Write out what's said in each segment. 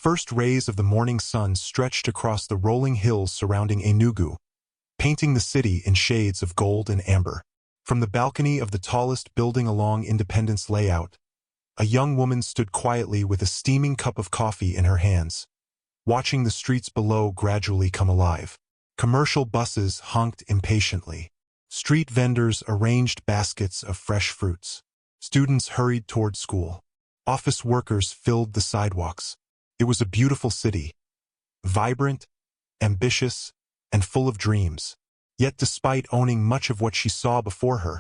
first rays of the morning sun stretched across the rolling hills surrounding Enugu, painting the city in shades of gold and amber. From the balcony of the tallest building along Independence Layout, a young woman stood quietly with a steaming cup of coffee in her hands, watching the streets below gradually come alive. Commercial buses honked impatiently. Street vendors arranged baskets of fresh fruits. Students hurried toward school. Office workers filled the sidewalks. It was a beautiful city, vibrant, ambitious, and full of dreams. Yet despite owning much of what she saw before her,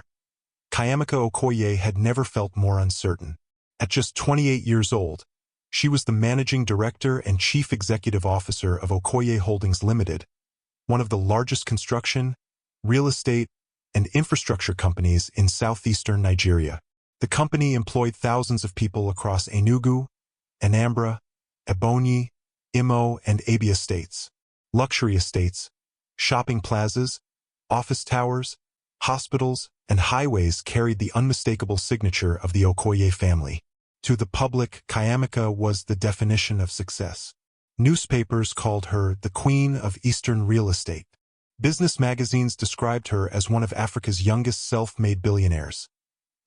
Kayamika Okoye had never felt more uncertain. At just 28 years old, she was the managing director and chief executive officer of Okoye Holdings Limited, one of the largest construction, real estate, and infrastructure companies in southeastern Nigeria. The company employed thousands of people across Enugu, Anambra, Ebonyi, Imo, and Abia states. Luxury estates, shopping plazas, office towers, hospitals, and highways carried the unmistakable signature of the Okoye family. To the public, Kayamika was the definition of success. Newspapers called her the Queen of Eastern Real Estate. Business magazines described her as one of Africa's youngest self-made billionaires,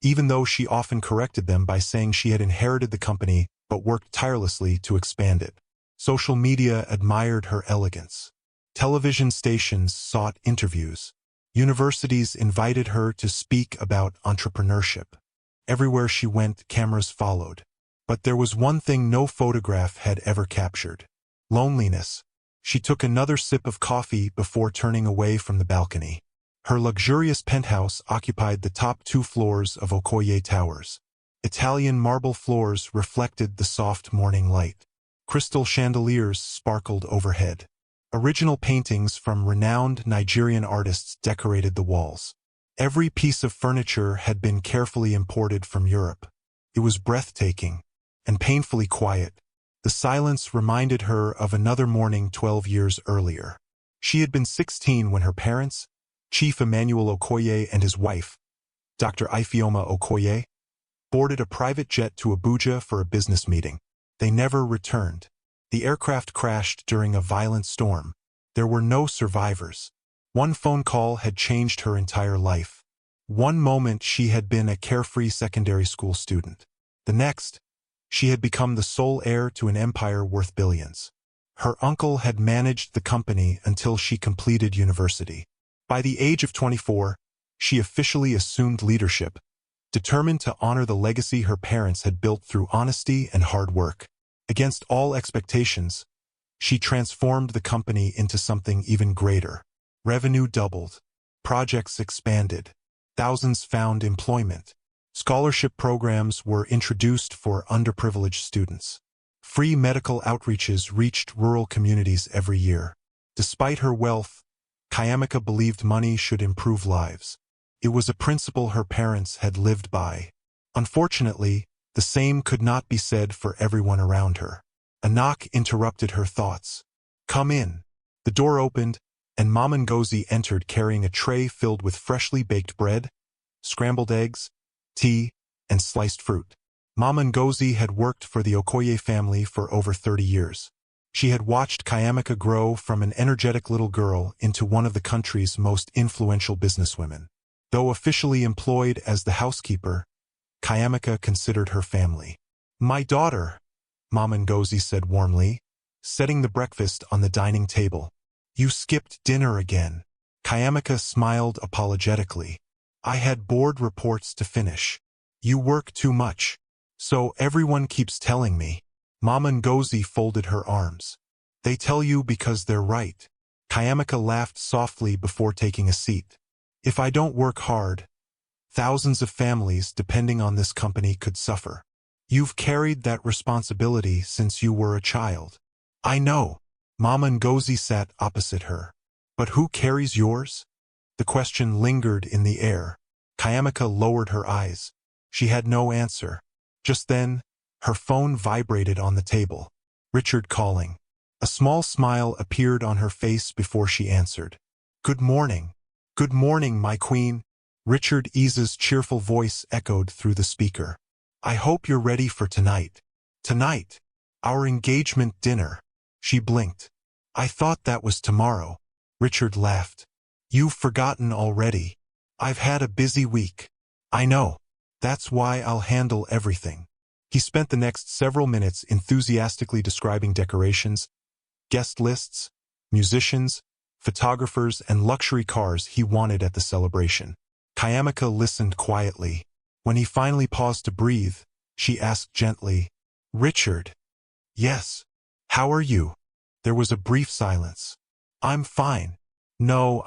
even though she often corrected them by saying she had inherited the company but worked tirelessly to expand it. Social media admired her elegance. Television stations sought interviews. Universities invited her to speak about entrepreneurship. Everywhere she went, cameras followed. But there was one thing no photograph had ever captured: loneliness. She took another sip of coffee before turning away from the balcony. Her luxurious penthouse occupied the top 2 floors of Okoye Towers. Italian marble floors reflected the soft morning light. Crystal chandeliers sparkled overhead. Original paintings from renowned Nigerian artists decorated the walls. Every piece of furniture had been carefully imported from Europe. It was breathtaking and painfully quiet. The silence reminded her of another morning 12 years earlier. She had been 16 when her parents, Chief Emmanuel Okoye and his wife, Dr. Ifeoma Okoye, boarded a private jet to Abuja for a business meeting. They never returned. The aircraft crashed during a violent storm. There were no survivors. One phone call had changed her entire life. One moment she had been a carefree secondary school student. The next, she had become the sole heir to an empire worth billions. Her uncle had managed the company until she completed university. By the age of 24, she officially assumed leadership, determined to honor the legacy her parents had built through honesty and hard work. Against all expectations, she transformed the company into something even greater. Revenue doubled. Projects expanded. Thousands found employment. Scholarship programs were introduced for underprivileged students. Free medical outreaches reached rural communities every year. Despite her wealth, Kayamika believed money should improve lives. It was a principle her parents had lived by. Unfortunately, the same could not be said for everyone around her. A knock interrupted her thoughts. "Come in." The door opened, and Mama Ngozi entered carrying a tray filled with freshly baked bread, scrambled eggs, tea, and sliced fruit. Mama Ngozi had worked for the Okoye family for over 30 years. She had watched Kayamika grow from an energetic little girl into one of the country's most influential businesswomen. Though officially employed as the housekeeper, Kayamika considered her family. "My daughter," Mama Ngozi said warmly, setting the breakfast on the dining table. "You skipped dinner again." Kayamika smiled apologetically. "I had board reports to finish." "You work too much. So everyone keeps telling me." Mama Ngozi folded her arms. "They tell you because they're right." Kayamika laughed softly before taking a seat. "If I don't work hard, thousands of families depending on this company could suffer. You've carried that responsibility since you were a child." "I know." Mama Ngozi sat opposite her. "But who carries yours?" The question lingered in the air. Kayamika lowered her eyes. She had no answer. Just then, her phone vibrated on the table. Richard calling. A small smile appeared on her face before she answered. "Good morning." "Good morning, my queen." Richard Ease's cheerful voice echoed through the speaker. "I hope you're ready for tonight." "Tonight?" Our engagement dinner. She blinked. I thought that was tomorrow. Richard laughed. You've forgotten already. I've had a busy week. I know. That's why I'll handle everything. He spent the next several minutes enthusiastically describing decorations, guest lists, musicians, photographers, and luxury cars he wanted at the celebration. Kayamika listened quietly. When he finally paused to breathe, she asked gently, Richard. Yes. How are you? There was a brief silence. I'm fine. No,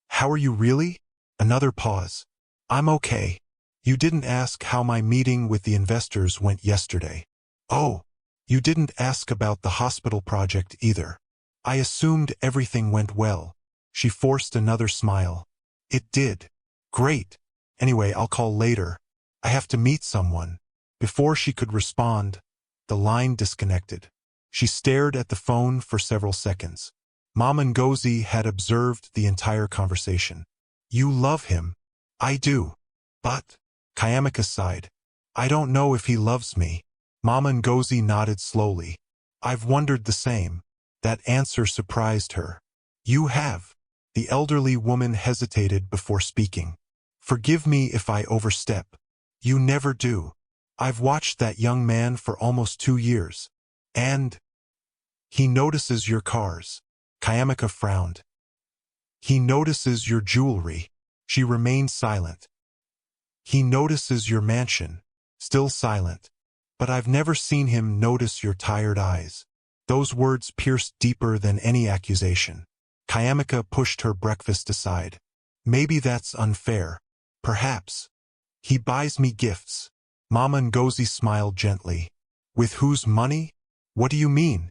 how are you really? Another pause. I'm okay. You didn't ask how my meeting with the investors went yesterday. Oh, you didn't ask about the hospital project either. I assumed everything went well. She forced another smile. It did. Great. Anyway, I'll call later. I have to meet someone. Before she could respond, the line disconnected. She stared at the phone for several seconds. Mama Ngozi had observed the entire conversation. You love him. I do. But, Kayamika sighed. I don't know if he loves me. Mama Ngozi nodded slowly. I've wondered the same. That answer surprised her. You have. The elderly woman hesitated before speaking. Forgive me if I overstep. You never do. I've watched that young man for almost 2 years. And he notices your cars. Kayamika frowned. He notices your jewelry. She remained silent. He notices your mansion. Still silent. But I've never seen him notice your tired eyes. Those words pierced deeper than any accusation. Kayamika pushed her breakfast aside. Maybe that's unfair. Perhaps. He buys me gifts. Mama Ngozi smiled gently. With whose money? What do you mean?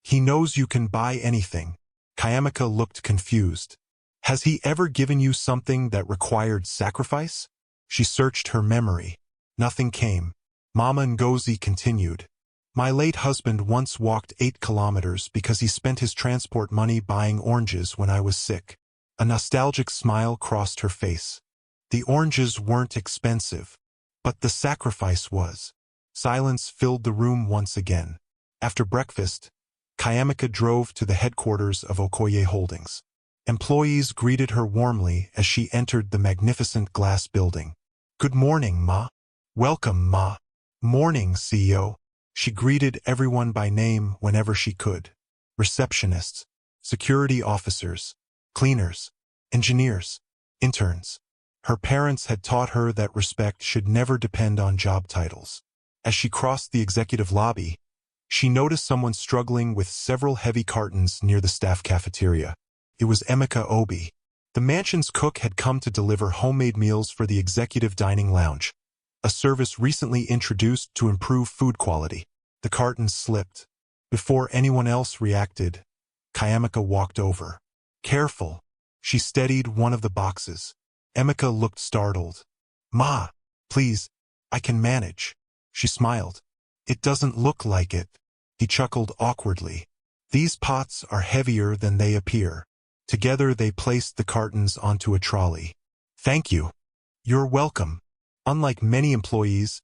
He knows you can buy anything. Kayamika looked confused. Has he ever given you something that required sacrifice? She searched her memory. Nothing came. Mama Ngozi continued. My late husband once walked 8 kilometers because he spent his transport money buying oranges when I was sick. A nostalgic smile crossed her face. The oranges weren't expensive, but the sacrifice was. Silence filled the room once again. After breakfast, Kayamika drove to the headquarters of Okoye Holdings. Employees greeted her warmly as she entered the magnificent glass building. Good morning, Ma. Welcome, Ma. Morning, CEO. She greeted everyone by name whenever she could. Receptionists, security officers, cleaners, engineers, interns. Her parents had taught her that respect should never depend on job titles. As she crossed the executive lobby, she noticed someone struggling with several heavy cartons near the staff cafeteria. It was Emeka Obi. The mansion's cook had come to deliver homemade meals for the executive dining lounge, a service recently introduced to improve food quality. The cartons slipped. Before anyone else reacted, Kayamika walked over. Careful. She steadied one of the boxes. Emeka looked startled. Ma, please, I can manage. She smiled. It doesn't look like it. He chuckled awkwardly. These pots are heavier than they appear. Together they placed the cartons onto a trolley. Thank you. You're welcome. Unlike many employees,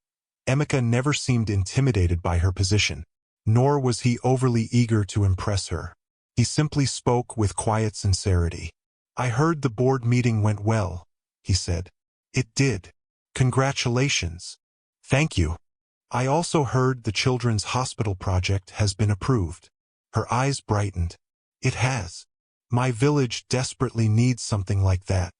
Emeka never seemed intimidated by her position, nor was he overly eager to impress her. He simply spoke with quiet sincerity. I heard the board meeting went well, he said. It did. Congratulations. Thank you. I also heard the children's hospital project has been approved. Her eyes brightened. It has. My village desperately needs something like that.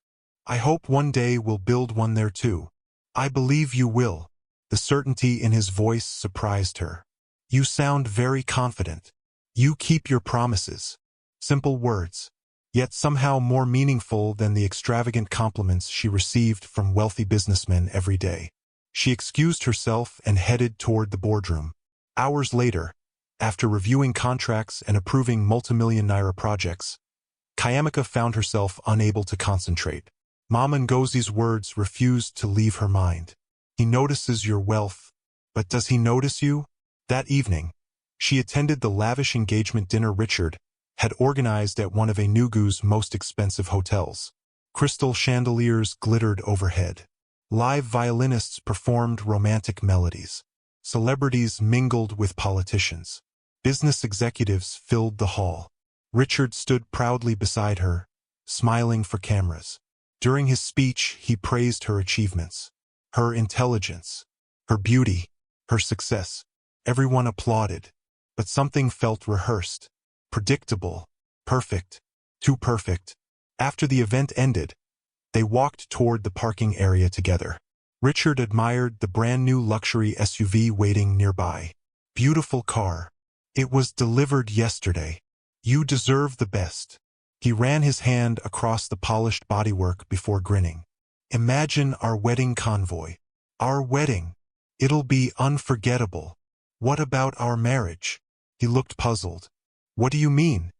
I hope one day we'll build one there too. I believe you will. The certainty in his voice surprised her. You sound very confident. You keep your promises. Simple words, yet somehow more meaningful than the extravagant compliments she received from wealthy businessmen every day. She excused herself and headed toward the boardroom. Hours later, after reviewing contracts and approving multimillion naira projects, Kayamika found herself unable to concentrate. Mama Ngozi's words refused to leave her mind. He notices your wealth, but does he notice you? That evening, she attended the lavish engagement dinner Richard had organized at one of Enugu's most expensive hotels. Crystal chandeliers glittered overhead. Live violinists performed romantic melodies. Celebrities mingled with politicians. Business executives filled the hall. Richard stood proudly beside her, smiling for cameras. During his speech, he praised her achievements, her intelligence, her beauty, her success. Everyone applauded, but something felt rehearsed, predictable, perfect, too perfect. After the event ended, they walked toward the parking area together. Richard admired the brand-new luxury SUV waiting nearby. Beautiful car. It was delivered yesterday. You deserve the best. He ran his hand across the polished bodywork before grinning. Imagine our wedding convoy. Our wedding. It'll be unforgettable. What about our marriage? He looked puzzled. What do you mean?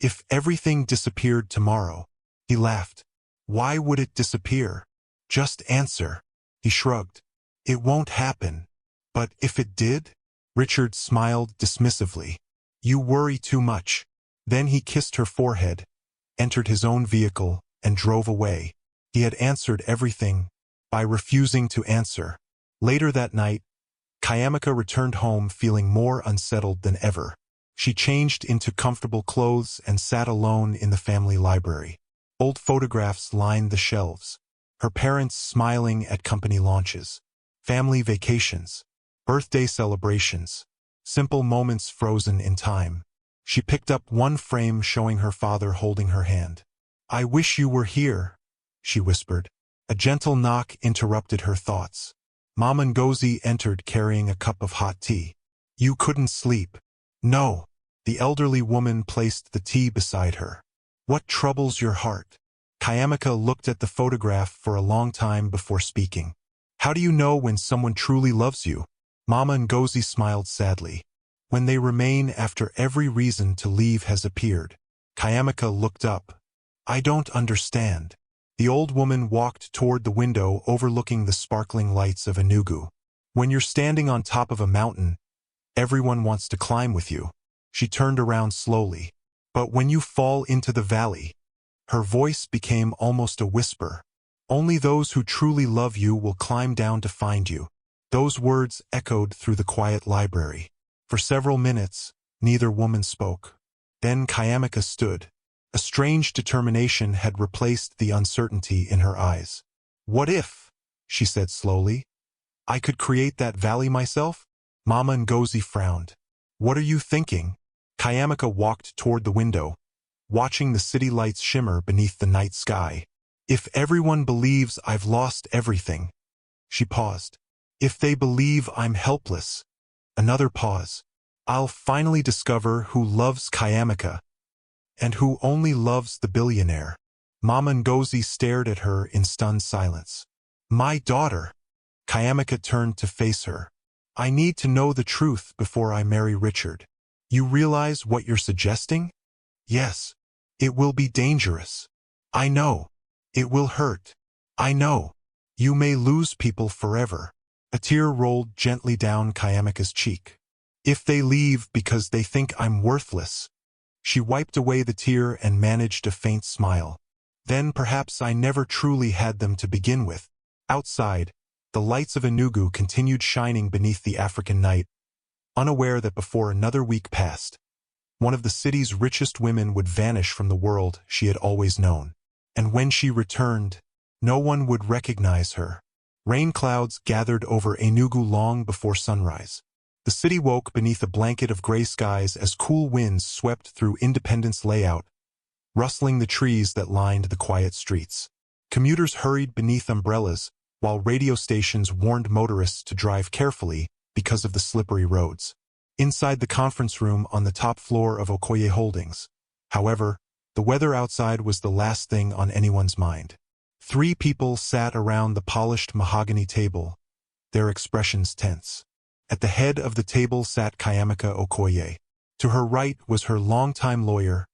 If everything disappeared tomorrow? He laughed. Why would it disappear? Just answer. He shrugged. It won't happen. But if it did? Richard smiled dismissively. You worry too much. Then he kissed her forehead, entered his own vehicle, and drove away. He had answered everything by refusing to answer. Later that night, Kayamika returned home feeling more unsettled than ever. She changed into comfortable clothes and sat alone in the family library. Old photographs lined the shelves. Her parents smiling at company launches, family vacations, birthday celebrations, simple moments frozen in time. She picked up one frame showing her father holding her hand. I wish you were here, she whispered. A gentle knock interrupted her thoughts. Mama Ngozi entered carrying a cup of hot tea. You couldn't sleep. No. The elderly woman placed the tea beside her. What troubles your heart? Kayamika looked at the photograph for a long time before speaking. How do you know when someone truly loves you? Mama Ngozi smiled sadly. When they remain after every reason to leave has appeared. Kayamika looked up. I don't understand. The old woman walked toward the window overlooking the sparkling lights of Enugu. When you're standing on top of a mountain, everyone wants to climb with you. She turned around slowly. But when you fall into the valley, her voice became almost a whisper. Only those who truly love you will climb down to find you. Those words echoed through the quiet library. For several minutes, neither woman spoke. Then Kayamika stood. A strange determination had replaced the uncertainty in her eyes. What if, she said slowly, I could create that valley myself? Mama Ngozi frowned. What are you thinking? Kayamika walked toward the window, watching the city lights shimmer beneath the night sky. If everyone believes I've lost everything. She paused. If they believe I'm helpless. Another pause. I'll finally discover who loves Kayamika and who only loves the billionaire. Mama Ngozi stared at her in stunned silence. My daughter. Kayamika turned to face her. I need to know the truth before I marry Richard. You realize what you're suggesting? Yes. It will be dangerous. I know. It will hurt. I know. You may lose people forever. A tear rolled gently down Kayamika's cheek. If they leave because they think I'm worthless. She wiped away the tear and managed a faint smile. Then perhaps I never truly had them to begin with. Outside, the lights of Enugu continued shining beneath the African night, unaware that before another week passed, one of the city's richest women would vanish from the world she had always known. And when she returned, no one would recognize her. Rain clouds gathered over Enugu long before sunrise. The city woke beneath a blanket of gray skies as cool winds swept through Independence layout, rustling the trees that lined the quiet streets. Commuters hurried beneath umbrellas, while radio stations warned motorists to drive carefully because of the slippery roads. Inside the conference room on the top floor of Okoye Holdings, however, the weather outside was the last thing on anyone's mind. 3 people sat around the polished mahogany table, their expressions tense. At the head of the table sat Kayamika Okoye. To her right was her longtime lawyer,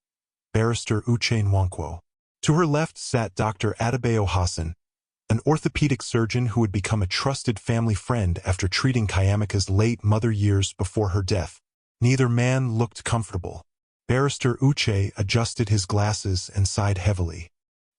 Barrister Uche Nwankwo. To her left sat Dr. Adebayo Hassan, an orthopedic surgeon who had become a trusted family friend after treating Kayamika's late mother years before her death. Neither man looked comfortable. Barrister Uche adjusted his glasses and sighed heavily.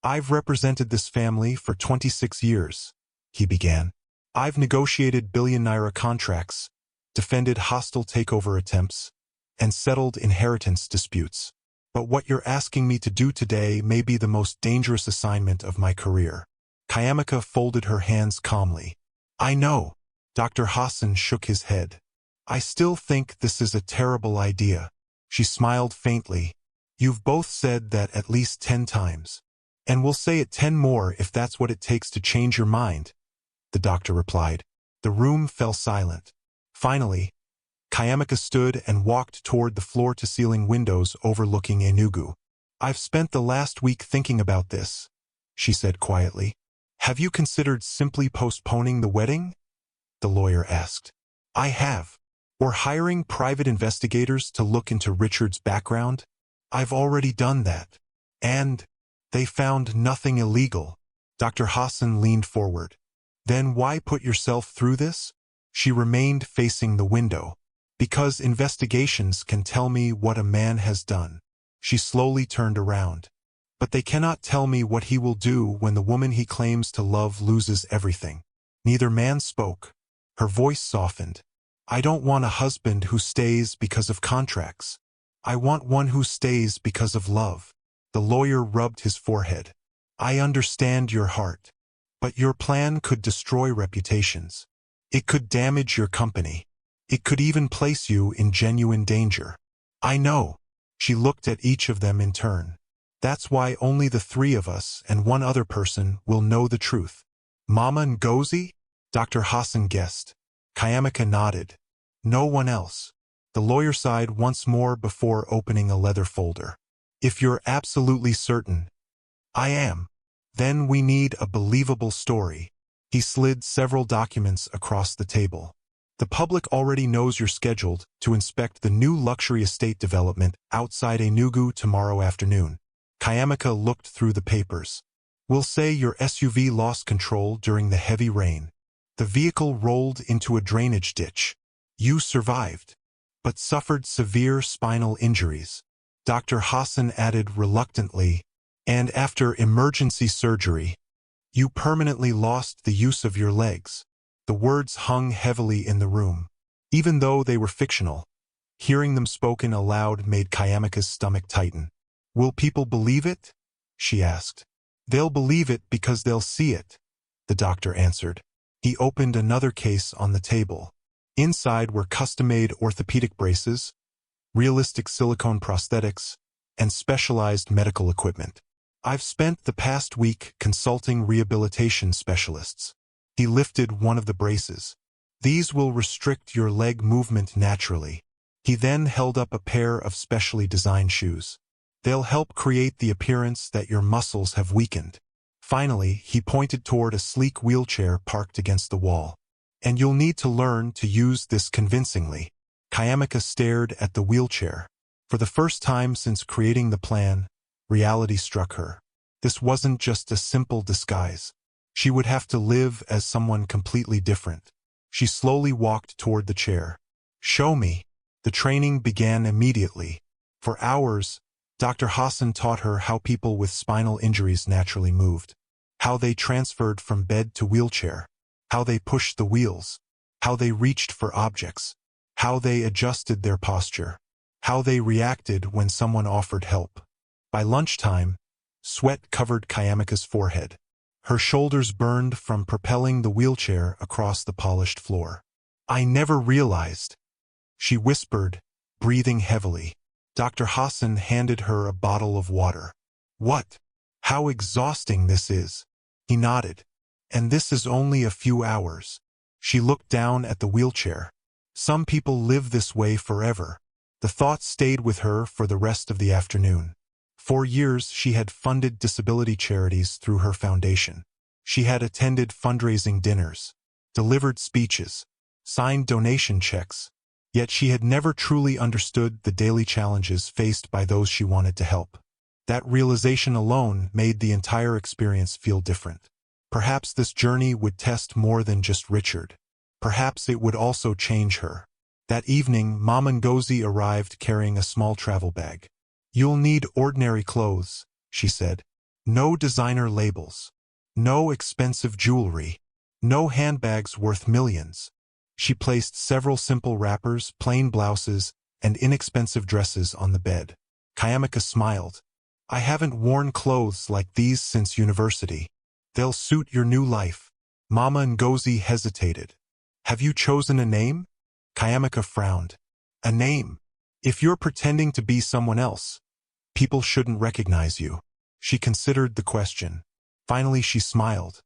I've represented this family for 26 years, he began. I've negotiated Billionaire contracts, defended hostile takeover attempts, and settled inheritance disputes. But what you're asking me to do today may be the most dangerous assignment of my career. Kayamika folded her hands calmly. I know. Dr. Hassan shook his head. I still think this is a terrible idea. She smiled faintly. You've both said that at least 10 times. And we'll say it 10 more if that's what it takes to change your mind, the doctor replied. The room fell silent. Finally, Kayamika stood and walked toward the floor-to-ceiling windows overlooking Enugu. I've spent the last week thinking about this, she said quietly. Have you considered simply postponing the wedding? The lawyer asked. I have. Or hiring private investigators to look into Richard's background? I've already done that. And they found nothing illegal. Dr. Hassan leaned forward. Then why put yourself through this? She remained facing the window. Because investigations can tell me what a man has done. She slowly turned around. But they cannot tell me what he will do when the woman he claims to love loses everything. Neither man spoke. Her voice softened. I don't want a husband who stays because of contracts. I want one who stays because of love. The lawyer rubbed his forehead. I understand your heart. But your plan could destroy reputations. It could damage your company. It could even place you in genuine danger. I know. She looked at each of them in turn. That's why only the 3 of us and one other person will know the truth. Mama Ngozi? Dr. Hassan guessed. Kayamika nodded. No one else. The lawyer sighed once more before opening a leather folder. If you're absolutely certain. I am. Then we need a believable story. He slid several documents across the table. The public already knows you're scheduled to inspect the new luxury estate development outside Enugu tomorrow afternoon. Kayamika looked through the papers. We'll say your SUV lost control during the heavy rain. The vehicle rolled into a drainage ditch. You survived, but suffered severe spinal injuries. Dr. Hassan added reluctantly, and after emergency surgery, you permanently lost the use of your legs. The words hung heavily in the room. Even though they were fictional, hearing them spoken aloud made Kayamika's stomach tighten. Will people believe it? She asked. They'll believe it because they'll see it, the doctor answered. He opened another case on the table. Inside were custom-made orthopedic braces, realistic silicone prosthetics, and specialized medical equipment. I've spent the past week consulting rehabilitation specialists. He lifted one of the braces. These will restrict your leg movement naturally. He then held up a pair of specially designed shoes. They'll help create the appearance that your muscles have weakened. Finally, he pointed toward a sleek wheelchair parked against the wall. And you'll need to learn to use this convincingly. Kayamika stared at the wheelchair. For the first time since creating the plan, reality struck her. This wasn't just a simple disguise. She would have to live as someone completely different. She slowly walked toward the chair. Show me. The training began immediately. For hours, Dr. Hassan taught her how people with spinal injuries naturally moved, how they transferred from bed to wheelchair, how they pushed the wheels, how they reached for objects, how they adjusted their posture, how they reacted when someone offered help. By lunchtime, sweat covered Kayamika's forehead. Her shoulders burned from propelling the wheelchair across the polished floor. I never realized, she whispered, breathing heavily. Dr. Hassan handed her a bottle of water. What? How exhausting this is. He nodded. And this is only a few hours. She looked down at the wheelchair. Some people live this way forever. The thought stayed with her for the rest of the afternoon. For years, she had funded disability charities through her foundation. She had attended fundraising dinners, delivered speeches, signed donation checks, yet she had never truly understood the daily challenges faced by those she wanted to help. That realization alone made the entire experience feel different. Perhaps this journey would test more than just Richard. Perhaps it would also change her. That evening, Mama Ngozi arrived carrying a small travel bag. You'll need ordinary clothes, she said. No designer labels. No expensive jewelry. No handbags worth millions. She placed several simple wrappers, plain blouses, and inexpensive dresses on the bed. Kayamika smiled. I haven't worn clothes like these since university. They'll suit your new life. Mama Ngozi hesitated. Have you chosen a name? Kayamika frowned. A name? If you're pretending to be someone else, people shouldn't recognize you. She considered the question. Finally she smiled.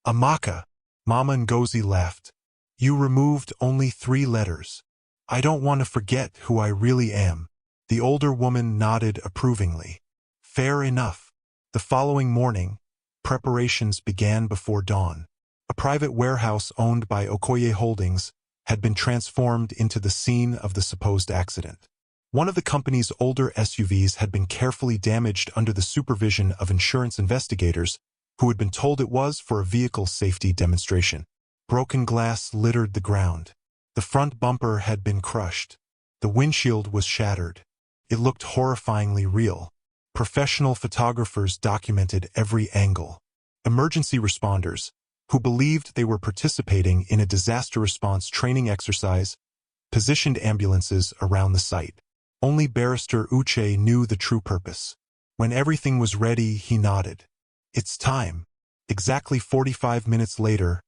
Amaka. Mama Ngozi laughed. You removed only 3 letters. I don't want to forget who I really am. The older woman nodded approvingly. Fair enough. The following morning, preparations began before dawn. A private warehouse owned by Okoye Holdings had been transformed into the scene of the supposed accident. One of the company's older SUVs had been carefully damaged under the supervision of insurance investigators who had been told it was for a vehicle safety demonstration. Broken glass littered the ground. The front bumper had been crushed. The windshield was shattered. It looked horrifyingly real. Professional photographers documented every angle. Emergency responders, who believed they were participating in a disaster response training exercise, positioned ambulances around the site. Only Barrister Uche knew the true purpose. When everything was ready, he nodded. It's time. Exactly 45 minutes later,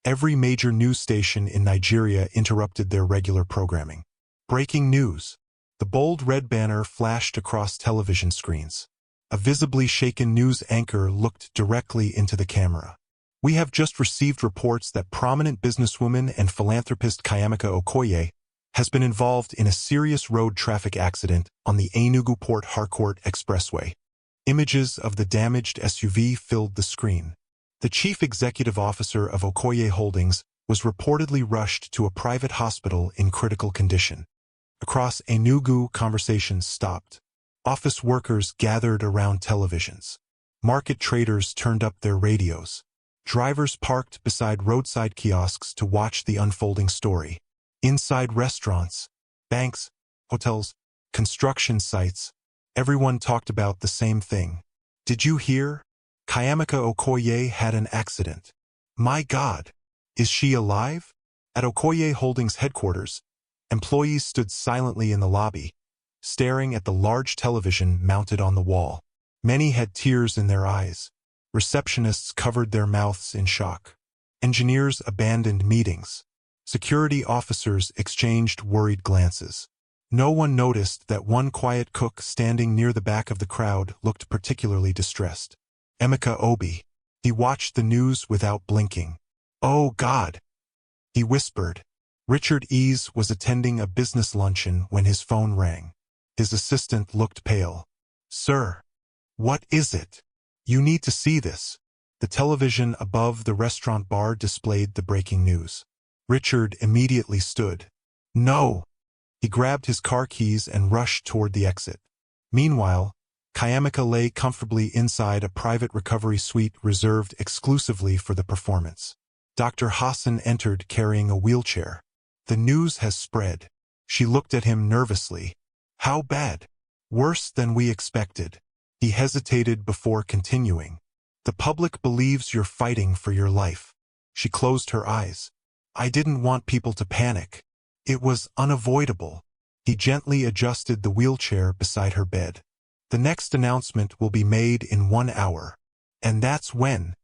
every major news station in Nigeria interrupted their regular programming. Breaking news. The bold red banner flashed across television screens. A visibly shaken news anchor looked directly into the camera. We have just received reports that prominent businesswoman and philanthropist Kayamika Okoye has been involved in a serious road traffic accident on the Enugu-Port Harcourt Expressway. Images of the damaged SUV filled the screen. The chief executive officer of Okoye Holdings was reportedly rushed to a private hospital in critical condition. Across Enugu, conversations stopped. Office workers gathered around televisions. Market traders turned up their radios. Drivers parked beside roadside kiosks to watch the unfolding story. Inside restaurants, banks, hotels, construction sites, everyone talked about the same thing. Did you hear? Kayamika Okoye had an accident. My God! Is she alive? At Okoye Holdings headquarters, employees stood silently in the lobby, staring at the large television mounted on the wall. Many had tears in their eyes. Receptionists covered their mouths in shock. Engineers abandoned meetings. Security officers exchanged worried glances. No one noticed that one quiet cook standing near the back of the crowd looked particularly distressed. Emeka Obi. He watched the news without blinking. Oh God! He whispered. Richard Ease was attending a business luncheon when his phone rang. His assistant looked pale. Sir, what is it? You need to see this. The television above the restaurant bar displayed the breaking news. Richard immediately stood. No! He grabbed his car keys and rushed toward the exit. Meanwhile, Kayamika lay comfortably inside a private recovery suite reserved exclusively for the performance. Dr. Hassan entered carrying a wheelchair. The news has spread. She looked at him nervously. How bad? Worse than we expected. He hesitated before continuing. The public believes you're fighting for your life. She closed her eyes. I didn't want people to panic. It was unavoidable. He gently adjusted the wheelchair beside her bed. The next announcement will be made in 1 hour. And that's when.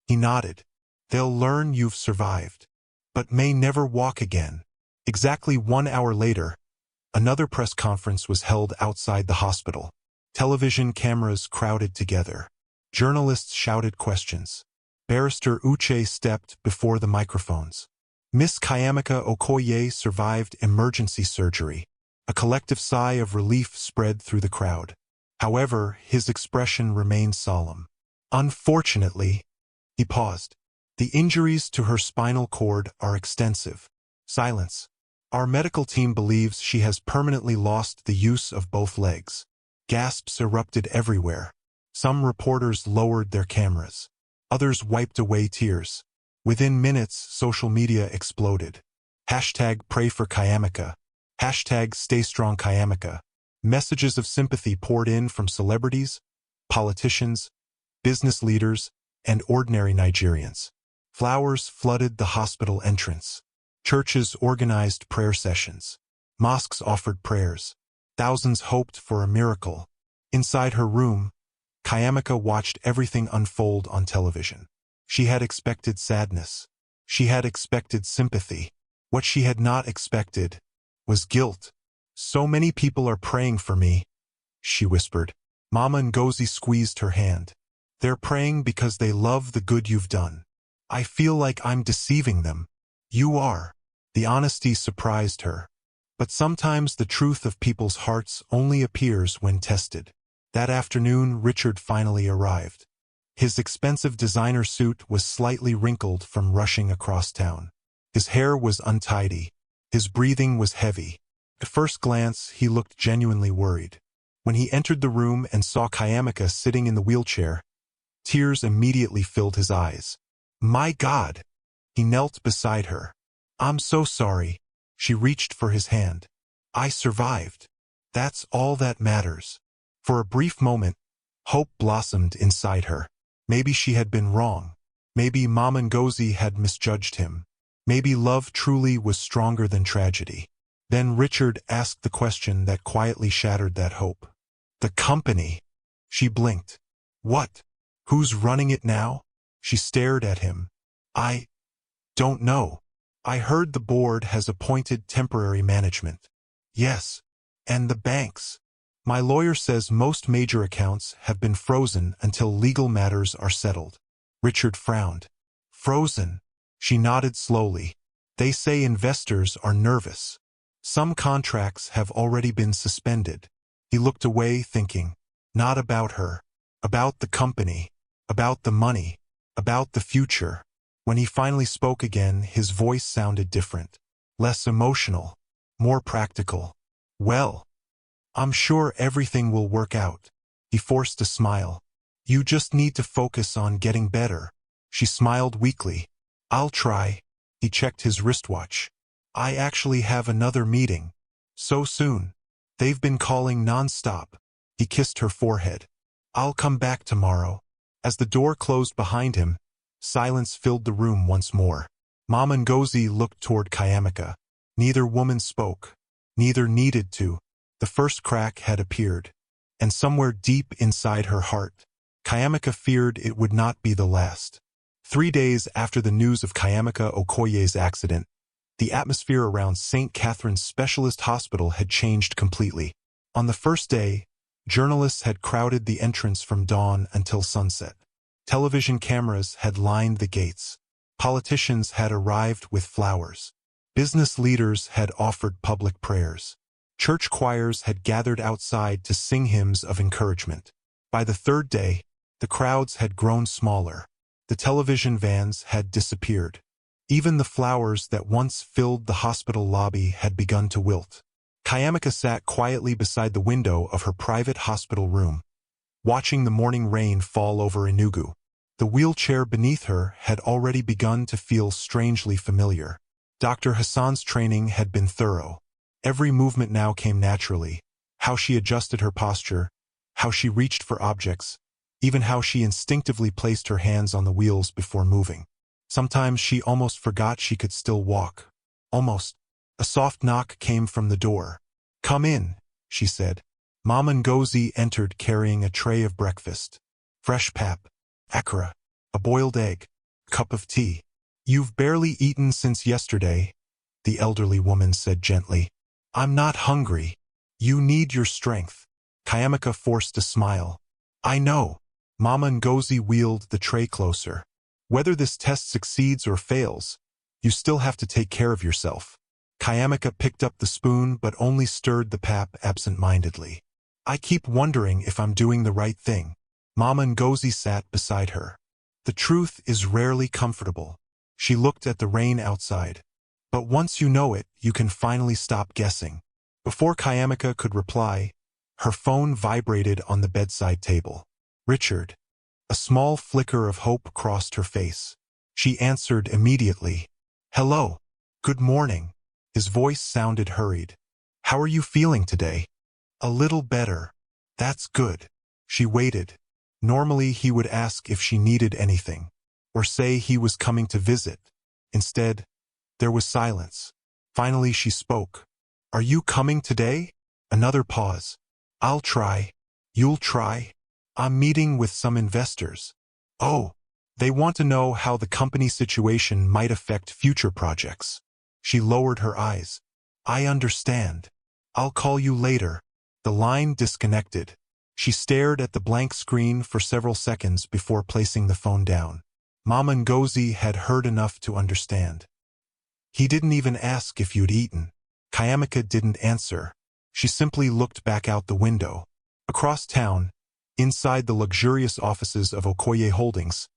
He nodded. They'll learn you've survived, but may never walk again. Exactly 1 hour later, another press conference was held outside the hospital. Television cameras crowded together. Journalists shouted questions. Barrister Uche stepped before the microphones. Miss Kayamika Okoye survived emergency surgery. A collective sigh of relief spread through the crowd. However, his expression remained solemn. Unfortunately, he paused. The injuries to her spinal cord are extensive. Silence. Our medical team believes she has permanently lost the use of both legs. Gasps erupted everywhere. Some reporters lowered their cameras. Others wiped away tears. Within minutes, social media exploded. Hashtag pray for Kayamika. Hashtag stay strong Kayamika. Messages of sympathy poured in from celebrities, politicians, business leaders, and ordinary Nigerians. Flowers flooded the hospital entrance. Churches organized prayer sessions. Mosques offered prayers. Thousands hoped for a miracle. Inside her room, Kayamika watched everything unfold on television. She had expected sadness. She had expected sympathy. What she had not expected was guilt. "So many people are praying for me," she whispered. Mama Ngozi squeezed her hand. "They're praying because they love the good you've done. I feel like I'm deceiving them." "You are." The honesty surprised her. But sometimes the truth of people's hearts only appears when tested. That afternoon, Richard finally arrived. His expensive designer suit was slightly wrinkled from rushing across town. His hair was untidy. His breathing was heavy. At first glance, he looked genuinely worried. When he entered the room and saw Kayamika sitting in the wheelchair, tears immediately filled his eyes. "My God!" He knelt beside her. "I'm so sorry." She reached for his hand. "I survived. That's all that matters." For a brief moment, hope blossomed inside her. Maybe she had been wrong. Maybe Mama Ngozi had misjudged him. Maybe love truly was stronger than tragedy. Then Richard asked the question that quietly shattered that hope. "The company." She blinked. "What? Who's running it now?" She stared at him. "I don't know. I heard the board has appointed temporary management." "Yes. And the banks. My lawyer says most major accounts have been frozen until legal matters are settled." Richard frowned. "Frozen?" She nodded slowly. "They say investors are nervous. Some contracts have already been suspended." He looked away, thinking, not about her, about the company, about the money, about the future. When he finally spoke again, his voice sounded different. Less emotional, more practical. "Well, I'm sure everything will work out." He forced a smile. "You just need to focus on getting better." She smiled weakly. "I'll try." He checked his wristwatch. "I actually have another meeting." "So soon?" "They've been calling non-stop." He kissed her forehead. "I'll come back tomorrow." As the door closed behind him, silence filled the room once more. Mama Ngozi looked toward Kayamika. Neither woman spoke. Neither needed to. The first crack had appeared, and somewhere deep inside her heart, Kayamika feared it would not be the last. 3 days after the news of Kayamika Okoye's accident, the atmosphere around St. Catherine's Specialist Hospital had changed completely. On the first day, journalists had crowded the entrance from dawn until sunset. Television cameras had lined the gates. Politicians had arrived with flowers. Business leaders had offered public prayers. Church choirs had gathered outside to sing hymns of encouragement. By the third day, the crowds had grown smaller. The television vans had disappeared. Even the flowers that once filled the hospital lobby had begun to wilt. Kayamika sat quietly beside the window of her private hospital room, watching the morning rain fall over Enugu. The wheelchair beneath her had already begun to feel strangely familiar. Dr. Hassan's training had been thorough. Every movement now came naturally. How she adjusted her posture, how she reached for objects, even how she instinctively placed her hands on the wheels before moving. Sometimes she almost forgot she could still walk. Almost. A soft knock came from the door. "Come in," she said. Mama Ngozi entered carrying a tray of breakfast. Fresh pap, akara, a boiled egg, a cup of tea. "You've barely eaten since yesterday," the elderly woman said gently. "I'm not hungry. You need your strength." Kayamika forced a smile. "I know." Mama Ngozi wheeled the tray closer. "Whether this test succeeds or fails, you still have to take care of yourself." Kayamika picked up the spoon but only stirred the pap absent-mindedly. "I keep wondering if I'm doing the right thing." Mama Ngozi sat beside her. "The truth is rarely comfortable." She looked at the rain outside. "But once you know it, you can finally stop guessing." Before Kayamika could reply, her phone vibrated on the bedside table. "Richard." A small flicker of hope crossed her face. She answered immediately. "Hello. Good morning." His voice sounded hurried. "How are you feeling today?" "A little better." "That's good." She waited. Normally he would ask if she needed anything, or say he was coming to visit. Instead, There was silence. Finally she spoke. Are you coming today? Another pause. I'll try. You'll try? I'm meeting with some investors. Oh, they want to know how the company situation might affect future projects. She lowered her eyes. I understand. I'll call you later. The line disconnected. She stared at the blank screen for several seconds before placing the phone down. Mama Ngozi had heard enough to understand. He didn't even ask if you'd eaten. Kayamika didn't answer. She simply looked back out the window. Across town, inside the luxurious offices of Okoye Holdings,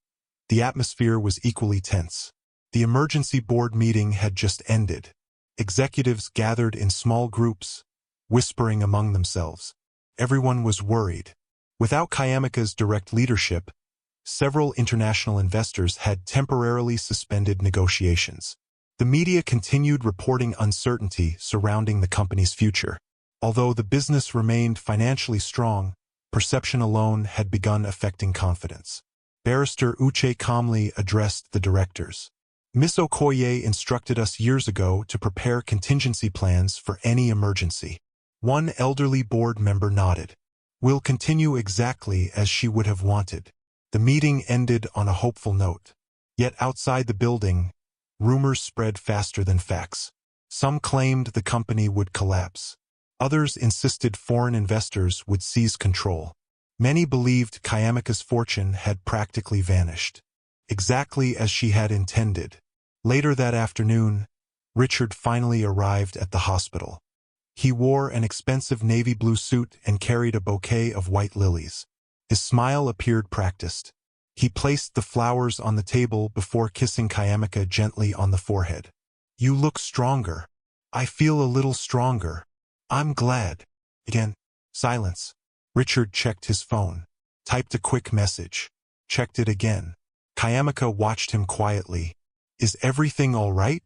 the atmosphere was equally tense. The emergency board meeting had just ended. Executives gathered in small groups, whispering among themselves. Everyone was worried. Without Kayamika's direct leadership, several international investors had temporarily suspended negotiations. The media continued reporting uncertainty surrounding the company's future. Although the business remained financially strong, perception alone had begun affecting confidence. Barrister Uche calmly addressed the directors. Miss Okoye instructed us years ago to prepare contingency plans for any emergency. One elderly board member nodded. We'll continue exactly as she would have wanted. The meeting ended on a hopeful note. Yet outside the building, rumors spread faster than facts. Some claimed the company would collapse. Others insisted foreign investors would seize control. Many believed Kayamika's fortune had practically vanished, exactly as she had intended. Later that afternoon, Richard finally arrived at the hospital. He wore an expensive navy blue suit and carried a bouquet of white lilies. His smile appeared practiced. He placed the flowers on the table before kissing Kayamika gently on the forehead. You look stronger. I feel a little stronger. I'm glad. Again, silence. Richard checked his phone, typed a quick message, checked it again. Kayamika watched him quietly. Is everything all right?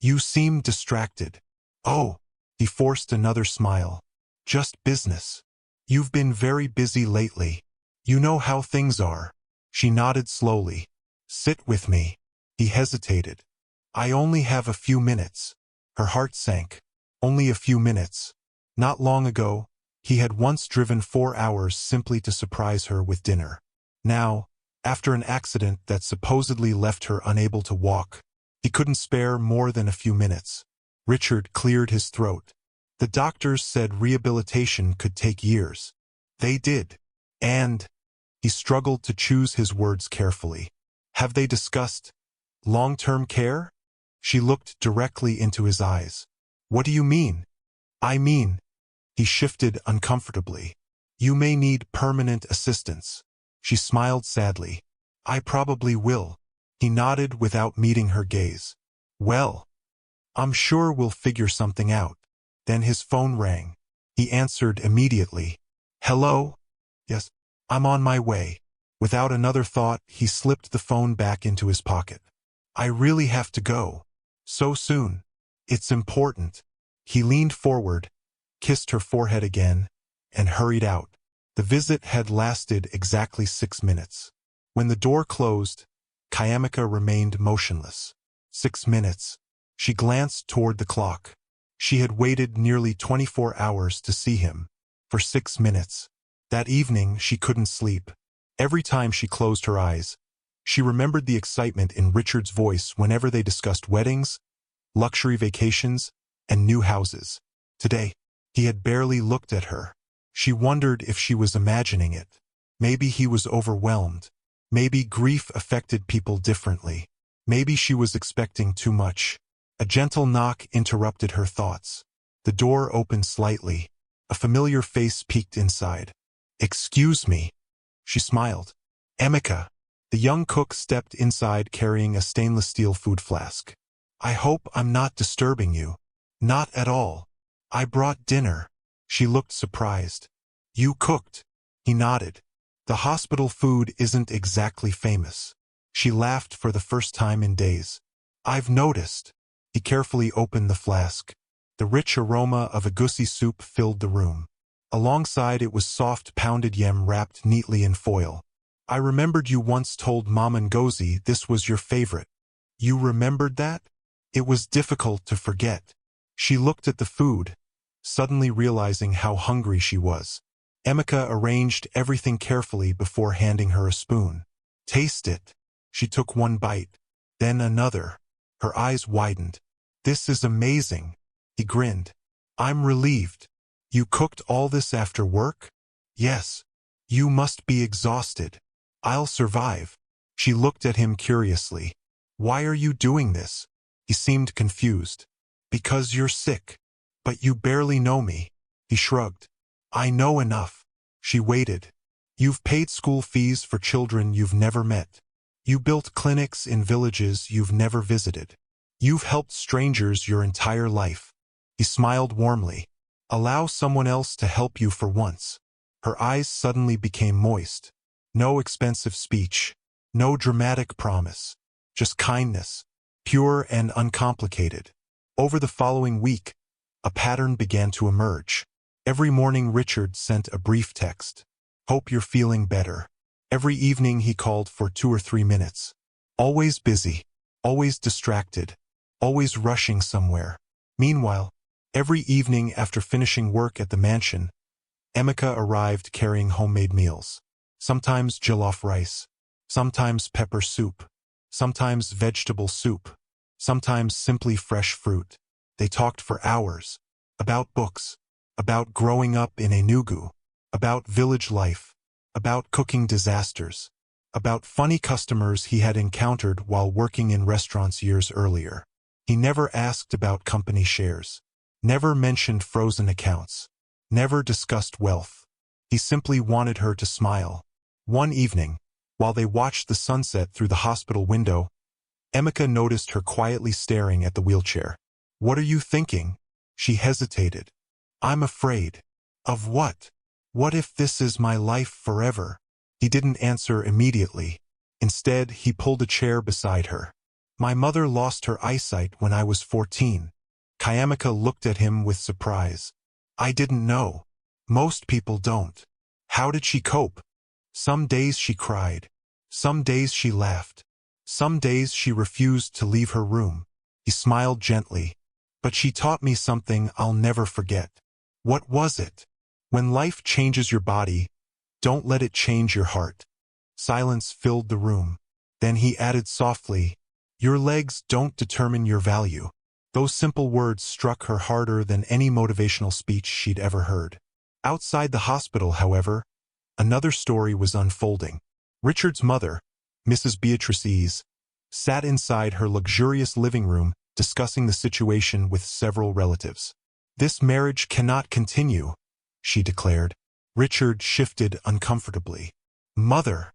You seem distracted. Oh, he forced another smile. Just business. You've been very busy lately. You know how things are. She nodded slowly. Sit with me. He hesitated. I only have a few minutes. Her heart sank. Only a few minutes. Not long ago, he had once driven 4 hours simply to surprise her with dinner. Now, after an accident that supposedly left her unable to walk, he couldn't spare more than a few minutes. Richard cleared his throat. The doctors said rehabilitation could take years. They did. And he struggled to choose his words carefully. Have they discussed long-term care? She looked directly into his eyes. What do you mean? I mean, he shifted uncomfortably. You may need permanent assistance. She smiled sadly. I probably will. He nodded without meeting her gaze. Well, I'm sure we'll figure something out. Then his phone rang. He answered immediately. Hello? Yes, I'm on my way. Without another thought, he slipped the phone back into his pocket. I really have to go. So soon. It's important. He leaned forward, kissed her forehead again, and hurried out. The visit had lasted exactly 6 minutes. When the door closed, Kayamika remained motionless. 6 minutes. She glanced toward the clock. She had waited nearly 24 hours to see him. For 6 minutes. That evening, she couldn't sleep. Every time she closed her eyes, she remembered the excitement in Richard's voice whenever they discussed weddings, luxury vacations, and new houses. Today, he had barely looked at her. She wondered if she was imagining it. Maybe he was overwhelmed. Maybe grief affected people differently. Maybe she was expecting too much. A gentle knock interrupted her thoughts. The door opened slightly. A familiar face peeked inside. Excuse me. She smiled. Emeka. The young cook stepped inside carrying a stainless steel food flask. I hope I'm not disturbing you. Not at all. I brought dinner. She looked surprised. You cooked. He nodded. The hospital food isn't exactly famous. She laughed for the first time in days. I've noticed. He carefully opened the flask. The rich aroma of egusi soup filled the room. Alongside it was soft pounded yam wrapped neatly in foil. I remembered you once told Mama Ngozi this was your favorite. You remembered that? It was difficult to forget. She looked at the food, suddenly realizing how hungry she was. Emeka arranged everything carefully before handing her a spoon. Taste it. She took one bite, then another. Her eyes widened. This is amazing. He grinned. I'm relieved. You cooked all this after work? Yes. You must be exhausted. I'll survive. She looked at him curiously. Why are you doing this? He seemed confused. Because you're sick. But you barely know me. He shrugged. I know enough. She waited. You've paid school fees for children you've never met. You built clinics in villages you've never visited. You've helped strangers your entire life. He smiled warmly. Allow someone else to help you for once. Her eyes suddenly became moist. No expensive speech. No dramatic promise. Just kindness. Pure and uncomplicated. Over the following week, a pattern began to emerge. Every morning Richard sent a brief text. Hope you're feeling better. Every evening he called for 2 or 3 minutes. Always busy. Always distracted. Always rushing somewhere. Meanwhile, every evening after finishing work at the mansion, Emeka arrived carrying homemade meals. Sometimes jollof rice. Sometimes pepper soup. Sometimes vegetable soup. Sometimes simply fresh fruit. They talked for hours. About books. About growing up in Enugu. About village life. About cooking disasters. About funny customers he had encountered while working in restaurants years earlier. He never asked about company shares. Never mentioned frozen accounts. Never discussed wealth. He simply wanted her to smile. One evening, while they watched the sunset through the hospital window, Emeka noticed her quietly staring at the wheelchair. What are you thinking? She hesitated. I'm afraid. Of what? What if this is my life forever? He didn't answer immediately. Instead, he pulled a chair beside her. My mother lost her eyesight when I was 14. Kayamika looked at him with surprise. I didn't know. Most people don't. How did she cope? Some days she cried. Some days she laughed. Some days she refused to leave her room. He smiled gently. But she taught me something I'll never forget. What was it? When life changes your body, don't let it change your heart. Silence filled the room. Then he added softly, your legs don't determine your value. Those simple words struck her harder than any motivational speech she'd ever heard. Outside the hospital, however, another story was unfolding. Richard's mother, Mrs. Beatrice, sat inside her luxurious living room discussing the situation with several relatives. This marriage cannot continue, she declared. Richard shifted uncomfortably. Mother,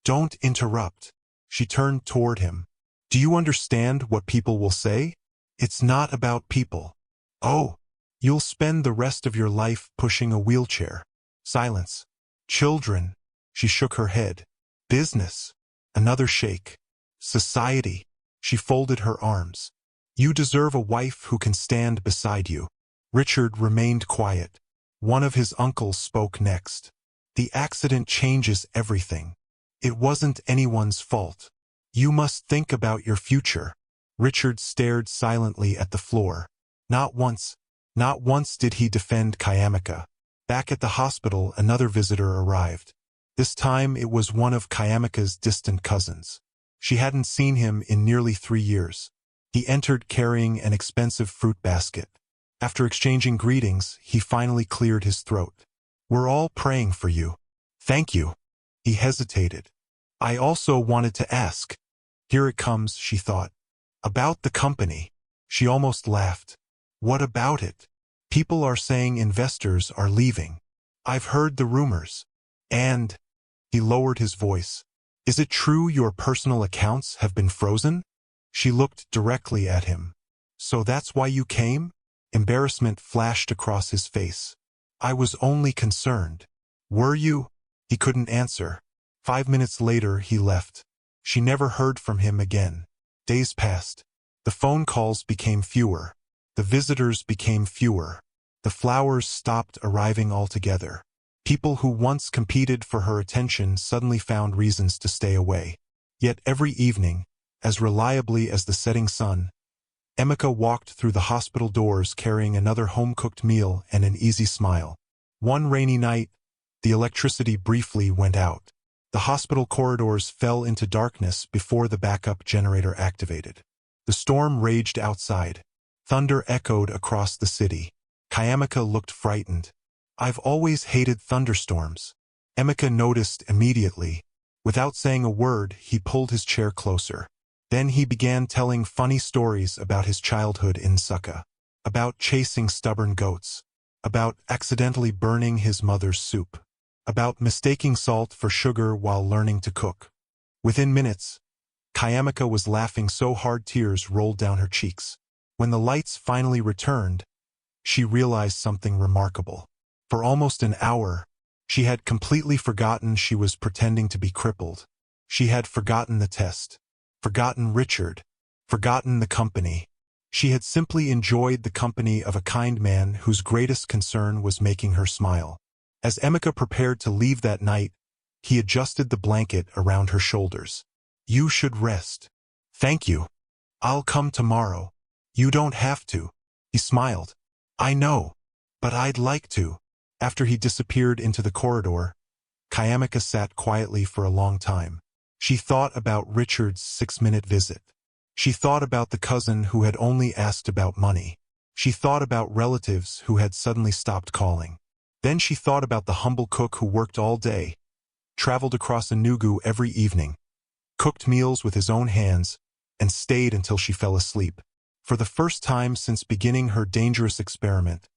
don't interrupt. She turned toward him. Do you understand what people will say? It's not about people. Oh, you'll spend the rest of your life pushing a wheelchair. Silence. Children. She shook her head. Business. Another shake. Society. She folded her arms. You deserve a wife who can stand beside you. Richard remained quiet. One of his uncles spoke next. The accident changes everything. It wasn't anyone's fault. You must think about your future. Richard stared silently at the floor. Not once did he defend Kayamika. Back at the hospital, another visitor arrived. This time it was one of Kayamika's distant cousins. She hadn't seen him in nearly 3 years. He entered carrying an expensive fruit basket. After exchanging greetings, he finally cleared his throat. We're all praying for you. Thank you. He hesitated. I also wanted to ask. Here it comes, she thought. About the company. She almost laughed. What about it? People are saying investors are leaving. I've heard the rumors. And, he lowered his voice. Is it true your personal accounts have been frozen? She looked directly at him. So that's why you came? Embarrassment flashed across his face. I was only concerned. Were you? He couldn't answer. 5 minutes later, he left. She never heard from him again. Days passed. The phone calls became fewer. The visitors became fewer. The flowers stopped arriving altogether. People who once competed for her attention suddenly found reasons to stay away. Yet every evening, as reliably as the setting sun. Emeka walked through the hospital doors carrying another home-cooked meal and an easy smile. One rainy night, the electricity briefly went out. The hospital corridors fell into darkness before the backup generator activated. The storm raged outside. Thunder echoed across the city. Kayamika looked frightened. "I've always hated thunderstorms." Emeka noticed immediately. Without saying a word, he pulled his chair closer. Then he began telling funny stories about his childhood in Nsukka, about chasing stubborn goats, about accidentally burning his mother's soup, about mistaking salt for sugar while learning to cook. Within minutes, Kayamika was laughing so hard tears rolled down her cheeks. When the lights finally returned, she realized something remarkable. For almost an hour, she had completely forgotten she was pretending to be crippled. She had forgotten the test, forgotten Richard, forgotten the company. She had simply enjoyed the company of a kind man whose greatest concern was making her smile. As Emeka prepared to leave that night, he adjusted the blanket around her shoulders. "You should rest." "Thank you. I'll come tomorrow." "You don't have to." He smiled. "I know, but I'd like to." After he disappeared into the corridor, Kayamika sat quietly for a long time. She thought about Richard's 6-minute visit. She thought about the cousin who had only asked about money. She thought about relatives who had suddenly stopped calling. Then she thought about the humble cook who worked all day, traveled across Enugu every evening, cooked meals with his own hands, and stayed until she fell asleep. For the first time since beginning her dangerous experiment,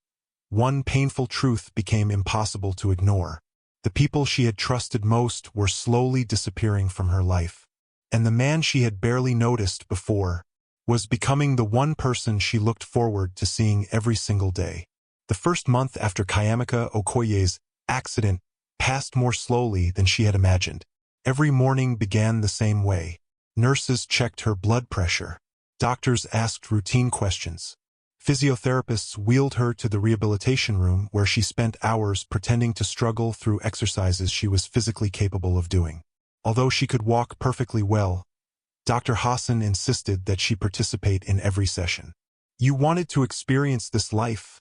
one painful truth became impossible to ignore. The people she had trusted most were slowly disappearing from her life. And the man she had barely noticed before was becoming the one person she looked forward to seeing every single day. The first month after Kayamika Okoye's accident passed more slowly than she had imagined. Every morning began the same way. Nurses checked her blood pressure. Doctors asked routine questions. Physiotherapists wheeled her to the rehabilitation room where she spent hours pretending to struggle through exercises she was physically capable of doing. Although she could walk perfectly well, Dr. Hassan insisted that she participate in every session. "You wanted to experience this life,"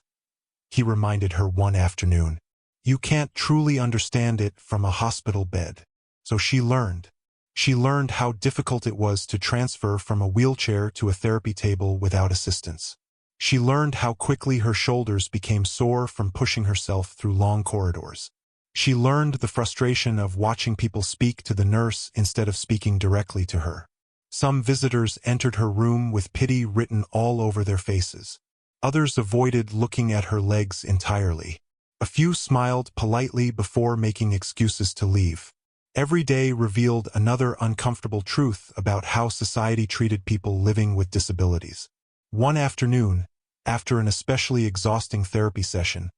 he reminded her one afternoon. "You can't truly understand it from a hospital bed." So she learned. She learned how difficult it was to transfer from a wheelchair to a therapy table without assistance. She learned how quickly her shoulders became sore from pushing herself through long corridors. She learned the frustration of watching people speak to the nurse instead of speaking directly to her. Some visitors entered her room with pity written all over their faces. Others avoided looking at her legs entirely. A few smiled politely before making excuses to leave. Every day revealed another uncomfortable truth about how society treated people living with disabilities. One afternoon, after an especially exhausting therapy session,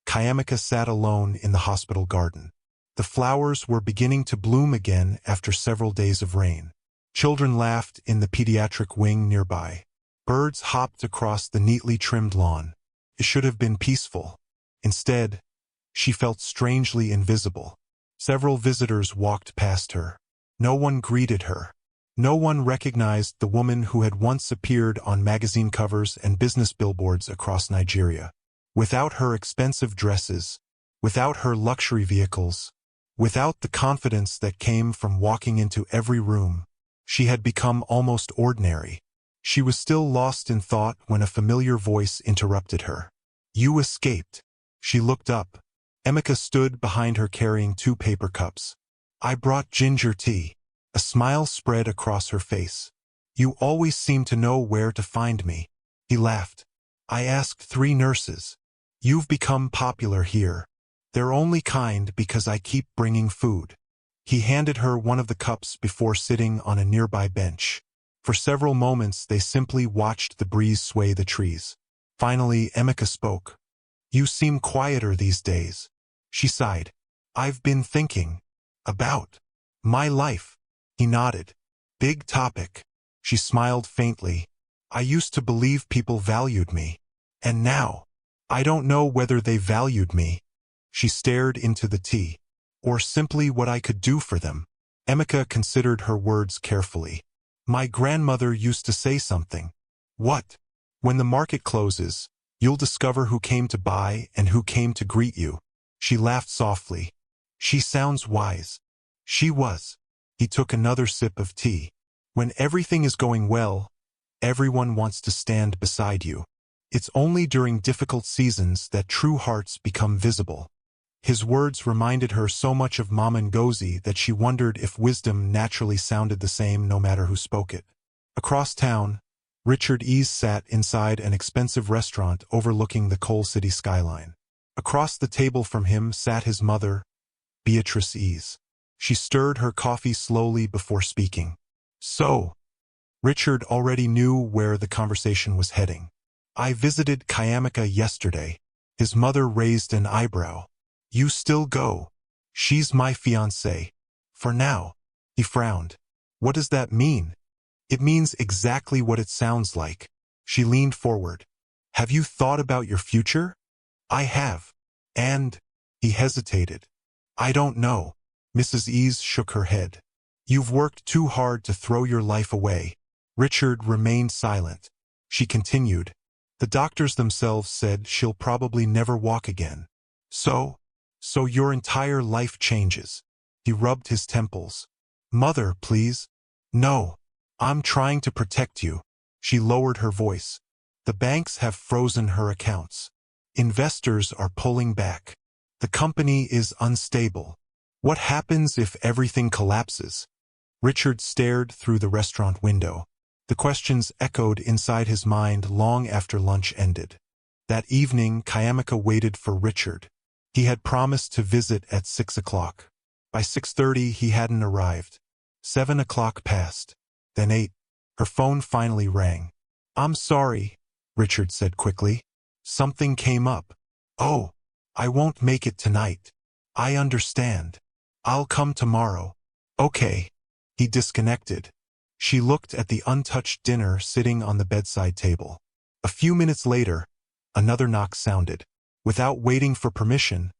Kayamika sat alone in the hospital garden. The flowers were beginning to bloom again after several days of rain. Children laughed in the pediatric wing nearby. Birds hopped across the neatly trimmed lawn. It should have been peaceful. Instead, she felt strangely invisible. Several visitors walked past her. No one greeted her. No one recognized the woman who had once appeared on magazine covers and business billboards across Nigeria. Without her expensive dresses, without her luxury vehicles, without the confidence that came from walking into every room, she had become almost ordinary. She was still lost in thought when a familiar voice interrupted her. "You escaped." She looked up. Emeka stood behind her carrying 2 paper cups. "I brought ginger tea." A smile spread across her face. "You always seem to know where to find me." He laughed. "I asked 3 nurses. You've become popular here. They're only kind because I keep bringing food." He handed her one of the cups before sitting on a nearby bench. For several moments they simply watched the breeze sway the trees. Finally, Emeka spoke. "You seem quieter these days." She sighed. "I've been thinking about my life." He nodded. "Big topic." She smiled faintly. "I used to believe people valued me. And now, I don't know whether they valued me." She stared into the tea. "Or simply what I could do for them." Emeka considered her words carefully. My grandmother used to say something. What? When the market closes, you'll discover who came to buy and who came to greet you. She laughed softly. She sounds wise. She was. He took another sip of tea. When everything is going well, everyone wants to stand beside you. It's only during difficult seasons that true hearts become visible. His words reminded her so much of Mama Ngozi that she wondered if wisdom naturally sounded the same no matter who spoke it. Across town, Richard Ease sat inside an expensive restaurant overlooking the Coal City skyline. Across the table from him sat his mother, Beatrice Ease. She stirred her coffee slowly before speaking. So, Richard already knew where the conversation was heading. I visited Kayamika yesterday. His mother raised an eyebrow. You still go? She's my fiancé. For now. He frowned. What does that mean? It means exactly what it sounds like. She leaned forward. Have you thought about your future? I have. And? He hesitated. I don't know. Mrs. Ease shook her head. You've worked too hard to throw your life away. Richard remained silent. She continued. The doctors themselves said she'll probably never walk again. So your entire life changes. He rubbed his temples. Mother, please. No. I'm trying to protect you. She lowered her voice. The banks have frozen her accounts. Investors are pulling back. The company is unstable. What happens if everything collapses? Richard stared through the restaurant window. The questions echoed inside his mind long after lunch ended. That evening, Kayamika waited for Richard. He had promised to visit at 6 o'clock. By 6:30, he hadn't arrived. 7 o'clock passed. Then 8. Her phone finally rang. I'm sorry, Richard said quickly. Something came up. Oh, I won't make it tonight. I understand. I'll come tomorrow. Okay. He disconnected. She looked at the untouched dinner sitting on the bedside table. A few minutes later, another knock sounded. Without waiting for permission,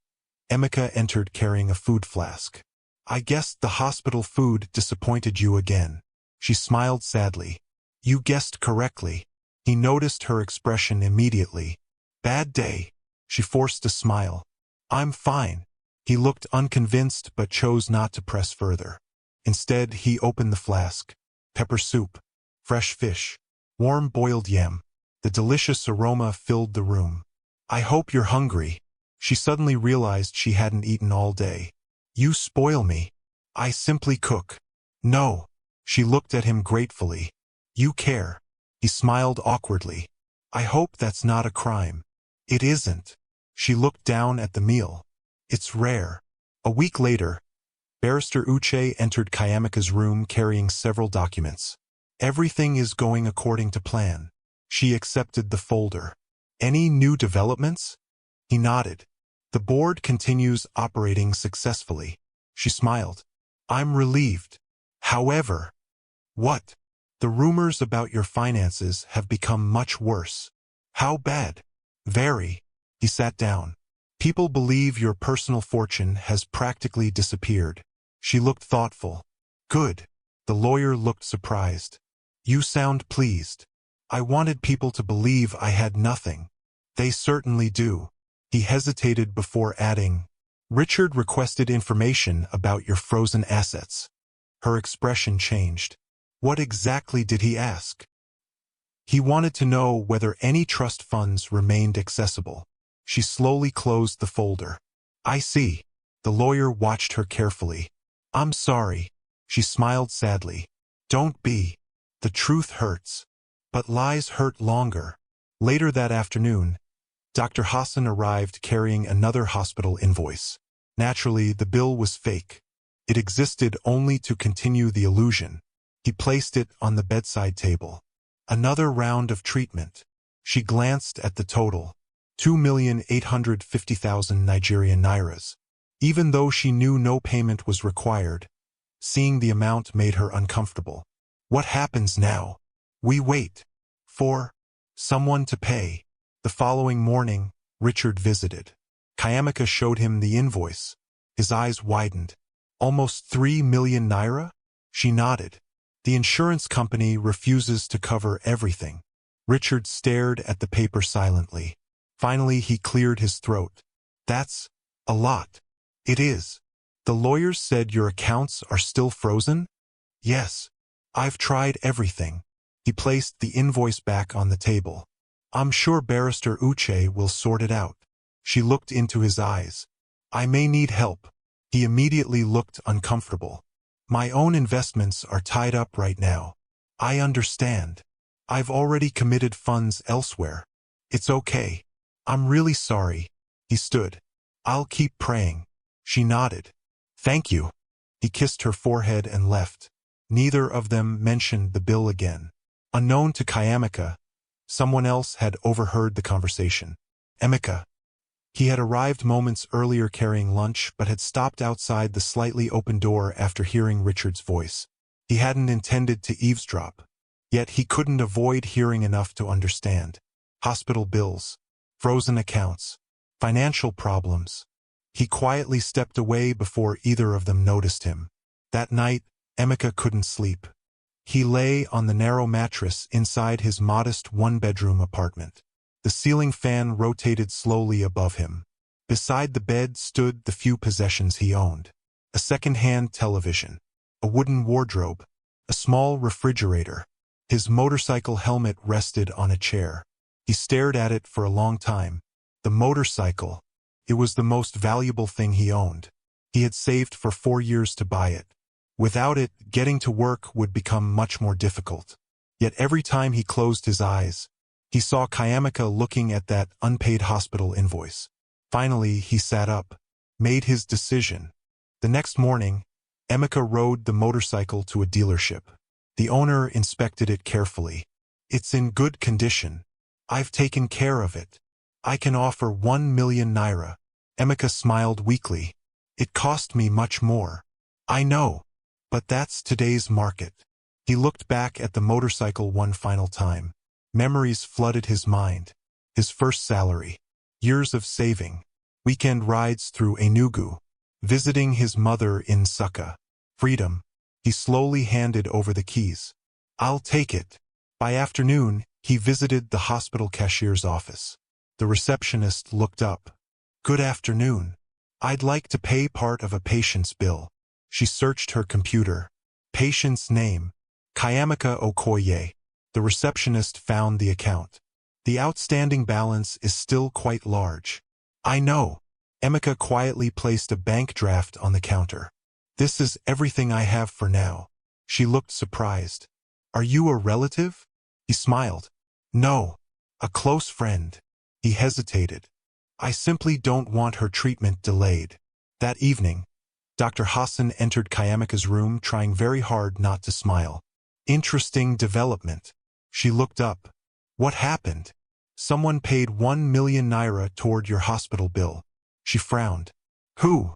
Emeka entered carrying a food flask. I guessed the hospital food disappointed you again. She smiled sadly. You guessed correctly. He noticed her expression immediately. Bad day. She forced a smile. I'm fine. He looked unconvinced but chose not to press further. Instead, he opened the flask. Pepper soup, fresh fish, warm boiled yam. The delicious aroma filled the room. I hope you're hungry. She suddenly realized she hadn't eaten all day. You spoil me. I simply cook. No. She looked at him gratefully. You care. He smiled awkwardly. I hope that's not a crime. It isn't. She looked down at the meal. It's rare. A week later, Barrister Uche entered Kayamika's room carrying several documents. Everything is going according to plan. She accepted the folder. Any new developments? He nodded. The board continues operating successfully. She smiled. I'm relieved. However, what? The rumors about your finances have become much worse. How bad? Very. He sat down. People believe your personal fortune has practically disappeared. She looked thoughtful. Good. The lawyer looked surprised. You sound pleased. I wanted people to believe I had nothing. They certainly do. He hesitated before adding, Richard requested information about your frozen assets. Her expression changed. What exactly did he ask? He wanted to know whether any trust funds remained accessible. She slowly closed the folder. I see. The lawyer watched her carefully. I'm sorry. She smiled sadly. Don't be. The truth hurts. But lies hurt longer. Later that afternoon, Dr. Hassan arrived carrying another hospital invoice. Naturally, the bill was fake. It existed only to continue the illusion. He placed it on the bedside table. Another round of treatment. She glanced at the total. 2,850,000 Nigerian nairas. Even though she knew no payment was required, seeing the amount made her uncomfortable. What happens now? We wait. For someone to pay. The following morning, Richard visited. Kayamika showed him the invoice. His eyes widened. Almost 3 million naira? She nodded. The insurance company refuses to cover everything. Richard stared at the paper silently. Finally, he cleared his throat. That's a lot. It is. The lawyers said your accounts are still frozen? Yes. I've tried everything. He placed the invoice back on the table. I'm sure Barrister Uche will sort it out. She looked into his eyes. I may need help. He immediately looked uncomfortable. My own investments are tied up right now. I understand. I've already committed funds elsewhere. It's okay. I'm really sorry. He stood. I'll keep praying. She nodded. Thank you. He kissed her forehead and left. Neither of them mentioned the bill again. Unknown to Kayamika, someone else had overheard the conversation. Emeka. He had arrived moments earlier carrying lunch but had stopped outside the slightly open door after hearing Richard's voice. He hadn't intended to eavesdrop. Yet he couldn't avoid hearing enough to understand. Hospital bills, frozen accounts, financial problems. He quietly stepped away before either of them noticed him. That night, Emeka couldn't sleep. He lay on the narrow mattress inside his modest one-bedroom apartment. The ceiling fan rotated slowly above him. Beside the bed stood the few possessions he owned. A second-hand television, a wooden wardrobe, a small refrigerator. His motorcycle helmet rested on a chair. He stared at it for a long time. The motorcycle. It was the most valuable thing he owned. He had saved for 4 years to buy it. Without it, getting to work would become much more difficult. Yet every time he closed his eyes, he saw Kayamika looking at that unpaid hospital invoice. Finally, he sat up, made his decision. The next morning, Emeka rode the motorcycle to a dealership. The owner inspected it carefully. It's in good condition. I've taken care of it. I can offer 1 million naira. Emeka smiled weakly. It cost me much more. I know. But that's today's market. He looked back at the motorcycle one final time. Memories flooded his mind. His first salary. Years of saving. Weekend rides through Enugu. Visiting his mother in Nsukka. Freedom. He slowly handed over the keys. I'll take it. By afternoon, he visited the hospital cashier's office. The receptionist looked up. Good afternoon. I'd like to pay part of a patient's bill. She searched her computer. Patient's name. Kayamika Okoye. The receptionist found the account. The outstanding balance is still quite large. I know. Emeka quietly placed a bank draft on the counter. This is everything I have for now. She looked surprised. Are you a relative? He smiled. No. A close friend. He hesitated. I simply don't want her treatment delayed. That evening, Dr. Hassan entered Kayamika's room trying very hard not to smile. Interesting development. She looked up. What happened? Someone paid 1 million naira toward your hospital bill. She frowned. Who?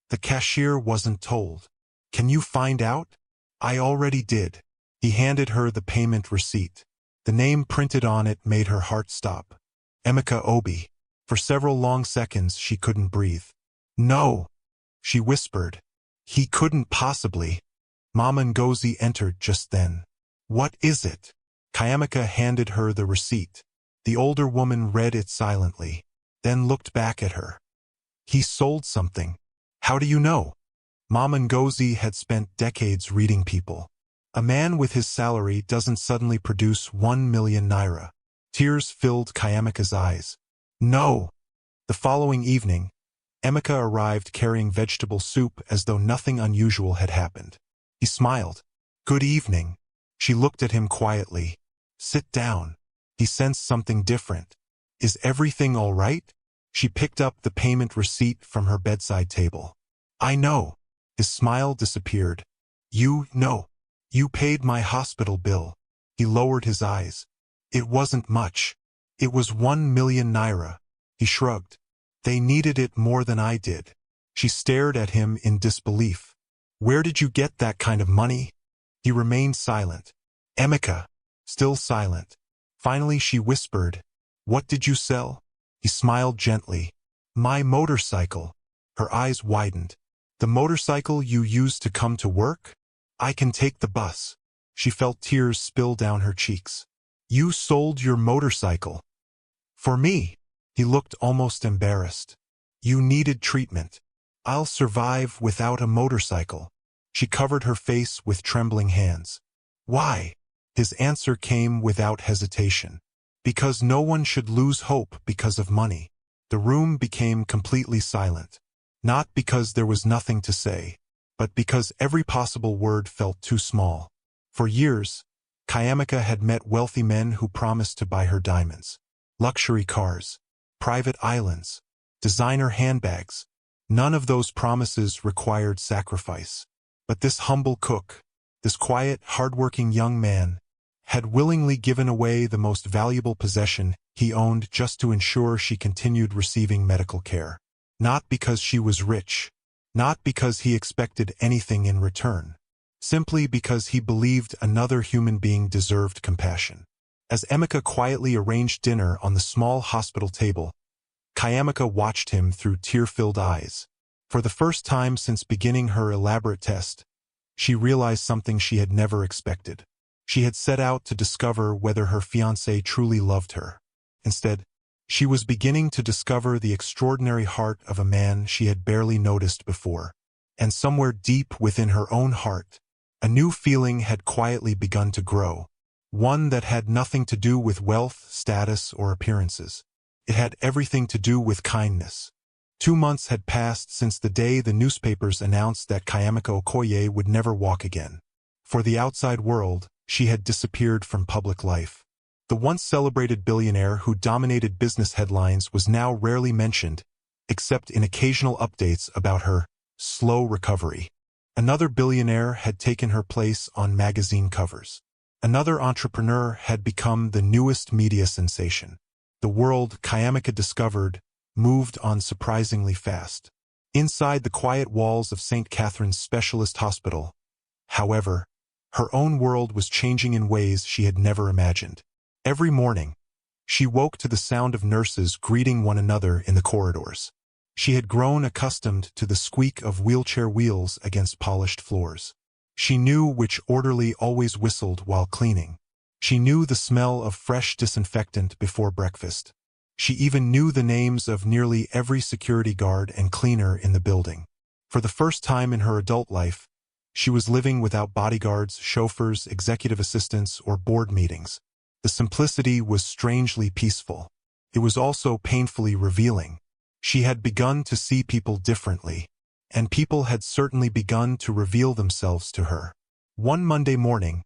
The cashier wasn't told. Can you find out? I already did. He handed her the payment receipt. The name printed on it made her heart stop. Emeka Obi. For several long seconds she couldn't breathe. No, she whispered. He couldn't possibly. Mama Ngozi entered just then. What is it? Kayamika handed her the receipt. The older woman read it silently, then looked back at her. He sold something. How do you know? Mama Ngozi had spent decades reading people. A man with his salary doesn't suddenly produce 1 million naira. Tears filled Kayamika's eyes. No. The following evening, Emeka arrived carrying vegetable soup as though nothing unusual had happened. He smiled. Good evening. She looked at him quietly. Sit down. He sensed something different. Is everything all right? She picked up the payment receipt from her bedside table. I know. His smile disappeared. You know. You paid my hospital bill. He lowered his eyes. It wasn't much. It was 1 million naira. He shrugged. They needed it more than I did. She stared at him in disbelief. Where did you get that kind of money? He remained silent. Emeka. Still silent. Finally she whispered, What did you sell? He smiled gently. My motorcycle. Her eyes widened. The motorcycle you used to come to work? I can take the bus. She felt tears spill down her cheeks. "You sold your motorcycle." "For me." He looked almost embarrassed. "You needed treatment." "I'll survive without a motorcycle." She covered her face with trembling hands. "Why?" His answer came without hesitation. "Because no one should lose hope because of money." The room became completely silent. Not because there was nothing to say, but because every possible word felt too small. For years, Kayamika had met wealthy men who promised to buy her diamonds, luxury cars, private islands, designer handbags. None of those promises required sacrifice. But this humble cook, this quiet, hardworking young man, had willingly given away the most valuable possession he owned just to ensure she continued receiving medical care. Not because she was rich, not because he expected anything in return, simply because he believed another human being deserved compassion. As Emika quietly arranged dinner on the small hospital table, Kayamika watched him through tear-filled eyes. For the first time since beginning her elaborate test, she realized something she had never expected. She had set out to discover whether her fiancé truly loved her. Instead, she was beginning to discover the extraordinary heart of a man she had barely noticed before. And somewhere deep within her own heart, a new feeling had quietly begun to grow, one that had nothing to do with wealth, status, or appearances. It had everything to do with kindness. 2 months had passed since the day the newspapers announced that Kayamika Okoye would never walk again. For the outside world, she had disappeared from public life. The once celebrated billionaire who dominated business headlines was now rarely mentioned, except in occasional updates about her slow recovery. Another billionaire had taken her place on magazine covers. Another entrepreneur had become the newest media sensation. The world Kayamika discovered moved on surprisingly fast. Inside the quiet walls of St. Catherine's Specialist Hospital, however, her own world was changing in ways she had never imagined. Every morning, she woke to the sound of nurses greeting one another in the corridors. She had grown accustomed to the squeak of wheelchair wheels against polished floors. She knew which orderly always whistled while cleaning. She knew the smell of fresh disinfectant before breakfast. She even knew the names of nearly every security guard and cleaner in the building. For the first time in her adult life, she was living without bodyguards, chauffeurs, executive assistants, or board meetings. The simplicity was strangely peaceful. It was also painfully revealing. She had begun to see people differently, and people had certainly begun to reveal themselves to her. One Monday morning,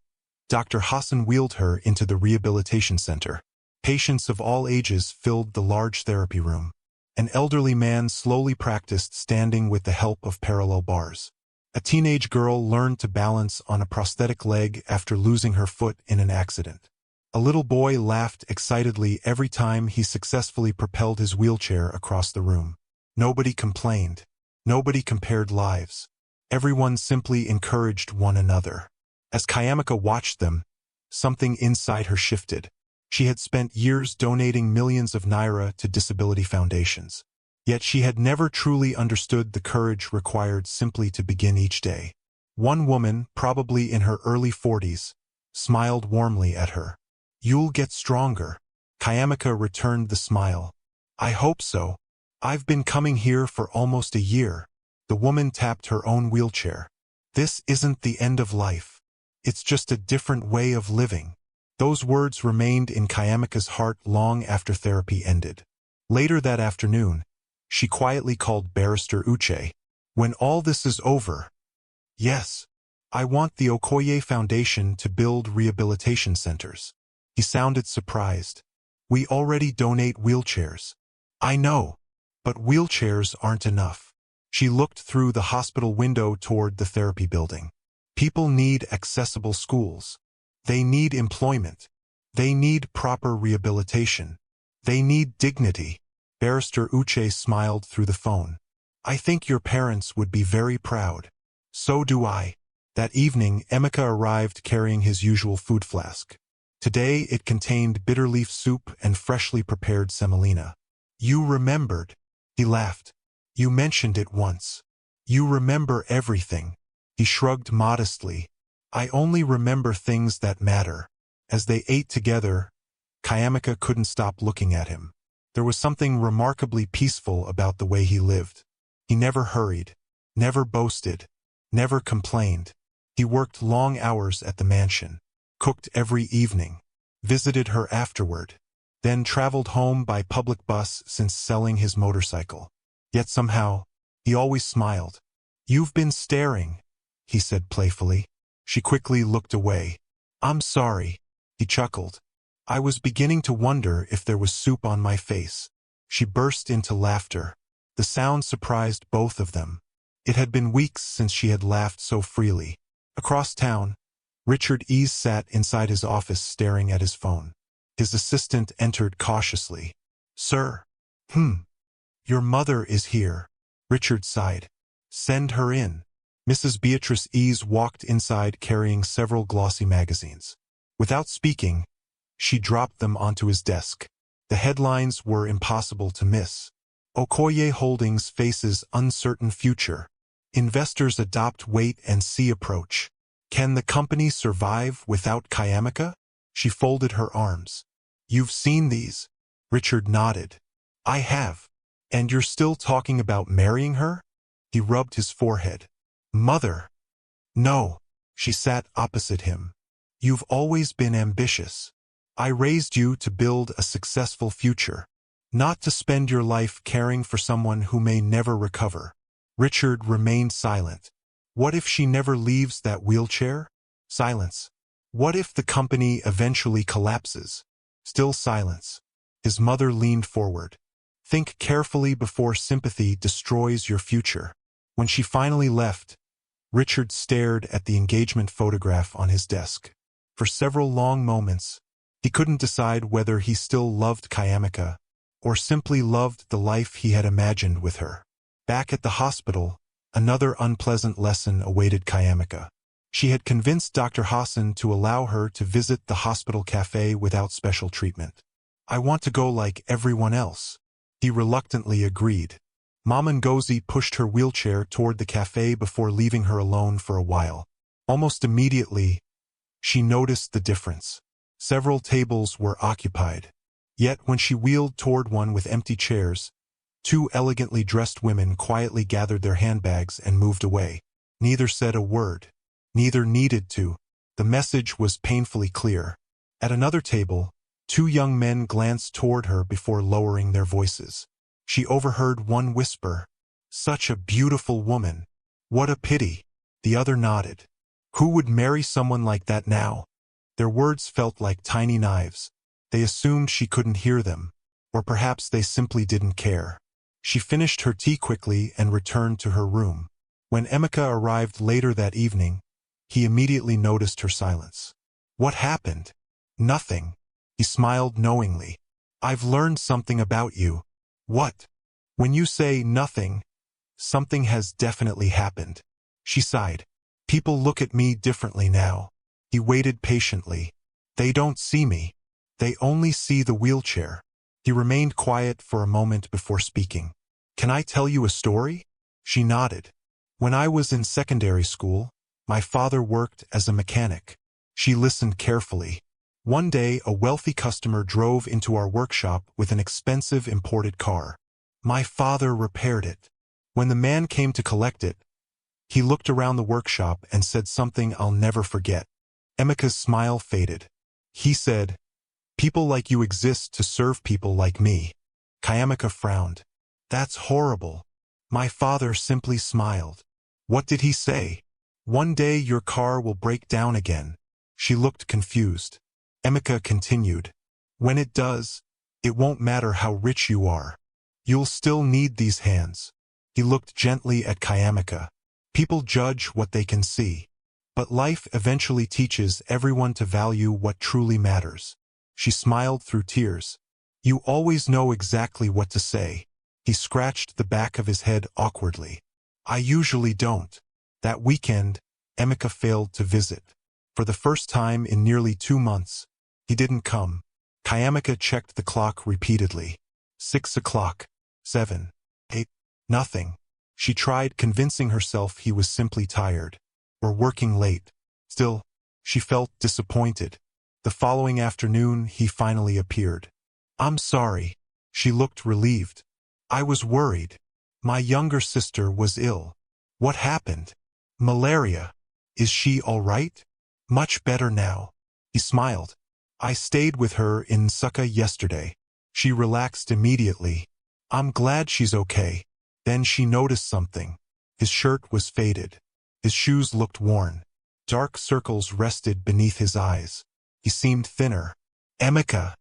Dr. Hassan wheeled her into the rehabilitation center. Patients of all ages filled the large therapy room. An elderly man slowly practiced standing with the help of parallel bars. A teenage girl learned to balance on a prosthetic leg after losing her foot in an accident. A little boy laughed excitedly every time he successfully propelled his wheelchair across the room. Nobody complained. Nobody compared lives. Everyone simply encouraged one another. As Kayamika watched them, something inside her shifted. She had spent years donating millions of naira to disability foundations. Yet she had never truly understood the courage required simply to begin each day. One woman, probably in her early 40s, smiled warmly at her. "You'll get stronger." Kayamika returned the smile. "I hope so. I've been coming here for almost a year." The woman tapped her own wheelchair. "This isn't the end of life. It's just a different way of living." Those words remained in Kayamika's heart long after therapy ended. Later that afternoon, she quietly called Barrister Uche. "When all this is over." "Yes. I want the Okoye Foundation to build rehabilitation centers." He sounded surprised. "We already donate wheelchairs." "I know, but wheelchairs aren't enough." She looked through the hospital window toward the therapy building. "People need accessible schools. They need employment. They need proper rehabilitation. They need dignity." Barrister Uche smiled through the phone. "I think your parents would be very proud." "So do I." That evening, Emeka arrived carrying his usual food flask. Today it contained bitter leaf soup and freshly prepared semolina. "You remembered." He laughed. "You mentioned it once. You remember everything." He shrugged modestly. I only remember things that matter. As they ate together, Kayamika couldn't stop looking at him. There was something remarkably peaceful about the way he lived. He never hurried, never boasted, never complained. He worked long hours at the mansion, cooked every evening, visited her afterward, then traveled home by public bus since selling his motorcycle. Yet somehow, he always smiled. "You've been staring," he said playfully. She quickly looked away. "I'm sorry," he chuckled. "I was beginning to wonder if there was soup on my face." She burst into laughter. The sound surprised both of them. It had been weeks since she had laughed so freely. Across town, Richard Ease sat inside his office staring at his phone. His assistant entered cautiously. "Sir." "Your mother is here," Richard sighed. "Send her in." Mrs. Beatrice Ease walked inside carrying several glossy magazines. Without speaking, she dropped them onto his desk. The headlines were impossible to miss. Okoye Holdings faces uncertain future. Investors adopt wait-and-see approach. Can the company survive without Kayamika? She folded her arms. "You've seen these?" Richard nodded. "I have. And you're still talking about marrying her?" He rubbed his forehead. "Mother." "No." She sat opposite him. "You've always been ambitious. I raised you to build a successful future, not to spend your life caring for someone who may never recover." Richard remained silent. What if she never leaves that wheelchair? Silence. What if the company eventually collapses? Still silence. His mother leaned forward. "Think carefully before sympathy destroys your future." When she finally left, Richard stared at the engagement photograph on his desk. For several long moments, he couldn't decide whether he still loved Kayamika or simply loved the life he had imagined with her. Back at the hospital, another unpleasant lesson awaited Kayamika. She had convinced Dr. Hassan to allow her to visit the hospital cafe without special treatment. "I want to go like everyone else." He reluctantly agreed. Mama Ngozi pushed her wheelchair toward the cafe before leaving her alone for a while. Almost immediately, she noticed the difference. Several tables were occupied. Yet when she wheeled toward one with empty chairs, two elegantly dressed women quietly gathered their handbags and moved away. Neither said a word. Neither needed to. The message was painfully clear. At another table, two young men glanced toward her before lowering their voices. She overheard one whisper, "Such a beautiful woman. What a pity." The other nodded. Who would marry someone like that now? Their words felt like tiny knives. They assumed she couldn't hear them, or perhaps they simply didn't care. She finished her tea quickly and returned to her room. When Emeka arrived later that evening, he immediately noticed her silence. "What happened?" "Nothing." He smiled knowingly. "I've learned something about you." "What?" "When you say nothing, something has definitely happened." She sighed. "People look at me differently now." He waited patiently. "They don't see me. They only see the wheelchair." He remained quiet for a moment before speaking. "Can I tell you a story?" She nodded. "When I was in secondary school, my father worked as a mechanic." She listened carefully. "One day, a wealthy customer drove into our workshop with an expensive imported car. My father repaired it. When the man came to collect it, he looked around the workshop and said something I'll never forget." Emeka's smile faded. He said, "People like you exist to serve people like me." Kayamika frowned. "That's horrible." My father simply smiled. "What did he say?" "One day your car will break down again." She looked confused. Emeka continued, "When it does, it won't matter how rich you are. You'll still need these hands." He looked gently at Kayamika. "People judge what they can see. But life eventually teaches everyone to value what truly matters." She smiled through tears. "You always know exactly what to say." He scratched the back of his head awkwardly. "I usually don't." That weekend, Emeka failed to visit. For the first time in nearly 2 months, he didn't come. Kayamika checked the clock repeatedly. 6 o'clock. 7. 8. Nothing. She tried convincing herself he was simply tired, or working late. Still, she felt disappointed. The following afternoon, he finally appeared. "I'm sorry." She looked relieved. "I was worried. My younger sister was ill." "What happened?" "Malaria." "Is she all right?" "Much better now." He smiled. "I stayed with her in Succa yesterday." She relaxed immediately. "I'm glad she's okay." Then she noticed something. His shirt was faded. His shoes looked worn. Dark circles rested beneath his eyes. He seemed thinner. "Emeka."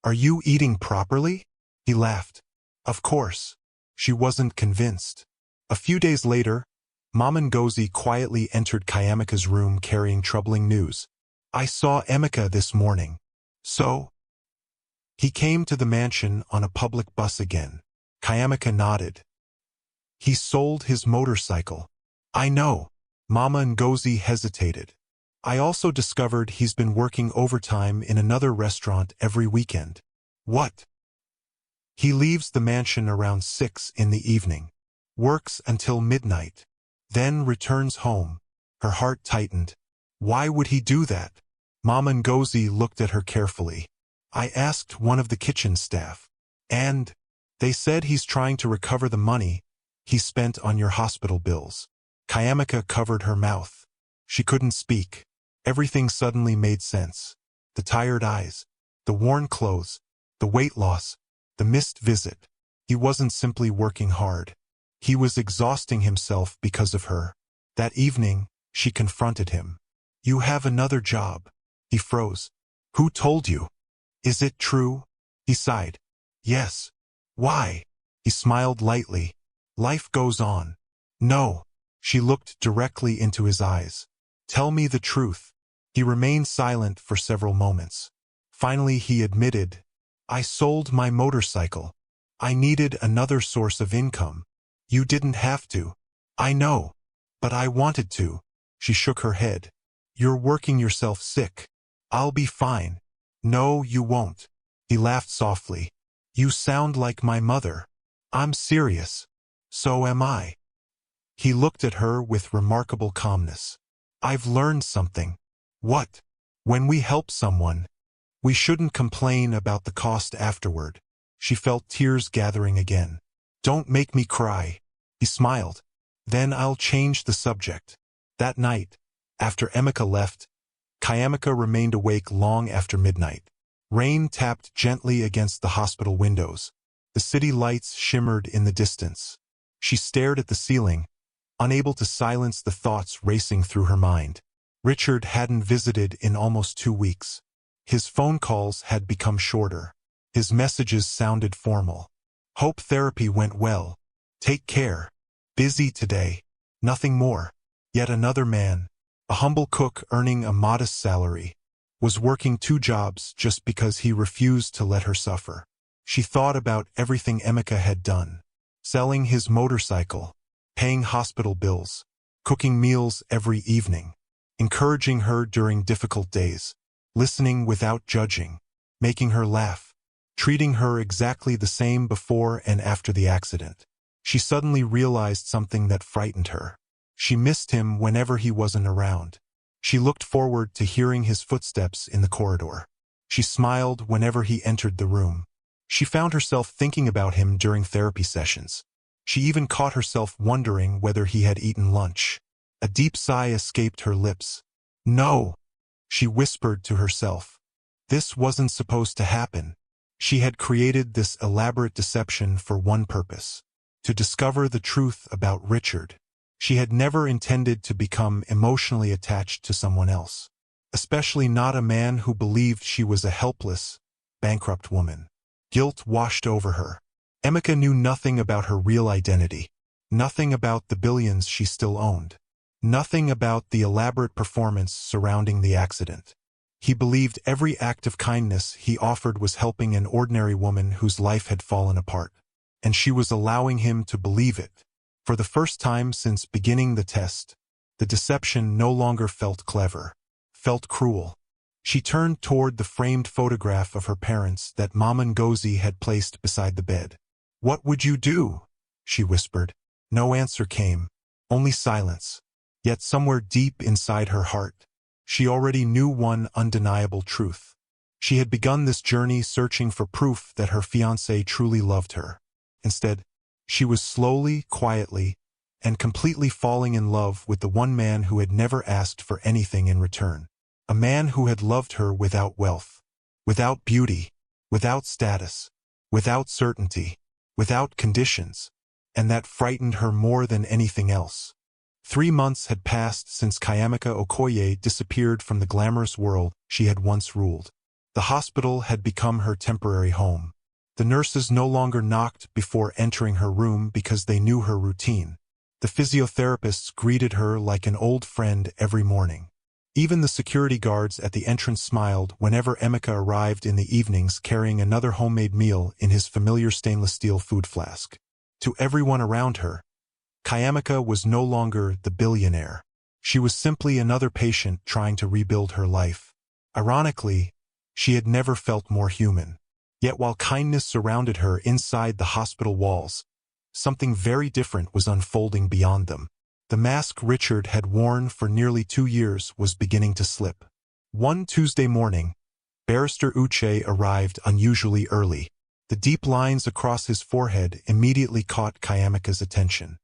Are you eating properly?" He laughed. "Of course." She wasn't convinced. A few days later, Mama Ngozi quietly entered Kayamika's room carrying troubling news. "I saw Emeka this morning." "So?" "He came to the mansion on a public bus again." Kayamika nodded. "He sold his motorcycle." "I know." Mama Ngozi hesitated. "I also discovered he's been working overtime in another restaurant every weekend." "What?" "He leaves the mansion around 6 in the evening, works until midnight, then returns home." Her heart tightened. Why would he do that? Mama Ngozi looked at her carefully. "I asked one of the kitchen staff, and they said he's trying to recover the money he spent on your hospital bills." Kayamika covered her mouth. She couldn't speak. Everything suddenly made sense. The tired eyes, the worn clothes, the weight loss, the missed visit. He wasn't simply working hard. He was exhausting himself because of her. That evening, she confronted him. "You have another job." He froze. "Who told you? Is it true?" He sighed. "Yes." "Why?" He smiled lightly. "Life goes on." "No." She looked directly into his eyes. "Tell me the truth." He remained silent for several moments. Finally he admitted, "I sold my motorcycle. I needed another source of income." "You didn't have to." "I know. But I wanted to." She shook her head. "You're working yourself sick." "I'll be fine." "No, you won't." He laughed softly. "You sound like my mother." "I'm serious." "So am I." He looked at her with remarkable calmness. "I've learned something." "What?" "When we help someone, we shouldn't complain about the cost afterward." She felt tears gathering again. "Don't make me cry." He smiled. "Then I'll change the subject." That night, after Emeka left, Kayamika remained awake long after midnight. Rain tapped gently against the hospital windows. The city lights shimmered in the distance. She stared at the ceiling, unable to silence the thoughts racing through her mind. Richard hadn't visited in almost 2 weeks. His phone calls had become shorter. His messages sounded formal. "Hope therapy went well. Take care. Busy today." Nothing more. Yet another man, a humble cook earning a modest salary, was working 2 jobs just because he refused to let her suffer. She thought about everything Emeka had done. Selling his motorcycle, paying hospital bills, cooking meals every evening, encouraging her during difficult days, listening without judging, making her laugh, treating her exactly the same before and after the accident. She suddenly realized something that frightened her. She missed him whenever he wasn't around. She looked forward to hearing his footsteps in the corridor. She smiled whenever he entered the room. She found herself thinking about him during therapy sessions. She even caught herself wondering whether he had eaten lunch. A deep sigh escaped her lips. "No," she whispered to herself. This wasn't supposed to happen. She had created this elaborate deception for one purpose: to discover the truth about Richard. She had never intended to become emotionally attached to someone else, especially not a man who believed she was a helpless, bankrupt woman. Guilt washed over her. Emeka knew nothing about her real identity, nothing about the billions she still owned, nothing about the elaborate performance surrounding the accident. He believed every act of kindness he offered was helping an ordinary woman whose life had fallen apart, and she was allowing him to believe it. For the first time since beginning the test, the deception no longer felt clever, felt cruel. She turned toward the framed photograph of her parents that Mama Ngozi had placed beside the bed. "What would you do?" she whispered. No answer came, only silence. Yet somewhere deep inside her heart, she already knew one undeniable truth. She had begun this journey searching for proof that her fiancé truly loved her. Instead, she was slowly, quietly, and completely falling in love with the one man who had never asked for anything in return. A man who had loved her without wealth, without beauty, without status, without certainty, without conditions, and that frightened her more than anything else. 3 months had passed since Kayamika Okoye disappeared from the glamorous world she had once ruled. The hospital had become her temporary home. The nurses no longer knocked before entering her room because they knew her routine. The physiotherapists greeted her like an old friend every morning. Even the security guards at the entrance smiled whenever Emeka arrived in the evenings carrying another homemade meal in his familiar stainless steel food flask. To everyone around her, Kayamika was no longer the billionaire. She was simply another patient trying to rebuild her life. Ironically, she had never felt more human. Yet while kindness surrounded her inside the hospital walls, something very different was unfolding beyond them. The mask Richard had worn for nearly 2 years was beginning to slip. One Tuesday morning, Barrister Uche arrived unusually early. The deep lines across his forehead immediately caught Kayamika's attention.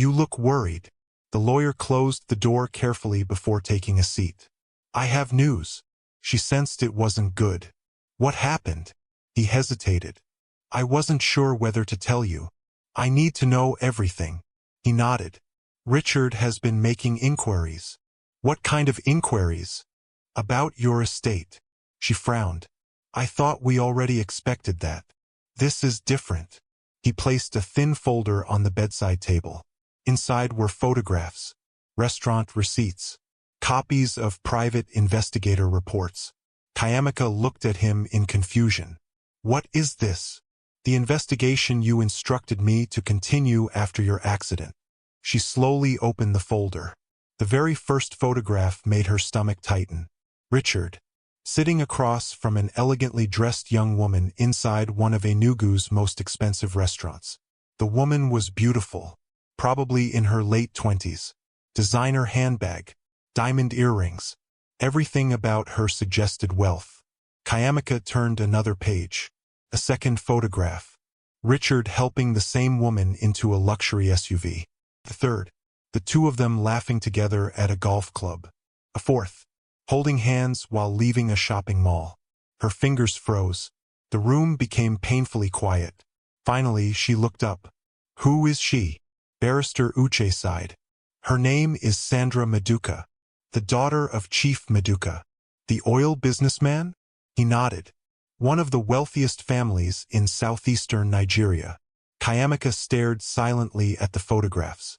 "You look worried." The lawyer closed the door carefully before taking a seat. "I have news." She sensed it wasn't good. "What happened?" He hesitated. "I wasn't sure whether to tell you. I need to know everything." He nodded. "Richard has been making inquiries." "What kind of inquiries?" "About your estate." She frowned. "I thought we already expected that." "This is different." He placed a thin folder on the bedside table. Inside were photographs, restaurant receipts, copies of private investigator reports. Kayamika looked at him in confusion. "What is this?" "The investigation you instructed me to continue after your accident." She slowly opened the folder. The very first photograph made her stomach tighten. Richard, sitting across from an elegantly dressed young woman inside one of Enugu's most expensive restaurants. The woman was beautiful, probably in her late 20s. Designer handbag, diamond earrings. Everything about her suggested wealth. Kayamika turned another page. A second photograph. Richard helping the same woman into a luxury SUV. The third. The two of them laughing together at a golf club. A fourth. Holding hands while leaving a shopping mall. Her fingers froze. The room became painfully quiet. Finally, she looked up. "Who is she?" Barrister Uche sighed. "Her name is Sandra Maduka, the daughter of Chief Maduka." "The oil businessman?" He nodded. "One of the wealthiest families in southeastern Nigeria." Kayamika stared silently at the photographs.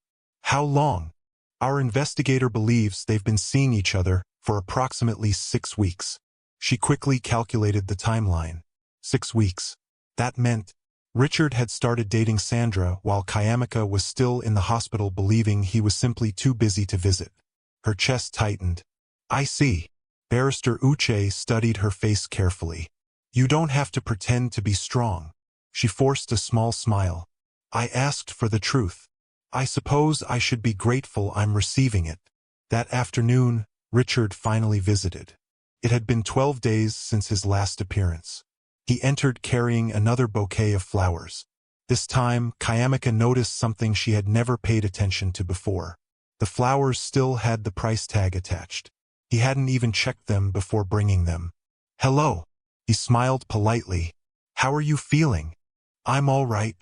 "How long?" "Our investigator believes they've been seeing each other for approximately 6 weeks." She quickly calculated the timeline. 6 weeks. That meant Richard had started dating Sandra while Kayamika was still in the hospital believing he was simply too busy to visit. Her chest tightened. "I see." Barrister Uche studied her face carefully. "You don't have to pretend to be strong." She forced a small smile. "I asked for the truth. I suppose I should be grateful I'm receiving it." That afternoon, Richard finally visited. It had been 12 days since his last appearance. He entered carrying another bouquet of flowers. This time, Kayamika noticed something she had never paid attention to before. The flowers still had the price tag attached. He hadn't even checked them before bringing them. "Hello." He smiled politely. "How are you feeling?" "I'm all right.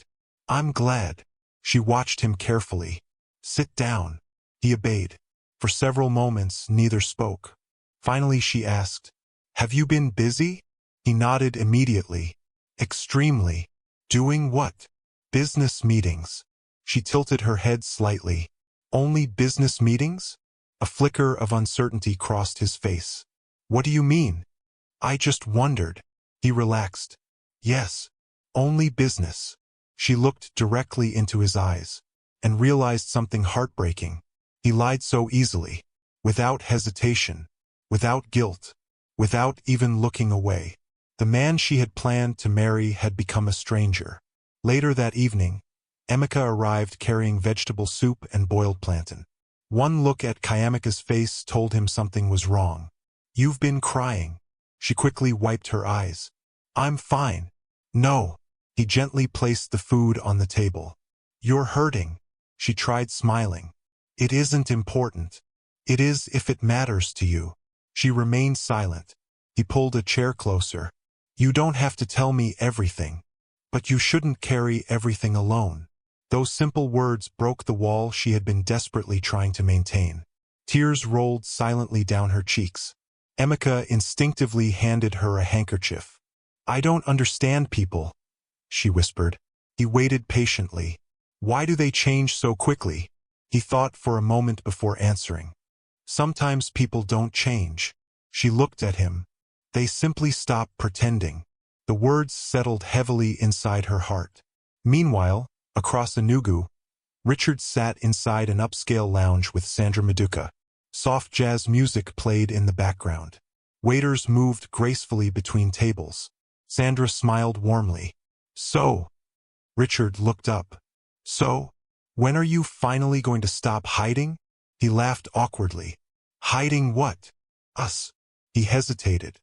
I'm glad." She watched him carefully. "Sit down." He obeyed. For several moments, neither spoke. Finally, she asked, "Have you been busy?" He nodded immediately. "Extremely." "Doing what?" "Business meetings." She tilted her head slightly. "Only business meetings?" A flicker of uncertainty crossed his face. "What do you mean?" "I just wondered." He relaxed. "Yes, only business." She looked directly into his eyes and realized something heartbreaking. He lied so easily, without hesitation, without guilt, without even looking away. The man she had planned to marry had become a stranger. Later that evening, Emeka arrived carrying vegetable soup and boiled plantain. One look at Kayamika's face told him something was wrong. "You've been crying." She quickly wiped her eyes. "I'm fine." "No." He gently placed the food on the table. "You're hurting." She tried smiling. "It isn't important. It is if it matters to you." She remained silent. He pulled a chair closer. "You don't have to tell me everything. But you shouldn't carry everything alone." Those simple words broke the wall she had been desperately trying to maintain. Tears rolled silently down her cheeks. Emika instinctively handed her a handkerchief. "I don't understand people," she whispered. He waited patiently. "Why do they change so quickly?" He thought for a moment before answering. "Sometimes people don't change." She looked at him. "They simply stop pretending." The words settled heavily inside her heart. Meanwhile, across Enugu, Richard sat inside an upscale lounge with Sandra Maduka. Soft jazz music played in the background. Waiters moved gracefully between tables. Sandra smiled warmly. "So?" Richard looked up. "So? When are you finally going to stop hiding?" He laughed awkwardly. "Hiding what?" "Us." He hesitated.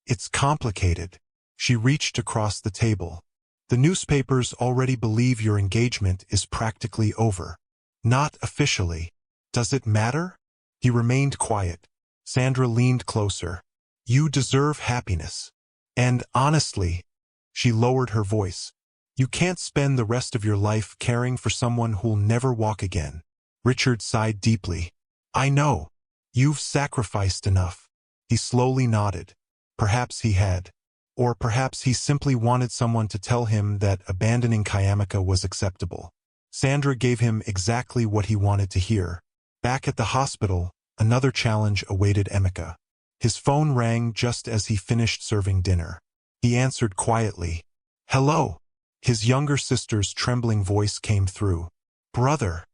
"It's complicated." She reached across the table. "The newspapers already believe your engagement is practically over." "Not officially." "Does it matter?" He remained quiet. Sandra leaned closer. "You deserve happiness. And honestly," she lowered her voice, "you can't spend the rest of your life caring for someone who'll never walk again." Richard sighed deeply. "I know. You've sacrificed enough." He slowly nodded. Perhaps he had. Or perhaps he simply wanted someone to tell him that abandoning Kayamika was acceptable. Sandra gave him exactly what he wanted to hear. Back at the hospital, another challenge awaited Emika. His phone rang just as he finished serving dinner. He answered quietly. "Hello." His younger sister's trembling voice came through. "Brother."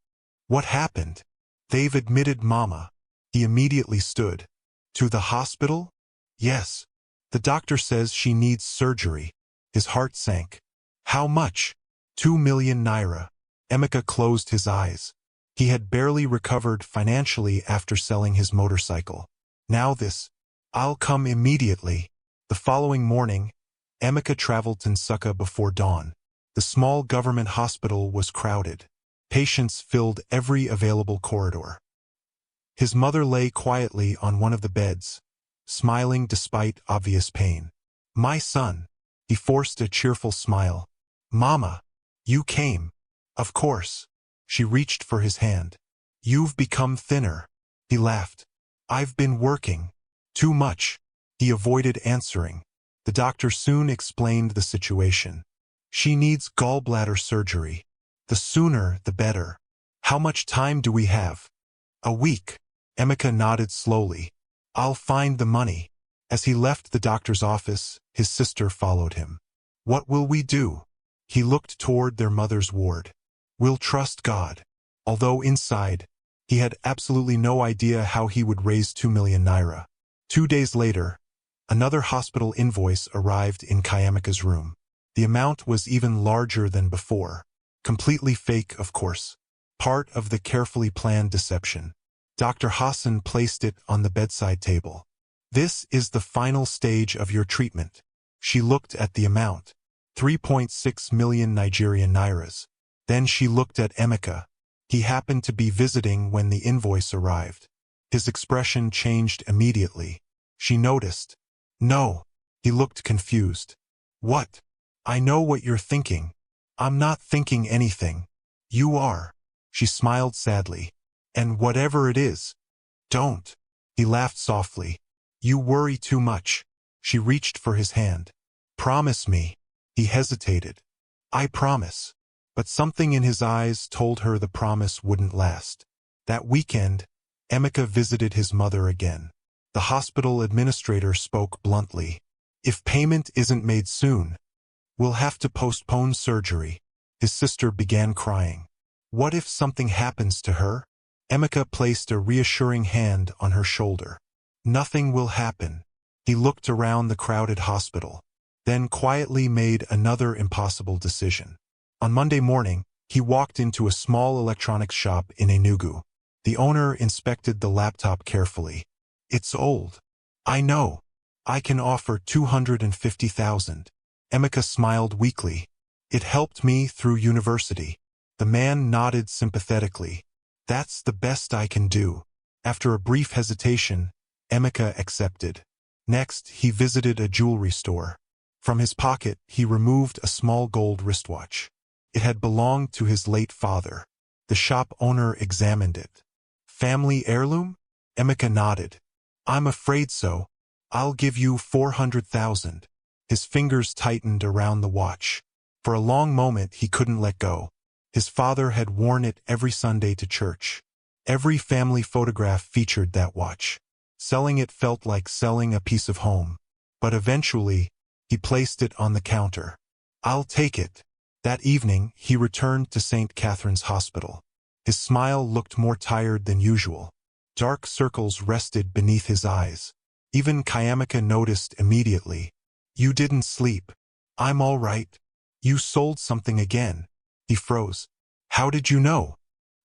"What happened?" "They've admitted Mama." He immediately stood. "To the hospital?" "Yes. The doctor says she needs surgery." His heart sank. "How much?" 2 million naira. Emika closed his eyes. He had barely recovered financially after selling his motorcycle. Now this. "I'll come immediately." The following morning, Emika traveled to Nsukka before dawn. The small government hospital was crowded. Patients filled every available corridor. His mother lay quietly on one of the beds, smiling despite obvious pain. "My son." He forced a cheerful smile. "Mama, you came." "Of course." She reached for his hand. "You've become thinner." He laughed. "I've been working. Too much." He avoided answering. The doctor soon explained the situation. "She needs gallbladder surgery. The sooner, the better." "How much time do we have?" "A week." Emika nodded slowly. "I'll find the money." As he left the doctor's office, his sister followed him. "What will we do?" He looked toward their mother's ward. "We'll trust God." Although inside, he had absolutely no idea how he would raise 2 million naira. 2 days later, another hospital invoice arrived in Kayamika's room. The amount was even larger than before. Completely fake, of course. Part of the carefully planned deception. Dr. Hassan placed it on the bedside table. "This is the final stage of your treatment." She looked at the amount. 3.6 million Nigerian nairas. Then she looked at Emika. He happened to be visiting when the invoice arrived. His expression changed immediately. She noticed. "No." He looked confused. "What?" "I know what you're thinking." "I'm not thinking anything." "You are." She smiled sadly. "And whatever it is, don't." He laughed softly. "You worry too much." She reached for his hand. "Promise me." He hesitated. "I promise." But something in his eyes told her the promise wouldn't last. That weekend, Emika visited his mother again. The hospital administrator spoke bluntly. "If payment isn't made soon, we'll have to postpone surgery." His sister began crying. What if something happens to her? Emika placed a reassuring hand on her shoulder. "Nothing will happen." He looked around the crowded hospital, then quietly made another impossible decision. On Monday morning, he walked into a small electronics shop in Enugu. The owner inspected the laptop carefully. It's old. I know. I can offer 250,000. Emeka smiled weakly. It helped me through university. The man nodded sympathetically. That's the best I can do. After a brief hesitation, Emeka accepted. Next, he visited a jewelry store. From his pocket, he removed a small gold wristwatch. It had belonged to his late father. The shop owner examined it. Family heirloom? Emeka nodded. I'm afraid so. I'll give you 400,000. His fingers tightened around the watch. For a long moment he couldn't let go. His father had worn it every Sunday to church. Every family photograph featured that watch. Selling it felt like selling a piece of home. But eventually, he placed it on the counter. I'll take it. That evening, he returned to St. Catherine's Hospital. His smile looked more tired than usual. Dark circles rested beneath his eyes. Even Kayamika noticed immediately. You didn't sleep. I'm all right. You sold something again. He froze. How did you know?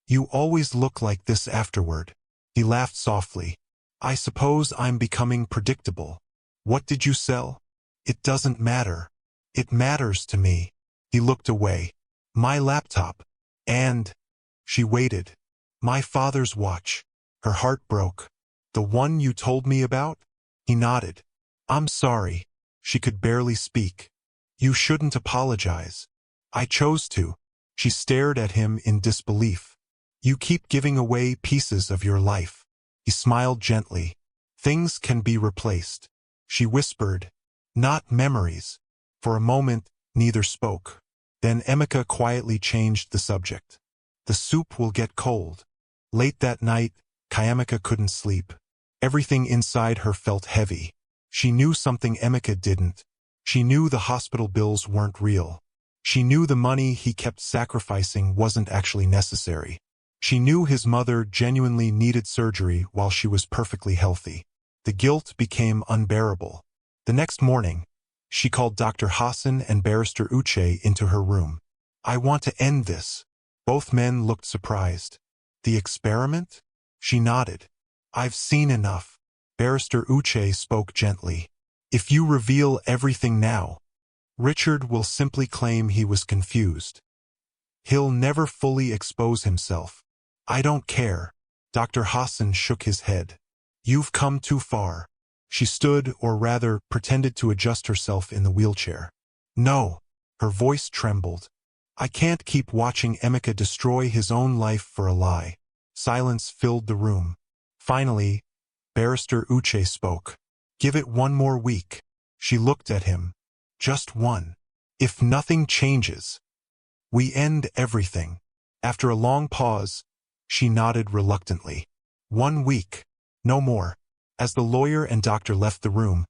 You always look like this afterward. He laughed softly. I suppose I'm becoming predictable. What did you sell? It doesn't matter. It matters to me. He looked away. My laptop. And... She waited. My father's watch. Her heart broke. The one you told me about? He nodded. I'm sorry. She could barely speak. You shouldn't apologize. I chose to. She stared at him in disbelief. You keep giving away pieces of your life. He smiled gently. Things can be replaced. She whispered. Not memories. For a moment, neither spoke. Then Emeka quietly changed the subject. The soup will get cold. Late that night, Kayamika couldn't sleep. Everything inside her felt heavy. She knew something Emeka didn't. She knew the hospital bills weren't real. She knew the money he kept sacrificing wasn't actually necessary. She knew his mother genuinely needed surgery while she was perfectly healthy. The guilt became unbearable. The next morning, she called Dr. Hassan and Barrister Uche into her room. I want to end this. Both men looked surprised. The experiment? She nodded. I've seen enough. Barrister Uche spoke gently. If you reveal everything now, Richard will simply claim he was confused. He'll never fully expose himself. I don't care. Dr. Hassan shook his head. You've come too far. She stood, or rather, pretended to adjust herself in the wheelchair. No. Her voice trembled. I can't keep watching Emeka destroy his own life for a lie. Silence filled the room. Finally, Barrister Uche spoke. Give it one more week. She looked at him. Just one. If nothing changes, we end everything. After a long pause, she nodded reluctantly. 1 week. No more. As the lawyer and doctor left the room,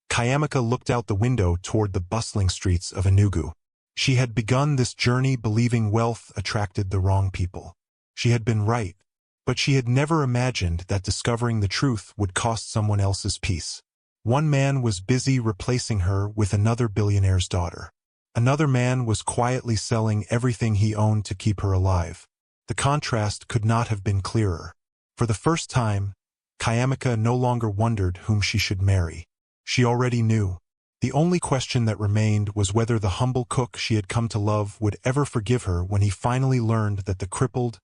Kayamika looked out the window toward the bustling streets of Enugu. She had begun this journey believing wealth attracted the wrong people. She had been right, but she had never imagined that discovering the truth would cost someone else's peace. One man was busy replacing her with another billionaire's daughter. Another man was quietly selling everything he owned to keep her alive. The contrast could not have been clearer. For the first time, Kayamika no longer wondered whom she should marry. She already knew. The only question that remained was whether the humble cook she had come to love would ever forgive her when he finally learned that the crippled,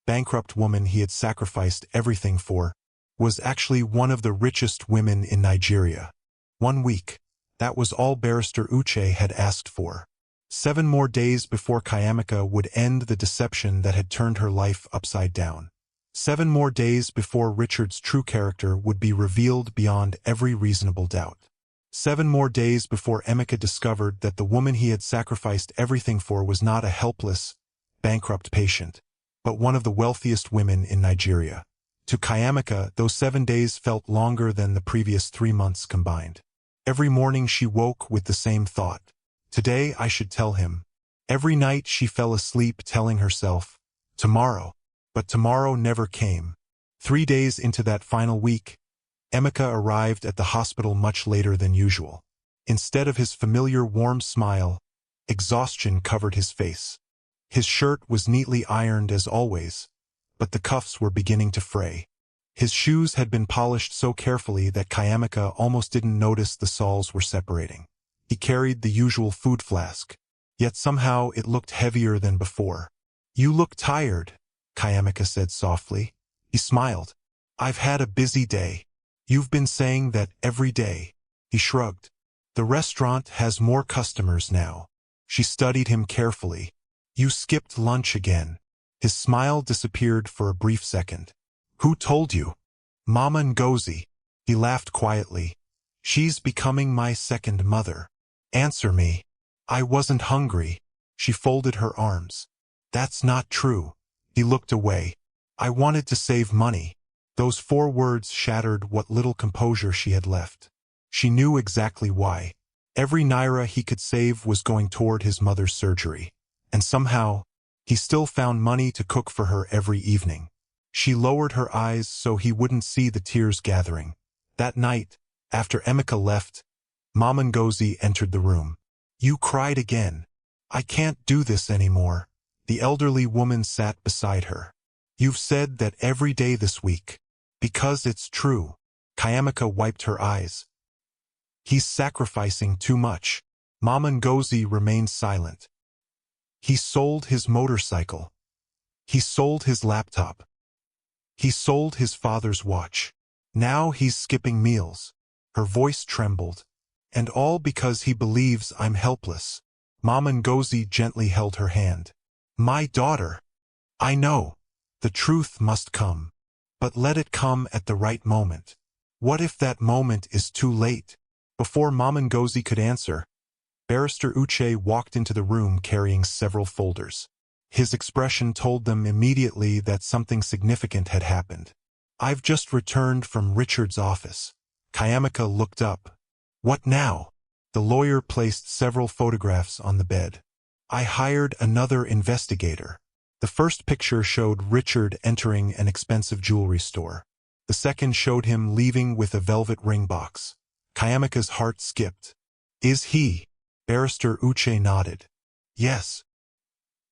bankrupt woman he had sacrificed everything for was actually one of the richest women in Nigeria. 1 week. That was all Barrister Uche had asked for. 7 more days before Kayamika would end the deception that had turned her life upside down. 7 more days before Richard's true character would be revealed beyond every reasonable doubt. 7 more days before Emeka discovered that the woman he had sacrificed everything for was not a helpless, bankrupt patient, but one of the wealthiest women in Nigeria. To Kayamika, those 7 days felt longer than the previous 3 months combined. Every morning she woke with the same thought. Today I should tell him. Every night she fell asleep telling herself, tomorrow. But tomorrow never came. 3 days into that final week, Emeka arrived at the hospital much later than usual. Instead of his familiar warm smile, exhaustion covered his face. His shirt was neatly ironed as always, but the cuffs were beginning to fray. His shoes had been polished so carefully that Kayamika almost didn't notice the soles were separating. He carried the usual food flask, yet somehow it looked heavier than before. "You look tired," Kayamika said softly. He smiled. "I've had a busy day." "You've been saying that every day." He shrugged. "The restaurant has more customers now." She studied him carefully. "You skipped lunch again." His smile disappeared for a brief second. "Who told you?" "Mama Ngozi." He laughed quietly. "She's becoming my second mother." "Answer me." "I wasn't hungry." She folded her arms. "That's not true." He looked away. "I wanted to save money." Those 4 words shattered what little composure she had left. She knew exactly why. Every naira he could save was going toward his mother's surgery. And somehow, he still found money to cook for her every evening. She lowered her eyes so he wouldn't see the tears gathering. That night, after Emeka left, Mama Ngozi entered the room. "You cried again." "I can't do this anymore." The elderly woman sat beside her. "You've said that every day this week." "Because it's true." Kayamika wiped her eyes. "He's sacrificing too much." Mama Ngozi remained silent. "He sold his motorcycle. He sold his laptop. He sold his father's watch. Now he's skipping meals." Her voice trembled. "And all because he believes I'm helpless." Mama Ngozi gently held her hand. "My daughter. I know. The truth must come. But let it come at the right moment. What if that moment is too late?" Before Mama Ngozi could answer, Barrister Uche walked into the room carrying several folders. His expression told them immediately that something significant had happened. "I've just returned from Richard's office." Kayamika looked up. "What now?" The lawyer placed several photographs on the bed. "I hired another investigator." The first picture showed Richard entering an expensive jewelry store. The second showed him leaving with a velvet ring box. Kayamika's heart skipped. "Is he?" Barrister Uche nodded. "Yes.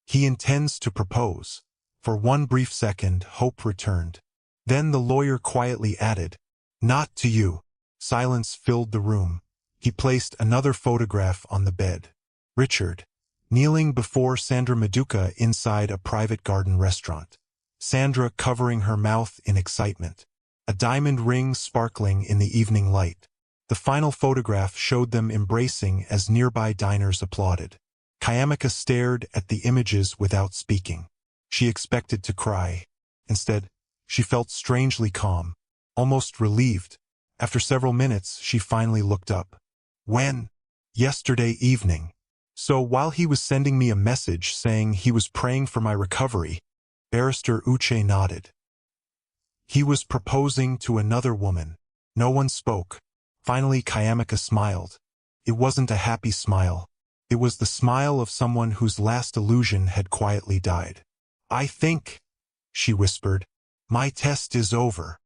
He intends to propose." For one brief second, hope returned. Then the lawyer quietly added, "Not to you." Silence filled the room. He placed another photograph on the bed. Richard, kneeling before Sandra Maduka inside a private garden restaurant. Sandra covering her mouth in excitement. A diamond ring sparkling in the evening light. The final photograph showed them embracing as nearby diners applauded. Kayamika stared at the images without speaking. She expected to cry. Instead, she felt strangely calm, almost relieved. After several minutes, she finally looked up. "When?" "Yesterday evening." "So while he was sending me a message saying he was praying for my recovery," Barrister Uche nodded. "He was proposing to another woman." No one spoke. Finally, Kayamika smiled. It wasn't a happy smile. It was the smile of someone whose last illusion had quietly died. "I think," she whispered, "my test is over."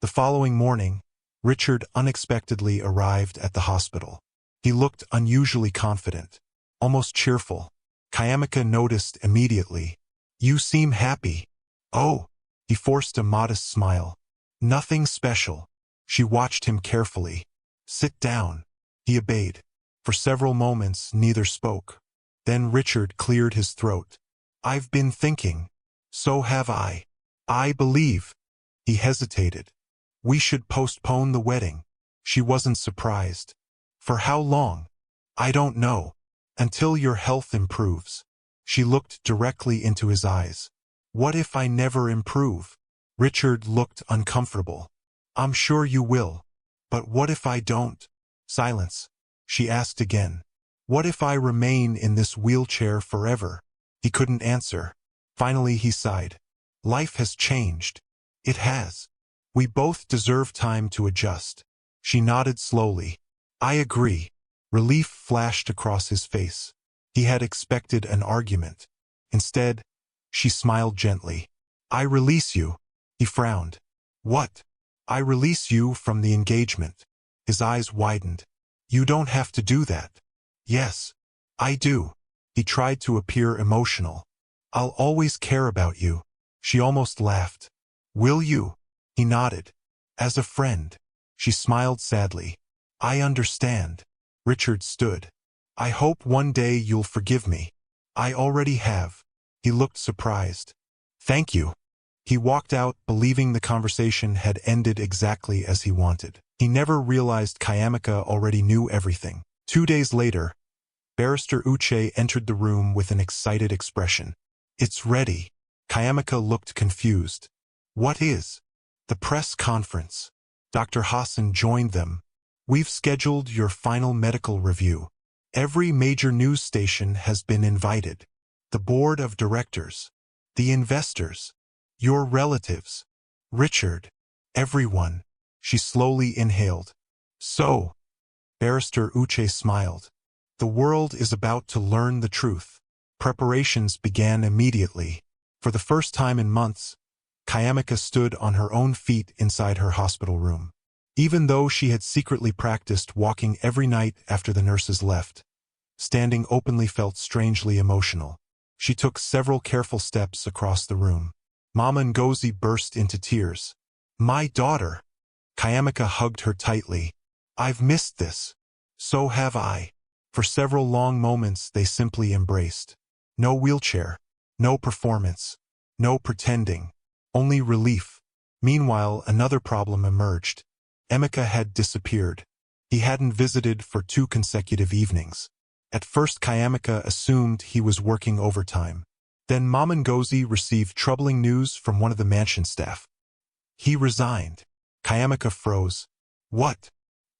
The following morning, Richard unexpectedly arrived at the hospital. He looked unusually confident, almost cheerful. Kayamika noticed immediately. "You seem happy." "Oh." He forced a modest smile. "Nothing special." She watched him carefully. "Sit down." He obeyed. For several moments, neither spoke. Then Richard cleared his throat. "I've been thinking." "So have I." "I believe." He hesitated. "We should postpone the wedding." She wasn't surprised. "For how long?" "I don't know. Until your health improves." She looked directly into his eyes. "What if I never improve?" Richard looked uncomfortable. "I'm sure you will. But what if I don't?" Silence. She asked again. "What if I remain in this wheelchair forever?" He couldn't answer. Finally he sighed. "Life has changed." "It has. We both deserve time to adjust." She nodded slowly. "I agree." Relief flashed across his face. He had expected an argument. Instead, she smiled gently. "I release you." He frowned. "What?" "I release you from the engagement." His eyes widened. "You don't have to do that." "Yes, I do." He tried to appear emotional. "I'll always care about you." She almost laughed. Will you? He nodded. As a friend. She smiled sadly. I understand. Richard stood. I hope one day you'll forgive me. I already have. He looked surprised. Thank you. He walked out, believing the conversation had ended exactly as he wanted. He never realized Kayamika already knew everything. 2 days later, Barrister Uche entered the room with an excited expression. It's ready. Kayamika looked confused. What is? The press conference. Dr. Hassan joined them. We've scheduled your final medical review. Every major news station has been invited. The board of directors. The investors. Your relatives. Richard. Everyone. She slowly inhaled. So, Barrister Uche smiled. The world is about to learn the truth. Preparations began immediately. For the first time in months, Kayamika stood on her own feet inside her hospital room. Even though she had secretly practiced walking every night after the nurses left, standing openly felt strangely emotional. She took several careful steps across the room. Mama Ngozi burst into tears. My daughter! Kayamika hugged her tightly. I've missed this. So have I. For several long moments they simply embraced. No wheelchair. No performance. No pretending. Only relief. Meanwhile, another problem emerged. Emeka had disappeared. He hadn't visited for 2 consecutive evenings. At first Kayamika assumed he was working overtime. Then Mama Ngozi received troubling news from one of the mansion staff. He resigned. Kayamika froze. What?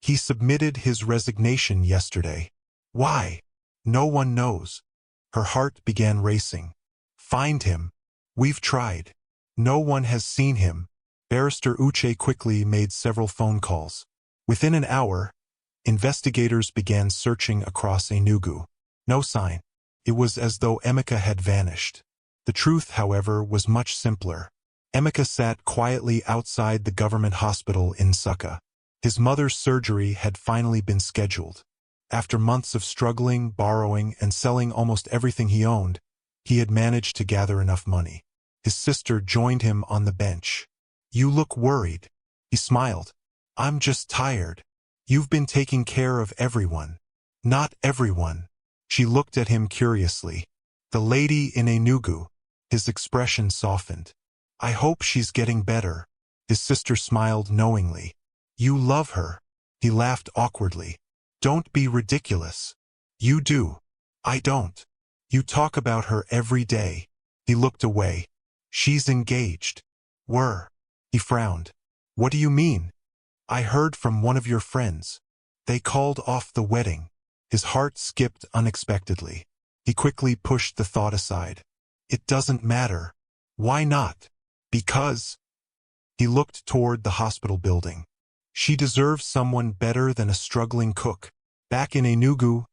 He submitted his resignation yesterday. Why? No one knows. Her heart began racing. Find him. We've tried. No one has seen him. Barrister Uche quickly made several phone calls. Within an hour, investigators began searching across Enugu. No sign. It was as though Emeka had vanished. The truth, however, was much simpler. Emeka sat quietly outside the government hospital in Nsukka. His mother's surgery had finally been scheduled. After months of struggling, borrowing, and selling almost everything he owned, he had managed to gather enough money. His sister joined him on the bench. You look worried. He smiled. I'm just tired. You've been taking care of everyone. Not everyone. She looked at him curiously. The lady in Enugu. His expression softened. I hope she's getting better. His sister smiled knowingly. You love her. He laughed awkwardly. Don't be ridiculous. You do. I don't. You talk about her every day. He looked away. She's engaged. Were. He frowned. What do you mean? I heard from one of your friends. They called off the wedding. His heart skipped unexpectedly. He quickly pushed the thought aside. It doesn't matter. Why not? Because. He looked toward the hospital building. She deserves someone better than a struggling cook. Back in Enugu,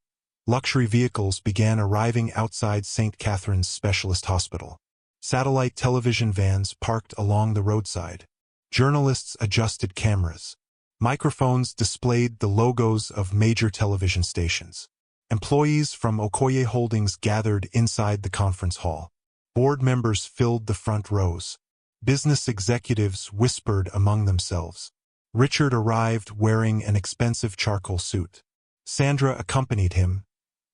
luxury vehicles began arriving outside St. Catherine's Specialist Hospital. Satellite television vans parked along the roadside. Journalists adjusted cameras. Microphones displayed the logos of major television stations. Employees from Okoye Holdings gathered inside the conference hall. Board members filled the front rows. Business executives whispered among themselves. Richard arrived wearing an expensive charcoal suit. Sandra accompanied him,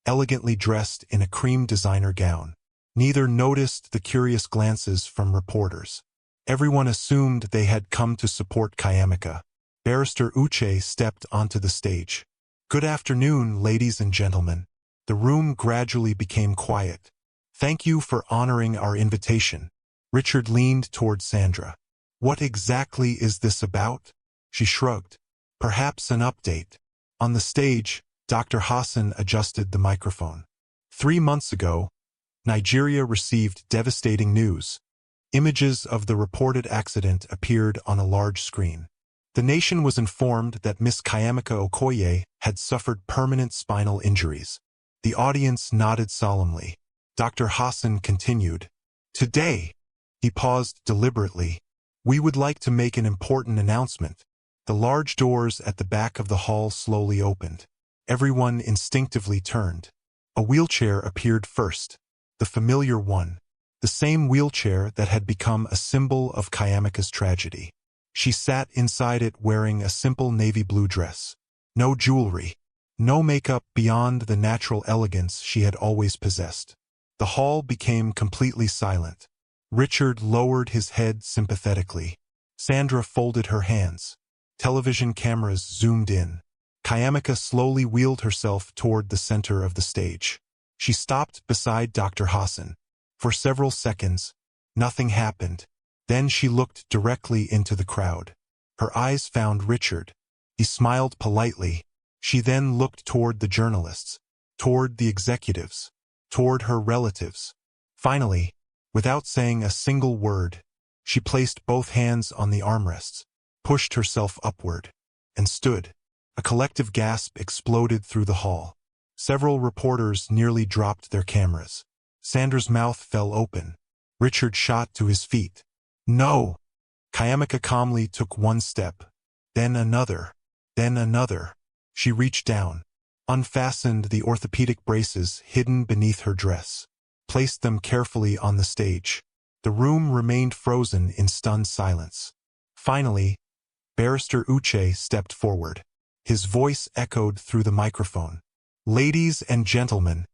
elegantly dressed in a cream designer gown. Neither noticed the curious glances from reporters. Everyone assumed they had come to support Kayamika. Barrister Uche stepped onto the stage. Good afternoon, ladies and gentlemen. The room gradually became quiet. Thank you for honoring our invitation. Richard leaned toward Sandra. What exactly is this about? She shrugged. Perhaps an update. On the stage, Dr. Hassan adjusted the microphone. 3 months ago, Nigeria received devastating news. Images of the reported accident appeared on a large screen. The nation was informed that Miss Kayamika Okoye had suffered permanent spinal injuries. The audience nodded solemnly. Dr. Hassan continued. Today, he paused deliberately. We would like to make an important announcement. The large doors at the back of the hall slowly opened. Everyone instinctively turned. A wheelchair appeared first. The familiar one. the same wheelchair that had become a symbol of Kayamika's tragedy. She sat inside it wearing a simple navy blue dress. No jewelry, no makeup beyond the natural elegance she had always possessed. The hall became completely silent. Richard lowered his head sympathetically. Sandra folded her hands. Television cameras zoomed in. Kayamika slowly wheeled herself toward the center of the stage. She stopped beside Dr. Hassan. For several seconds, nothing happened. Then she looked directly into the crowd. Her eyes found Richard. He smiled politely. She then looked toward the journalists, toward the executives, toward her relatives. Finally, without saying a single word, she placed both hands on the armrests, pushed herself upward, and stood. A collective gasp exploded through the hall. Several reporters nearly dropped their cameras. Sandra's mouth fell open. Richard shot to his feet. No! Kayamika calmly took one step, then another, then another. She reached down, unfastened the orthopedic braces hidden beneath her dress, placed them carefully on the stage. The room remained frozen in stunned silence. Finally, Barrister Uche stepped forward. His voice echoed through the microphone. Ladies and gentlemen,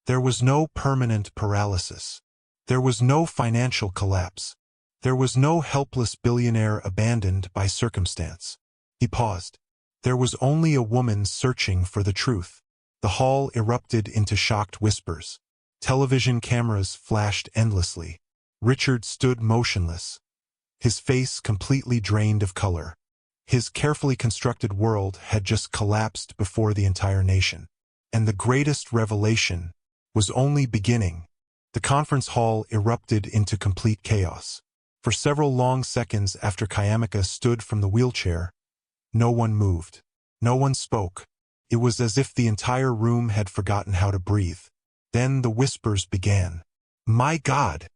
there was no permanent paralysis. There was no financial collapse. There was no helpless billionaire abandoned by circumstance. He paused. There was only a woman searching for the truth. The hall erupted into shocked whispers. Television cameras flashed endlessly. Richard stood motionless, his face completely drained of color. His carefully constructed world had just collapsed before the entire nation. And the greatest revelation was only beginning. The conference hall erupted into complete chaos. For several long seconds after Kayamika stood from the wheelchair, no one moved. No one spoke. It was as if the entire room had forgotten how to breathe. Then the whispers began. My God!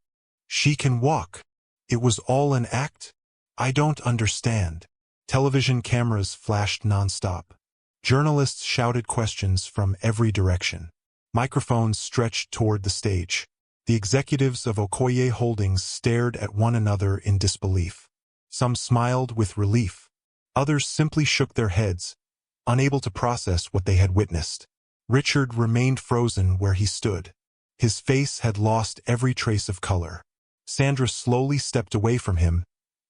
She can walk. It was all an act? I don't understand. Television cameras flashed nonstop. Journalists shouted questions from every direction. Microphones stretched toward the stage. The executives of Okoye Holdings stared at one another in disbelief. Some smiled with relief. Others simply shook their heads, unable to process what they had witnessed. Richard remained frozen where he stood. His face had lost every trace of color. Sandra slowly stepped away from him,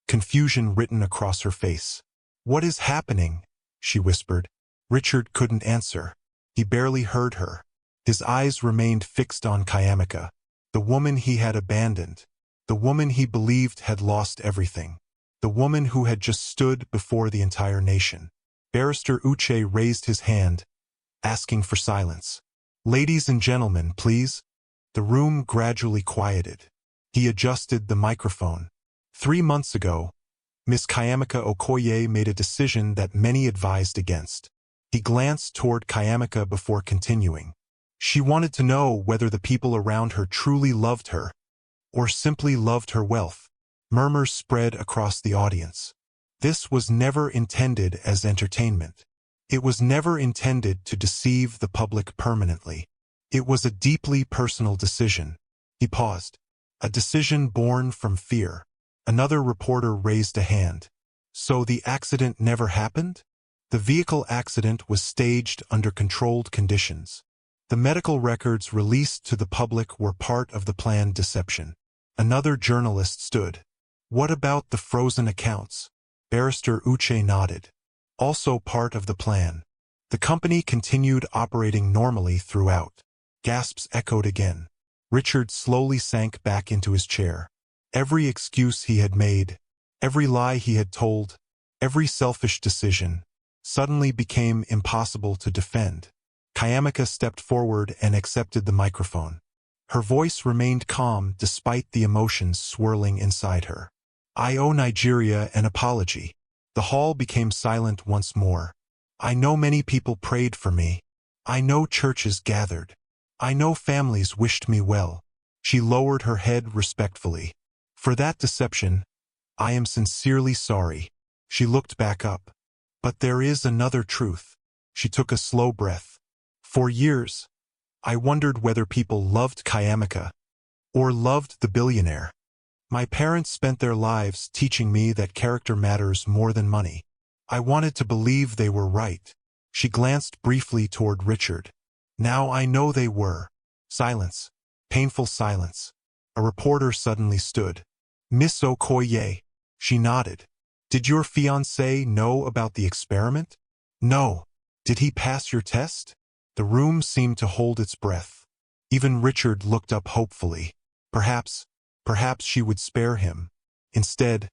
confusion written across her face. What is happening? She whispered. Richard couldn't answer. He barely heard her. His eyes remained fixed on Kayamika, the woman he had abandoned, the woman he believed had lost everything, the woman who had just stood before the entire nation. Barrister Uche raised his hand, asking for silence. Ladies and gentlemen, please. The room gradually quieted. He adjusted the microphone. 3 months ago, Miss Kayamika Okoye made a decision that many advised against. He glanced toward Kayamika before continuing. She wanted to know whether the people around her truly loved her, or simply loved her wealth. Murmurs spread across the audience. This was never intended as entertainment. It was never intended to deceive the public permanently. It was a deeply personal decision. He paused. A decision born from fear. Another reporter raised a hand. So the accident never happened? The vehicle accident was staged under controlled conditions. The medical records released to the public were part of the planned deception. Another journalist stood. What about the frozen accounts? Barrister Uche nodded. Also part of the plan. The company continued operating normally throughout. Gasps echoed again. Richard slowly sank back into his chair. Every excuse he had made, every lie he had told, every selfish decision, suddenly became impossible to defend. Kayamika stepped forward and accepted the microphone. Her voice remained calm despite the emotions swirling inside her. I owe Nigeria an apology. The hall became silent once more. I know many people prayed for me. I know churches gathered. I know families wished me well. She lowered her head respectfully. For that deception, I am sincerely sorry. She looked back up. But there is another truth. She took a slow breath. For years, I wondered whether people loved Kayamika, or loved the billionaire. My parents spent their lives teaching me that character matters more than money. I wanted to believe they were right. She glanced briefly toward Richard. Now I know they were. Silence. Painful silence. A reporter suddenly stood. Miss Okoye. She nodded. Did your fiancé know about the experiment? No. Did he pass your test? The room seemed to hold its breath. Even Richard looked up hopefully. Perhaps she would spare him. Instead,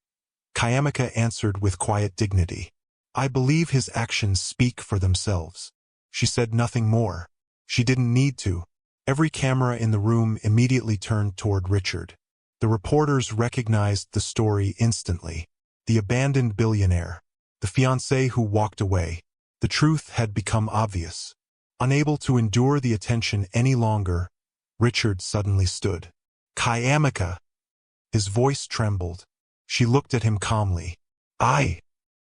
Kayamika answered with quiet dignity. I believe his actions speak for themselves. She said nothing more. She didn't need to. Every camera in the room immediately turned toward Richard. The reporters recognized the story instantly. The abandoned billionaire. The fiancé who walked away. The truth had become obvious. Unable to endure the attention any longer, Richard suddenly stood. Kayamika! His voice trembled. She looked at him calmly.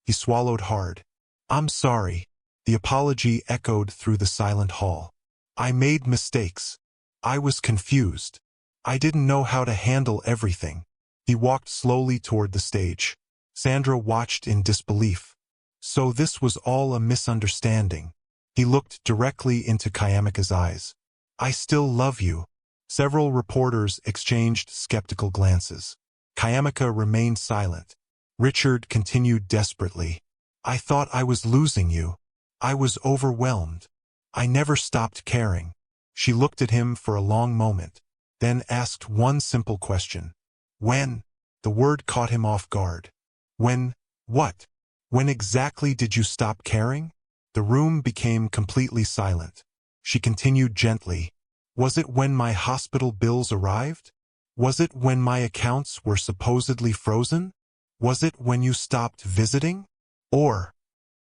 He swallowed hard. I'm sorry. The apology echoed through the silent hall. I made mistakes. I was confused. I didn't know how to handle everything. He walked slowly toward the stage. Sandra watched in disbelief. So this was all a misunderstanding. He looked directly into Kayamika's eyes. I still love you. Several reporters exchanged skeptical glances. Kayamika remained silent. Richard continued desperately. I thought I was losing you. I was overwhelmed. I never stopped caring. She looked at him for a long moment, then asked one simple question. When? The word caught him off guard. When? What? When exactly did you stop caring? The room became completely silent. She continued gently. Was it when my hospital bills arrived? Was it when my accounts were supposedly frozen? Was it when you stopped visiting? Or,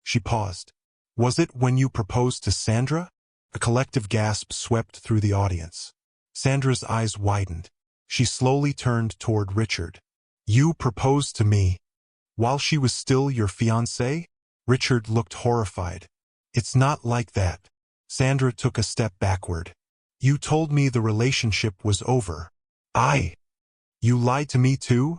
she paused, was it when you proposed to Sandra? A collective gasp swept through the audience. Sandra's eyes widened. She slowly turned toward Richard. You proposed to me while she was still your fiancé? Richard looked horrified. It's not like that. Sandra took a step backward. You told me the relationship was over. You lied to me too?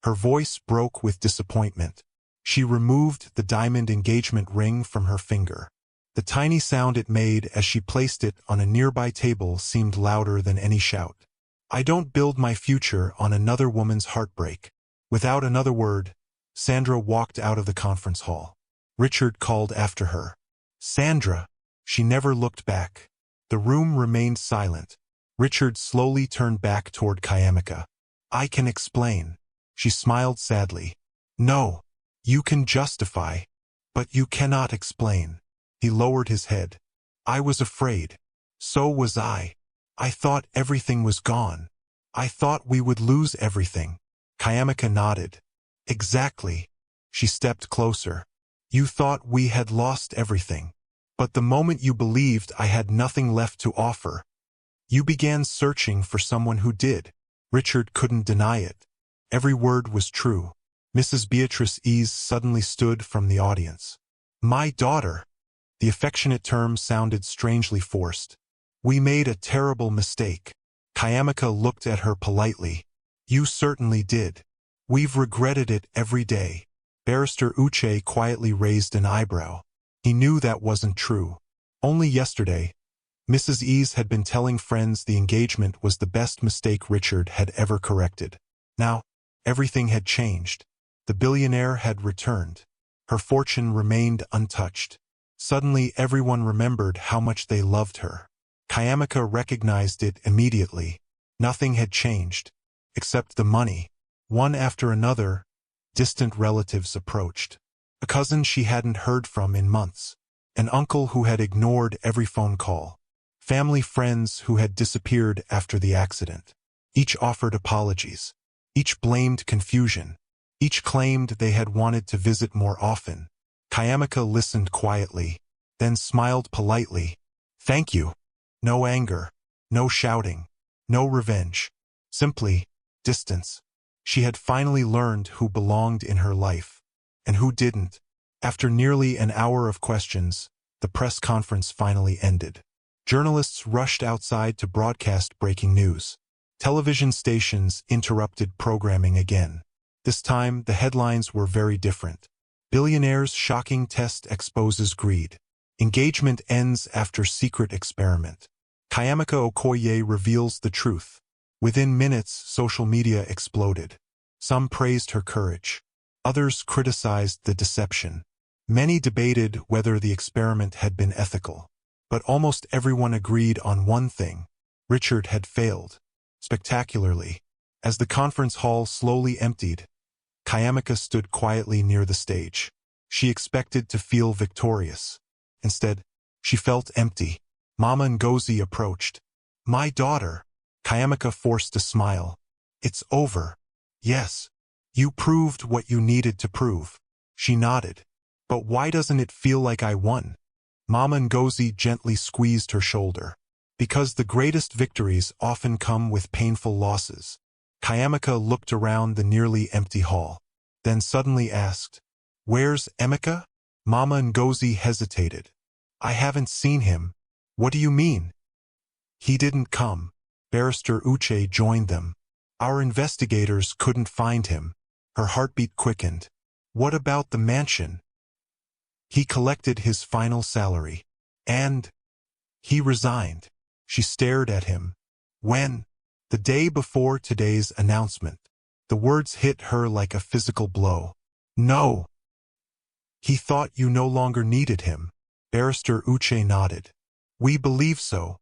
Her voice broke with disappointment. She removed the diamond engagement ring from her finger. The tiny sound it made as she placed it on a nearby table seemed louder than any shout. I don't build my future on another woman's heartbreak. Without another word, Sandra walked out of the conference hall. Richard called after her. Sandra! She never looked back. The room remained silent. Richard slowly turned back toward Kayamika. I can explain. She smiled sadly. No. You can justify, but you cannot explain. He lowered his head. I was afraid. So was I. I thought everything was gone. I thought we would lose everything. Kayamika nodded. Exactly. She stepped closer. You thought we had lost everything. But the moment you believed I had nothing left to offer, you began searching for someone who did. Richard couldn't deny it. Every word was true. Mrs. Beatrice Ease suddenly stood from the audience. My daughter! The affectionate term sounded strangely forced. We made a terrible mistake. Kayamika looked at her politely. You certainly did. We've regretted it every day. Barrister Uche quietly raised an eyebrow. He knew that wasn't true. Only yesterday, Mrs. Ease had been telling friends the engagement was the best mistake Richard had ever corrected. Now, everything had changed. The billionaire had returned. Her fortune remained untouched. Suddenly everyone remembered how much they loved her. Kayamika recognized it immediately. Nothing had changed, except the money. One after another, distant relatives approached. A cousin she hadn't heard from in months. An uncle who had ignored every phone call. Family friends who had disappeared after the accident. Each offered apologies. Each blamed confusion. Each claimed they had wanted to visit more often. Kayamika listened quietly, then smiled politely. Thank you. No anger, no shouting, no revenge. Simply, distance. She had finally learned who belonged in her life, and who didn't. After nearly an hour of questions, the press conference finally ended. Journalists rushed outside to broadcast breaking news. Television stations interrupted programming again. This time, the headlines were very different. Billionaire's shocking test exposes greed. Engagement ends after secret experiment. Kayamika Okoye reveals the truth. Within minutes, social media exploded. Some praised her courage. Others criticized the deception. Many debated whether the experiment had been ethical. But almost everyone agreed on one thing. Richard had failed. Spectacularly. As the conference hall slowly emptied, Kayamika stood quietly near the stage. She expected to feel victorious. Instead, she felt empty. Mama Ngozi approached. "My daughter." Kayamika forced a smile. "It's over." "Yes. You proved what you needed to prove." She nodded. "But why doesn't it feel like I won?" Mama Ngozi gently squeezed her shoulder. "Because the greatest victories often come with painful losses." Kayamika looked around the nearly empty hall, then suddenly asked, "Where's Emeka?" Mama Ngozi hesitated. "I haven't seen him." "What do you mean?" "He didn't come." Barrister Uche joined them. "Our investigators couldn't find him." Her heartbeat quickened. "What about the mansion?" "He collected his final salary. And he resigned." She stared at him. "When?" "The day before today's announcement." The words hit her like a physical blow. "No." "He thought you no longer needed him." Barrister Uche nodded. "We believe so."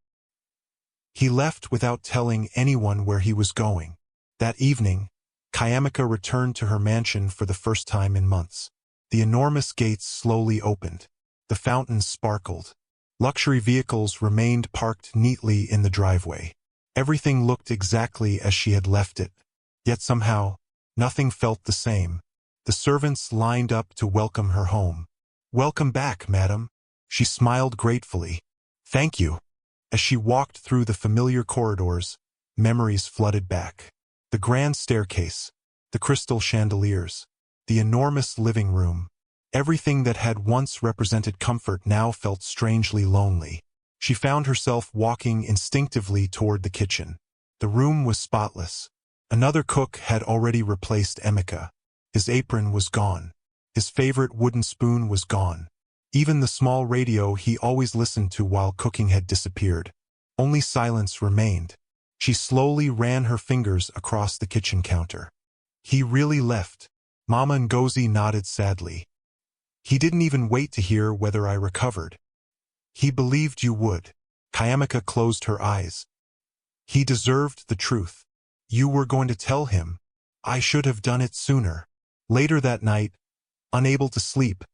"He left without telling anyone where he was going." That evening, Kayamika returned to her mansion for the first time in months. The enormous gates slowly opened. The fountains sparkled. Luxury vehicles remained parked neatly in the driveway. Everything looked exactly as she had left it. Yet somehow, nothing felt the same. The servants lined up to welcome her home. "Welcome back, madam." She smiled gratefully. "Thank you." As she walked through the familiar corridors, memories flooded back. The grand staircase, the crystal chandeliers, the enormous living room. Everything that had once represented comfort now felt strangely lonely. She found herself walking instinctively toward the kitchen. The room was spotless. Another cook had already replaced Emeka. His apron was gone. His favorite wooden spoon was gone. Even the small radio he always listened to while cooking had disappeared. Only silence remained. She slowly ran her fingers across the kitchen counter. "He really left." Mama Ngozi nodded sadly. "He didn't even wait to hear whether I recovered. He believed you would." Kayamika closed her eyes. "He deserved the truth. You were going to tell him. I should have done it sooner." Later that night, unable to sleep,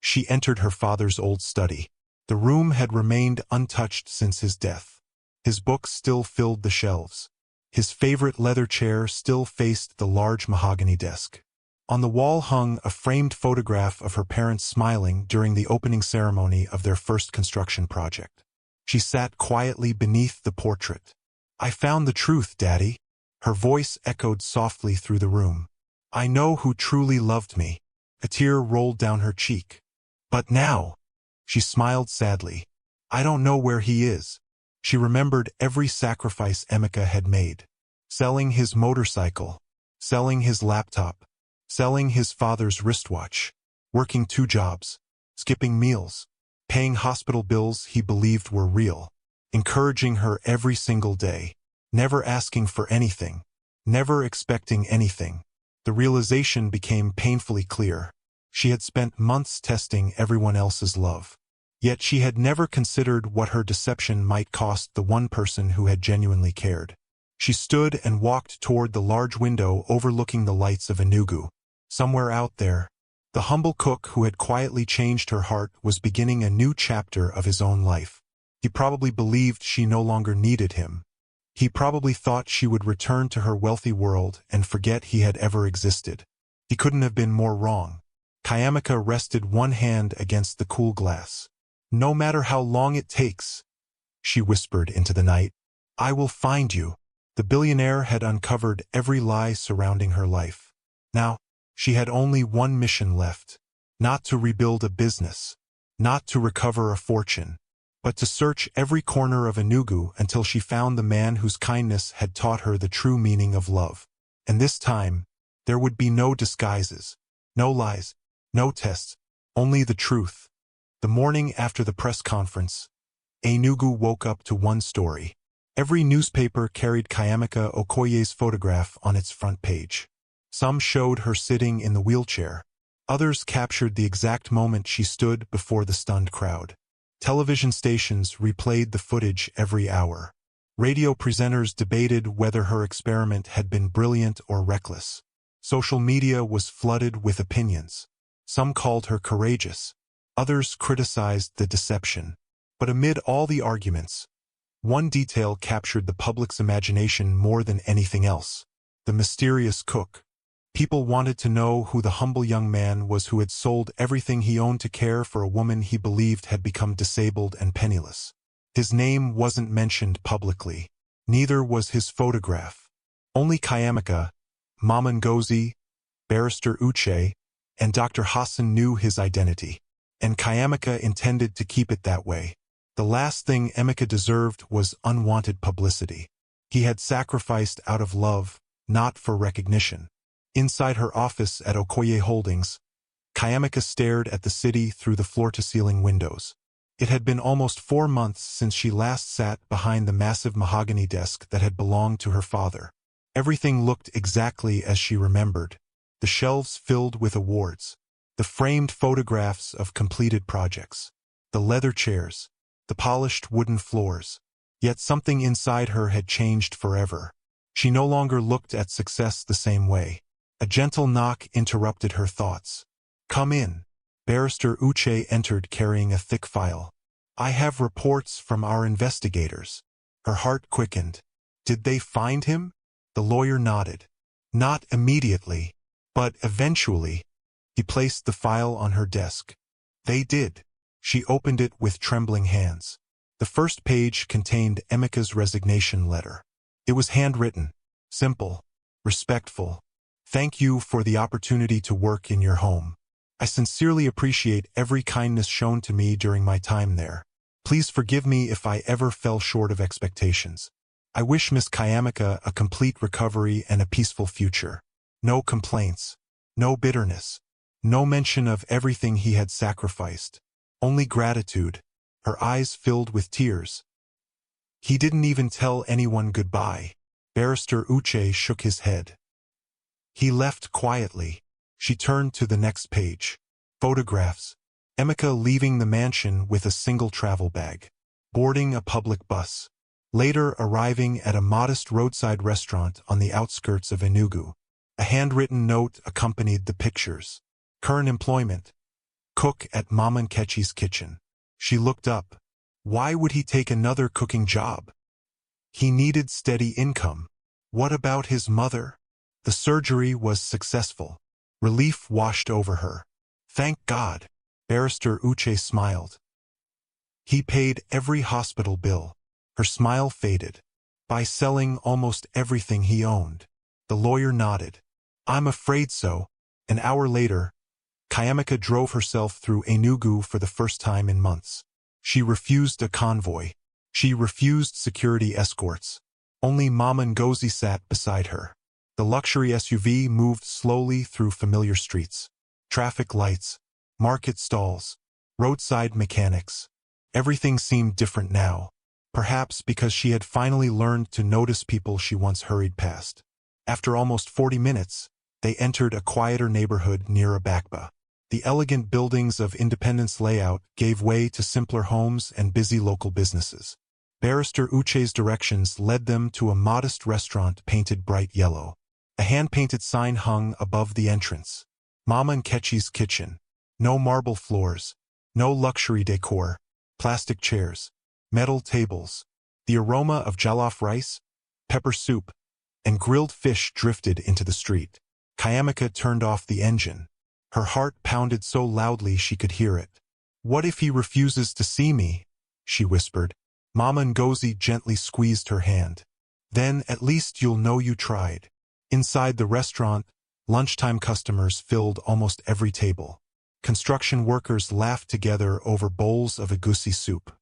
she entered her father's old study. The room had remained untouched since his death. His books still filled the shelves. His favorite leather chair still faced the large mahogany desk. On the wall hung a framed photograph of her parents smiling during the opening ceremony of their first construction project. She sat quietly beneath the portrait. "I found the truth, Daddy." Her voice echoed softly through the room. "I know who truly loved me." A tear rolled down her cheek. "But now," she smiled sadly, "I don't know where he is." She remembered every sacrifice Emeka had made. Selling his motorcycle, selling his laptop, selling his father's wristwatch, working 2 jobs, skipping meals, paying hospital bills he believed were real, encouraging her every single day, never asking for anything, never expecting anything. The realization became painfully clear. She had spent months testing everyone else's love. Yet she had never considered what her deception might cost the one person who had genuinely cared. She stood and walked toward the large window overlooking the lights of Enugu. Somewhere out there, the humble cook who had quietly changed her heart was beginning a new chapter of his own life. He probably believed she no longer needed him. He probably thought she would return to her wealthy world and forget he had ever existed. He couldn't have been more wrong. Kayamika rested one hand against the cool glass. "No matter how long it takes," she whispered into the night, "I will find you." The billionaire had uncovered every lie surrounding her life. Now, she had only one mission left. Not to rebuild a business. Not to recover a fortune. but to search every corner of Enugu until she found the man whose kindness had taught her the true meaning of love. And this time, there would be no disguises, no lies, no tests, only the truth. The morning after the press conference, Enugu woke up to one story. Every newspaper carried Kayamika Okoye's photograph on its front page. Some showed her sitting in the wheelchair. Others captured the exact moment she stood before the stunned crowd. Television stations replayed the footage every hour. Radio presenters debated whether her experiment had been brilliant or reckless. Social media was flooded with opinions. Some called her courageous. Others criticized the deception. But amid all the arguments, one detail captured the public's imagination more than anything else: the mysterious cook. People wanted to know who the humble young man was who had sold everything he owned to care for a woman he believed had become disabled and penniless. His name wasn't mentioned publicly. Neither was his photograph. Only Kayamika, Mama Ngozi, Barrister Uche, and Dr. Hassan knew his identity. And Kayamika intended to keep it that way. The last thing Emeka deserved was unwanted publicity. He had sacrificed out of love, not for recognition. Inside her office at Okoye Holdings, Kayamika stared at the city through the floor-to-ceiling windows. It had been almost 4 months since she last sat behind the massive mahogany desk that had belonged to her father. Everything looked exactly as she remembered. The shelves filled with awards, the framed photographs of completed projects, the leather chairs, the polished wooden floors. Yet something inside her had changed forever. She no longer looked at success the same way. A gentle knock interrupted her thoughts. "Come in." Barrister Uche entered carrying a thick file. "I have reports from our investigators." Her heart quickened. "Did they find him?" The lawyer nodded. "Not immediately, but eventually." He placed the file on her desk. "They did." She opened it with trembling hands. The first page contained Emeka's resignation letter. It was handwritten, simple, respectful. "Thank you for the opportunity to work in your home. I sincerely appreciate every kindness shown to me during my time there. Please forgive me if I ever fell short of expectations. I wish Miss Kayamika a complete recovery and a peaceful future. No complaints, no bitterness, no mention of everything he had sacrificed. Only gratitude." Her eyes filled with tears. "He didn't even tell anyone goodbye." Barrister Uche shook his head. "He left quietly." She turned to the next page. Photographs. Emeka leaving the mansion with a single travel bag. Boarding a public bus. Later arriving at a modest roadside restaurant on the outskirts of Enugu. A handwritten note accompanied the pictures. Current employment: cook at Mama Nkechi's kitchen. She looked up. Why would he take another cooking job? He needed steady income. What about his mother? The surgery was successful. Relief washed over her. Thank God. Barrister Uche smiled. He paid every hospital bill. Her smile faded. By selling almost everything he owned. The lawyer nodded. I'm afraid so. An hour later, Kayamika drove herself through Enugu for the first time in months. She refused a convoy. She refused security escorts. Only Mama Ngozi sat beside her. The luxury SUV moved slowly through familiar streets. Traffic lights, market stalls, roadside mechanics. Everything seemed different now. Perhaps because she had finally learned to notice people she once hurried past. After almost 40 minutes, they entered a quieter neighborhood near Abakba. The elegant buildings of Independence layout gave way to simpler homes and busy local businesses. Barrister Uche's directions led them to a modest restaurant painted bright yellow. A hand-painted sign hung above the entrance. Mama Nkechi's kitchen. No marble floors. No luxury decor. Plastic chairs. Metal tables. The aroma of jollof rice, pepper soup, and grilled fish drifted into the street. Kayamika turned off the engine. Her heart pounded so loudly she could hear it. What if he refuses to see me? She whispered. Mama Ngozi gently squeezed her hand. Then at least you'll know you tried. Inside the restaurant, lunchtime customers filled almost every table. Construction workers laughed together over bowls of egusi soup.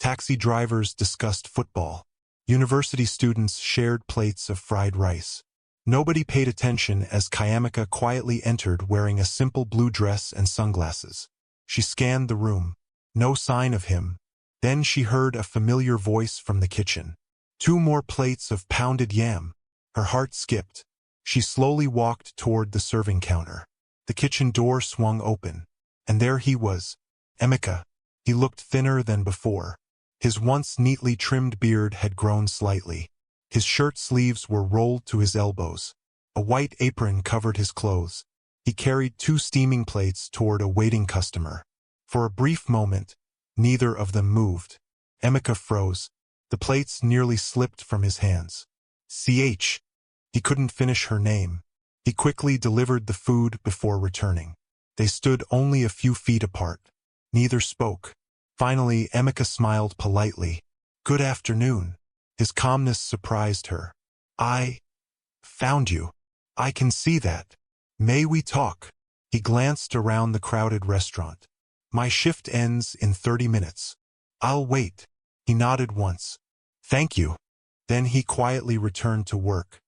Taxi drivers discussed football. University students shared plates of fried rice. Nobody paid attention as Kayamika quietly entered wearing a simple blue dress and sunglasses. She scanned the room. No sign of him. Then she heard a familiar voice from the kitchen. 2 more plates of pounded yam. Her heart skipped. She slowly walked toward the serving counter. The kitchen door swung open. And there he was, Emeka. He looked thinner than before. His once neatly trimmed beard had grown slightly. His shirt sleeves were rolled to his elbows. A white apron covered his clothes. He carried 2 steaming plates toward a waiting customer. For a brief moment, neither of them moved. Emeka froze. The plates nearly slipped from his hands. Ch. He couldn't finish her name. He quickly delivered the food before returning. They stood only a few feet apart. Neither spoke. Finally, Emeka smiled politely. Good afternoon. His calmness surprised her. I found you. I can see that. May we talk? He glanced around the crowded restaurant. My shift ends in 30 minutes. I'll wait. He nodded once. Thank you. Then he quietly returned to work.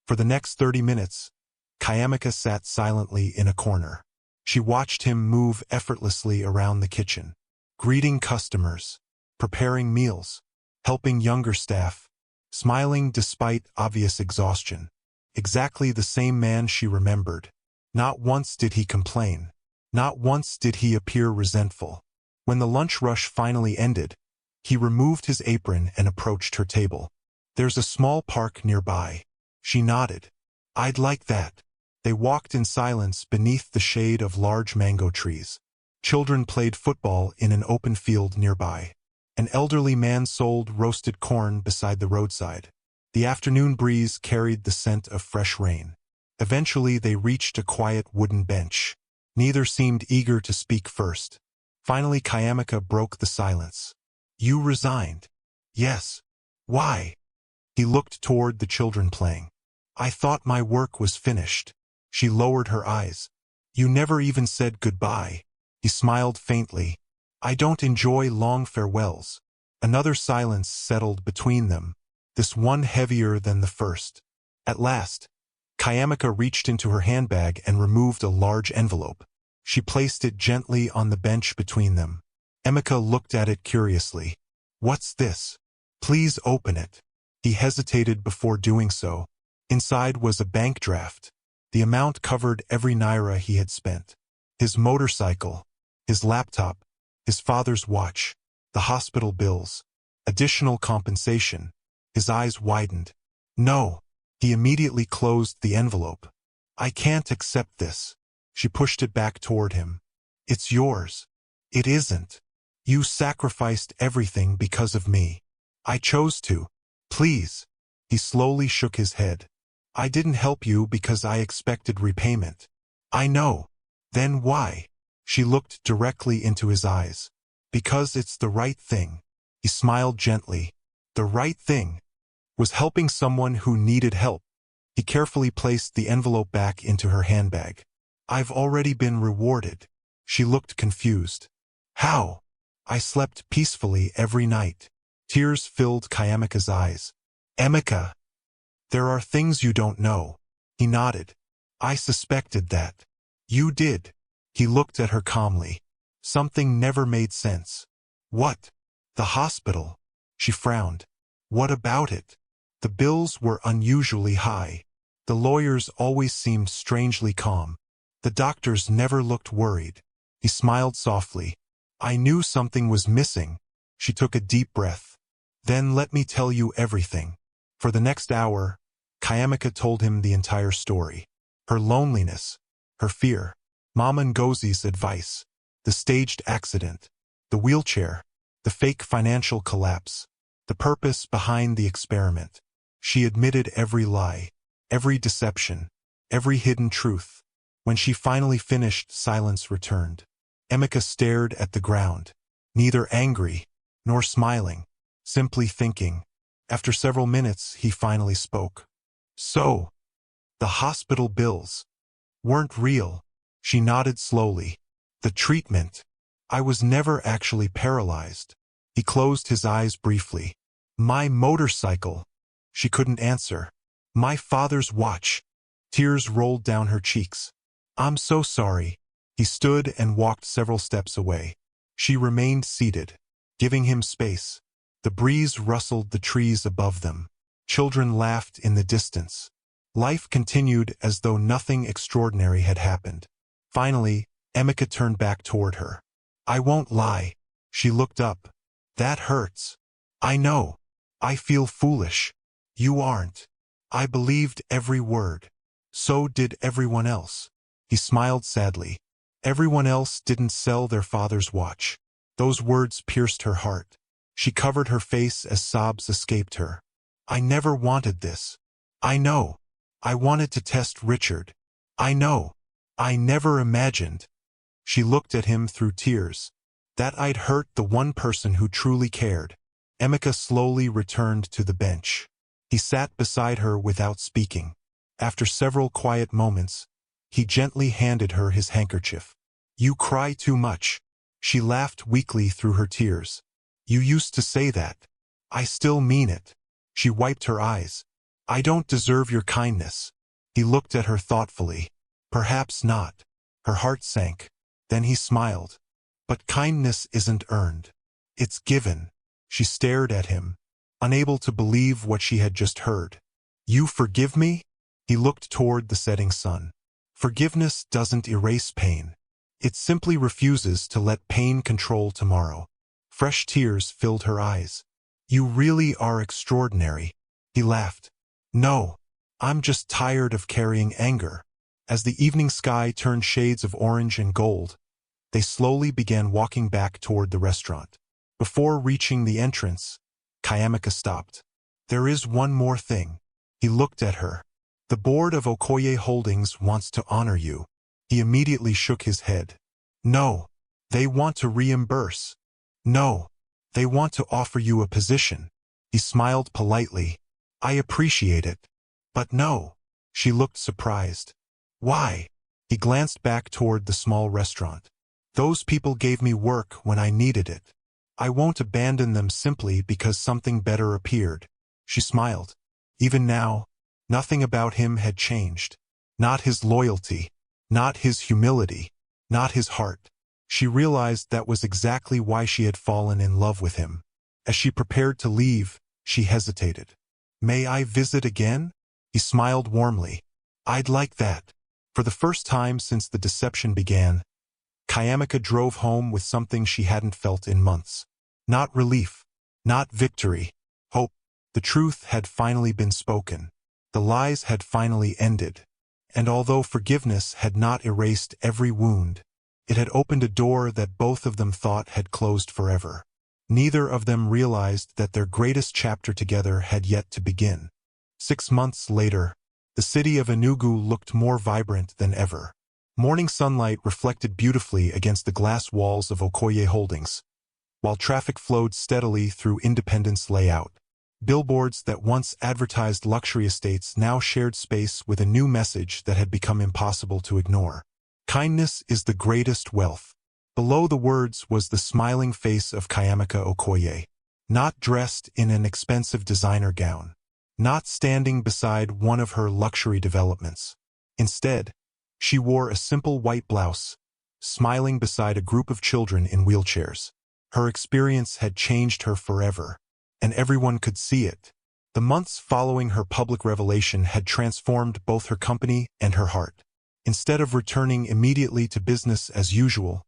For the next 30 minutes, Kayamika sat silently in a corner. She watched him move effortlessly around the kitchen, greeting customers, preparing meals, helping younger staff, smiling despite obvious exhaustion. Exactly the same man she remembered. Not once did he complain. Not once did he appear resentful. When the lunch rush finally ended, he removed his apron and approached her table. There's a small park nearby. She nodded. I'd like that. They walked in silence beneath the shade of large mango trees. Children played football in an open field nearby. An elderly man sold roasted corn beside the roadside. The afternoon breeze carried the scent of fresh rain. Eventually they reached a quiet wooden bench. Neither seemed eager to speak first. Finally Kayamika broke the silence. You resigned. Yes. Why? He looked toward the children playing. I thought my work was finished. She lowered her eyes. You never even said goodbye. He smiled faintly. I don't enjoy long farewells. Another silence settled between them, this one heavier than the first. At last, Kayamika reached into her handbag and removed a large envelope. She placed it gently on the bench between them. Emeka looked at it curiously. What's this? Please open it. He hesitated before doing so. Inside was a bank draft. The amount covered every naira he had spent. His motorcycle, his laptop, his father's watch, the hospital bills, additional compensation. His eyes widened. No. He immediately closed the envelope. I can't accept this. She pushed it back toward him. It's yours. It isn't. You sacrificed everything because of me. I chose to. Please. He slowly shook his head. I didn't help you because I expected repayment. I know. Then why? She looked directly into his eyes. Because it's the right thing. He smiled gently. The right thing was helping someone who needed help. He carefully placed the envelope back into her handbag. I've already been rewarded. She looked confused. How? I slept peacefully every night. Tears filled Kayamika's eyes. Emeka. There are things you don't know. He nodded. I suspected that. You did. He looked at her calmly. Something never made sense. What? The hospital. She frowned. What about it? The bills were unusually high. The lawyers always seemed strangely calm. The doctors never looked worried. He smiled softly. I knew something was missing. She took a deep breath. Then let me tell you everything. For the next hour, Kayamika told him the entire story. Her loneliness, her fear, Mama Ngozi's advice, the staged accident, the wheelchair, the fake financial collapse, the purpose behind the experiment. She admitted every lie, every deception, every hidden truth. When she finally finished, silence returned. Emeka stared at the ground, neither angry nor smiling, simply thinking. After several minutes, he finally spoke. So, the hospital bills weren't real. She nodded slowly. The treatment. I was never actually paralyzed. He closed his eyes briefly. My motorcycle. She couldn't answer. My father's watch. Tears rolled down her cheeks. I'm so sorry. He stood and walked several steps away. She remained seated, giving him space. The breeze rustled the trees above them. Children laughed in the distance. Life continued as though nothing extraordinary had happened. Finally, Emeka turned back toward her. I won't lie. She looked up. That hurts. I know. I feel foolish. You aren't. I believed every word. So did everyone else. He smiled sadly. Everyone else didn't sell their father's watch. Those words pierced her heart. She covered her face as sobs escaped her. I never wanted this. I know. I wanted to test Richard. I know. I never imagined. She looked at him through tears. That I'd hurt the one person who truly cared. Emeka slowly returned to the bench. He sat beside her without speaking. After several quiet moments, he gently handed her his handkerchief. You cry too much. She laughed weakly through her tears. You used to say that. I still mean it. She wiped her eyes. I don't deserve your kindness. He looked at her thoughtfully. Perhaps not. Her heart sank. Then he smiled. But kindness isn't earned. It's given. She stared at him, unable to believe what she had just heard. You forgive me? He looked toward the setting sun. Forgiveness doesn't erase pain. It simply refuses to let pain control tomorrow. Fresh tears filled her eyes. You really are extraordinary. He laughed. No, I'm just tired of carrying anger. As the evening sky turned shades of orange and gold, they slowly began walking back toward the restaurant. Before reaching the entrance, Kayamika stopped. There is one more thing. He looked at her. The board of Okoye Holdings wants to honor you. He immediately shook his head. No, they want to reimburse. No, they want to offer you a position. He smiled politely. I appreciate it. But no. She looked surprised. Why? He glanced back toward the small restaurant. Those people gave me work when I needed it. I won't abandon them simply because something better appeared. She smiled. Even now, nothing about him had changed. Not his loyalty. Not his humility. Not his heart. She realized that was exactly why she had fallen in love with him. As she prepared to leave, she hesitated. May I visit again? He smiled warmly. I'd like that. For the first time since the deception began, Kayamika drove home with something she hadn't felt in months. Not relief. Not victory. Hope. The truth had finally been spoken. The lies had finally ended. And although forgiveness had not erased every wound, it had opened a door that both of them thought had closed forever. Neither of them realized that their greatest chapter together had yet to begin. 6 months later, the city of Enugu looked more vibrant than ever. Morning sunlight reflected beautifully against the glass walls of Okoye Holdings, while traffic flowed steadily through Independence Layout. Billboards that once advertised luxury estates now shared space with a new message that had become impossible to ignore. Kindness is the greatest wealth. Below the words was the smiling face of Kayamika Okoye, not dressed in an expensive designer gown, not standing beside one of her luxury developments. Instead, she wore a simple white blouse, smiling beside a group of children in wheelchairs. Her experience had changed her forever, and everyone could see it. The months following her public revelation had transformed both her company and her heart. Instead of returning immediately to business as usual,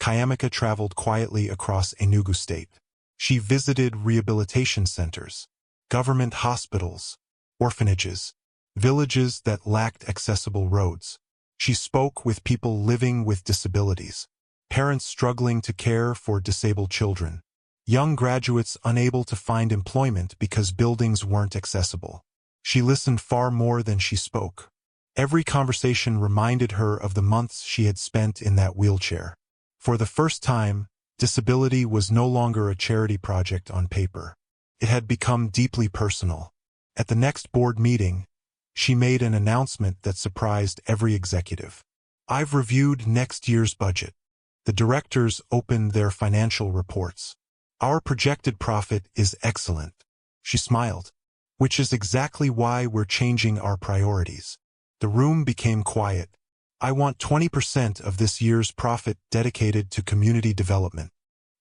Kayamika traveled quietly across Enugu State. She visited rehabilitation centers, government hospitals, orphanages, villages that lacked accessible roads. She spoke with people living with disabilities, parents struggling to care for disabled children, young graduates unable to find employment because buildings weren't accessible. She listened far more than she spoke. Every conversation reminded her of the months she had spent in that wheelchair. For the first time, disability was no longer a charity project on paper. It had become deeply personal. At the next board meeting, she made an announcement that surprised every executive. I've reviewed next year's budget. The directors opened their financial reports. Our projected profit is excellent. She smiled. Which is exactly why we're changing our priorities. The room became quiet. I want 20% of this year's profit dedicated to community development.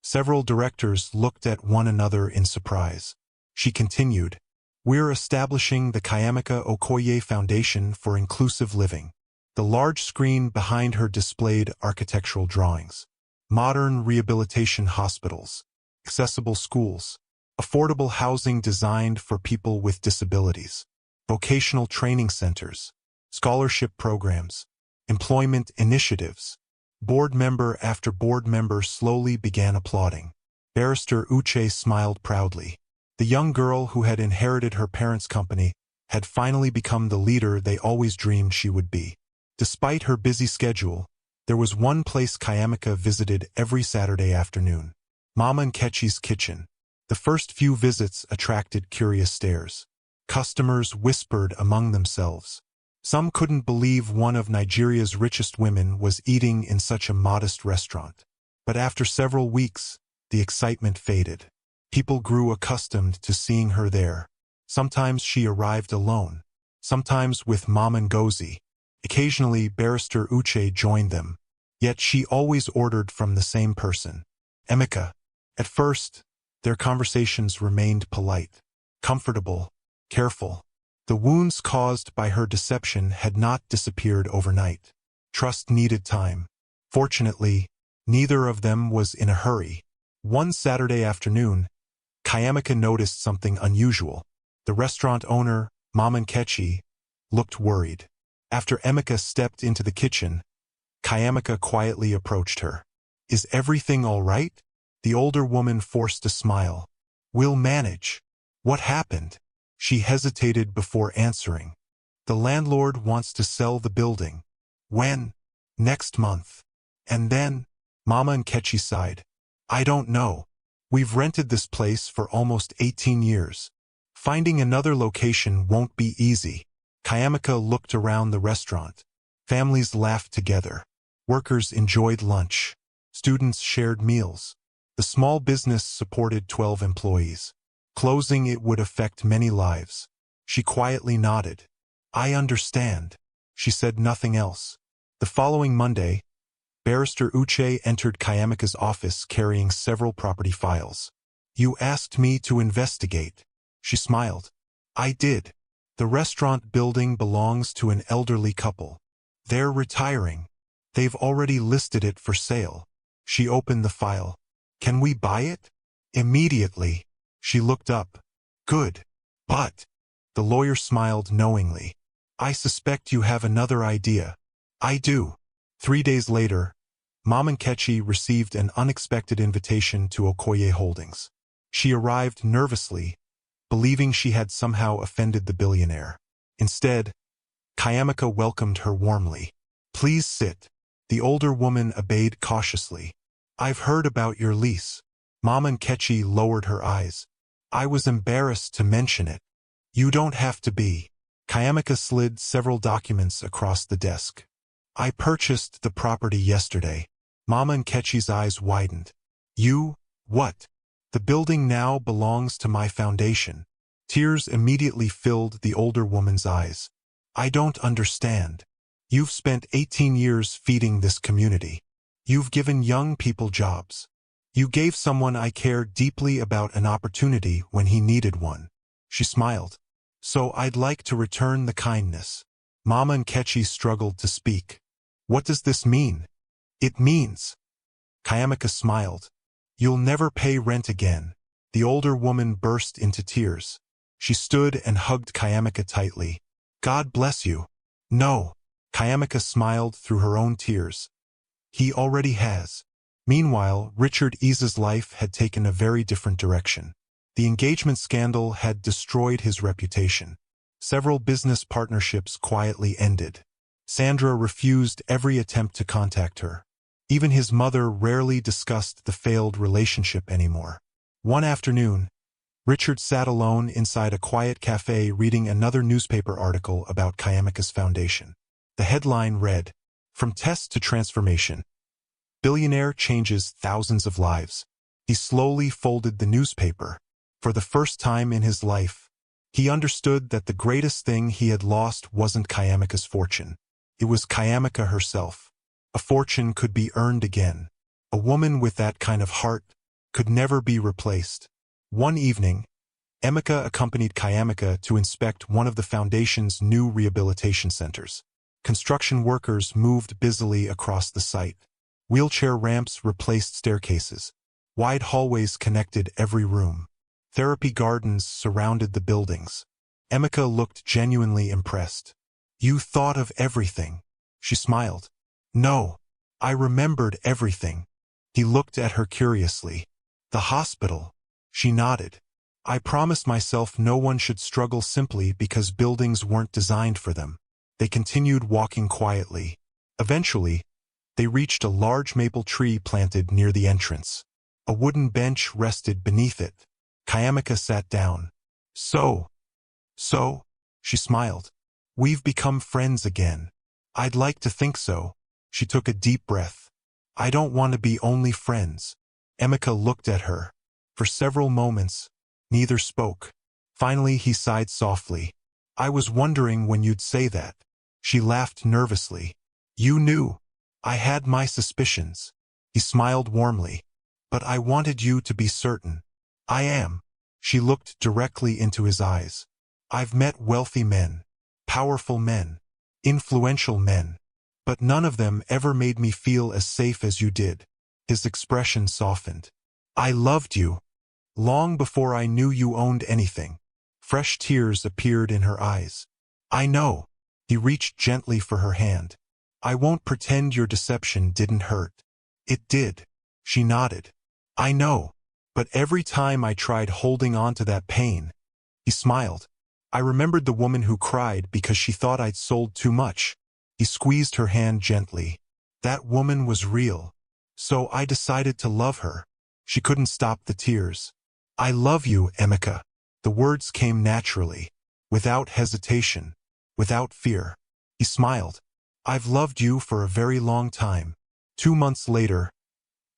Several directors looked at one another in surprise. She continued, we're establishing the Kayamika Okoye Foundation for Inclusive Living. The large screen behind her displayed architectural drawings. Modern rehabilitation hospitals, accessible schools, affordable housing designed for people with disabilities, vocational training centers, scholarship programs, employment initiatives. Board member after board member slowly began applauding. Barrister Uche smiled proudly. The young girl who had inherited her parents' company had finally become the leader they always dreamed she would be. Despite her busy schedule, there was one place Kayamika visited every Saturday afternoon. Mama Nkechi's kitchen. The first few visits attracted curious stares. Customers whispered among themselves. Some couldn't believe one of Nigeria's richest women was eating in such a modest restaurant. But after several weeks, the excitement faded. People grew accustomed to seeing her there. Sometimes she arrived alone, sometimes with Mama Ngozi. Occasionally, Barrister Uche joined them. Yet she always ordered from the same person, Emeka. At first, their conversations remained polite, comfortable, careful. The wounds caused by her deception had not disappeared overnight. Trust needed time. Fortunately, neither of them was in a hurry. One Saturday afternoon, Kayamika noticed something unusual. The restaurant owner, Mama Nkechi, looked worried. After Emeka stepped into the kitchen, Kayamika quietly approached her. Is everything all right? The older woman forced a smile. We'll manage. What happened? She hesitated before answering. The landlord wants to sell the building. When? Next month. And then? Mama Nkechi sighed. I don't know. We've rented this place for almost 18 years. Finding another location won't be easy. Kayamika looked around the restaurant. Families laughed together. Workers enjoyed lunch. Students shared meals. The small business supported 12 employees. Closing it would affect many lives. She quietly nodded. I understand. She said nothing else. The following Monday, Barrister Uche entered Kayamika's office carrying several property files. You asked me to investigate. She smiled. I did. The restaurant building belongs to an elderly couple. They're retiring. They've already listed it for sale. She opened the file. Can we buy it? Immediately. She looked up. Good. But. The lawyer smiled knowingly. I suspect you have another idea. I do. 3 days later, Mama Nkechi received an unexpected invitation to Okoye Holdings. She arrived nervously, believing she had somehow offended the billionaire. Instead, Kayamika welcomed her warmly. Please sit. The older woman obeyed cautiously. I've heard about your lease. Mama Nkechi lowered her eyes. I was embarrassed to mention it. You don't have to be. Kayamika slid several documents across the desk. I purchased the property yesterday. Mama Nkechi's eyes widened. You? What? The building now belongs to my foundation. Tears immediately filled the older woman's eyes. I don't understand. You've spent 18 years feeding this community. You've given young people jobs. You gave someone I care deeply about an opportunity when he needed one. She smiled. So I'd like to return the kindness. Mama Nkechi struggled to speak. What does this mean? It means. Kayamika smiled. You'll never pay rent again. The older woman burst into tears. She stood and hugged Kayamika tightly. God bless you. No. Kayamika smiled through her own tears. He already has. Meanwhile, Richard Ease's life had taken a very different direction. The engagement scandal had destroyed his reputation. Several business partnerships quietly ended. Sandra refused every attempt to contact her. Even his mother rarely discussed the failed relationship anymore. One afternoon, Richard sat alone inside a quiet cafe reading another newspaper article about Kayamika's foundation. The headline read, From Test to Transformation. Billionaire changes thousands of lives. He slowly folded the newspaper. For the first time in his life, he understood that the greatest thing he had lost wasn't Kayamika's fortune. It was Kayamika herself. A fortune could be earned again. A woman with that kind of heart could never be replaced. One evening, Emika accompanied Kayamika to inspect one of the foundation's new rehabilitation centers. Construction workers moved busily across the site. Wheelchair ramps replaced staircases. Wide hallways connected every room. Therapy gardens surrounded the buildings. Emika looked genuinely impressed. "You thought of everything." She smiled. "No, I remembered everything." He looked at her curiously. "The hospital." She nodded. "I promised myself no one should struggle simply because buildings weren't designed for them." They continued walking quietly. Eventually, they reached a large maple tree planted near the entrance. A wooden bench rested beneath it. Kayamika sat down. So, she smiled. "We've become friends again." "I'd like to think so." She took a deep breath. "I don't want to be only friends." Emika looked at her. For several moments, neither spoke. Finally, he sighed softly. "I was wondering when you'd say that." She laughed nervously. "You knew." "I had my suspicions." He smiled warmly. "But I wanted you to be certain." "I am." She looked directly into his eyes. "I've met wealthy men, powerful men, influential men, but none of them ever made me feel as safe as you did." His expression softened. "I loved you long before I knew you owned anything." Fresh tears appeared in her eyes. "I know." He reached gently for her hand. "I won't pretend your deception didn't hurt." "It did." She nodded. "I know. But every time I tried holding on to that pain." He smiled. "I remembered the woman who cried because she thought I'd sold too much." He squeezed her hand gently. "That woman was real. So I decided to love her." She couldn't stop the tears. "I love you, Emika." The words came naturally, without hesitation, without fear. He smiled. "I've loved you for a very long time." 2 months later,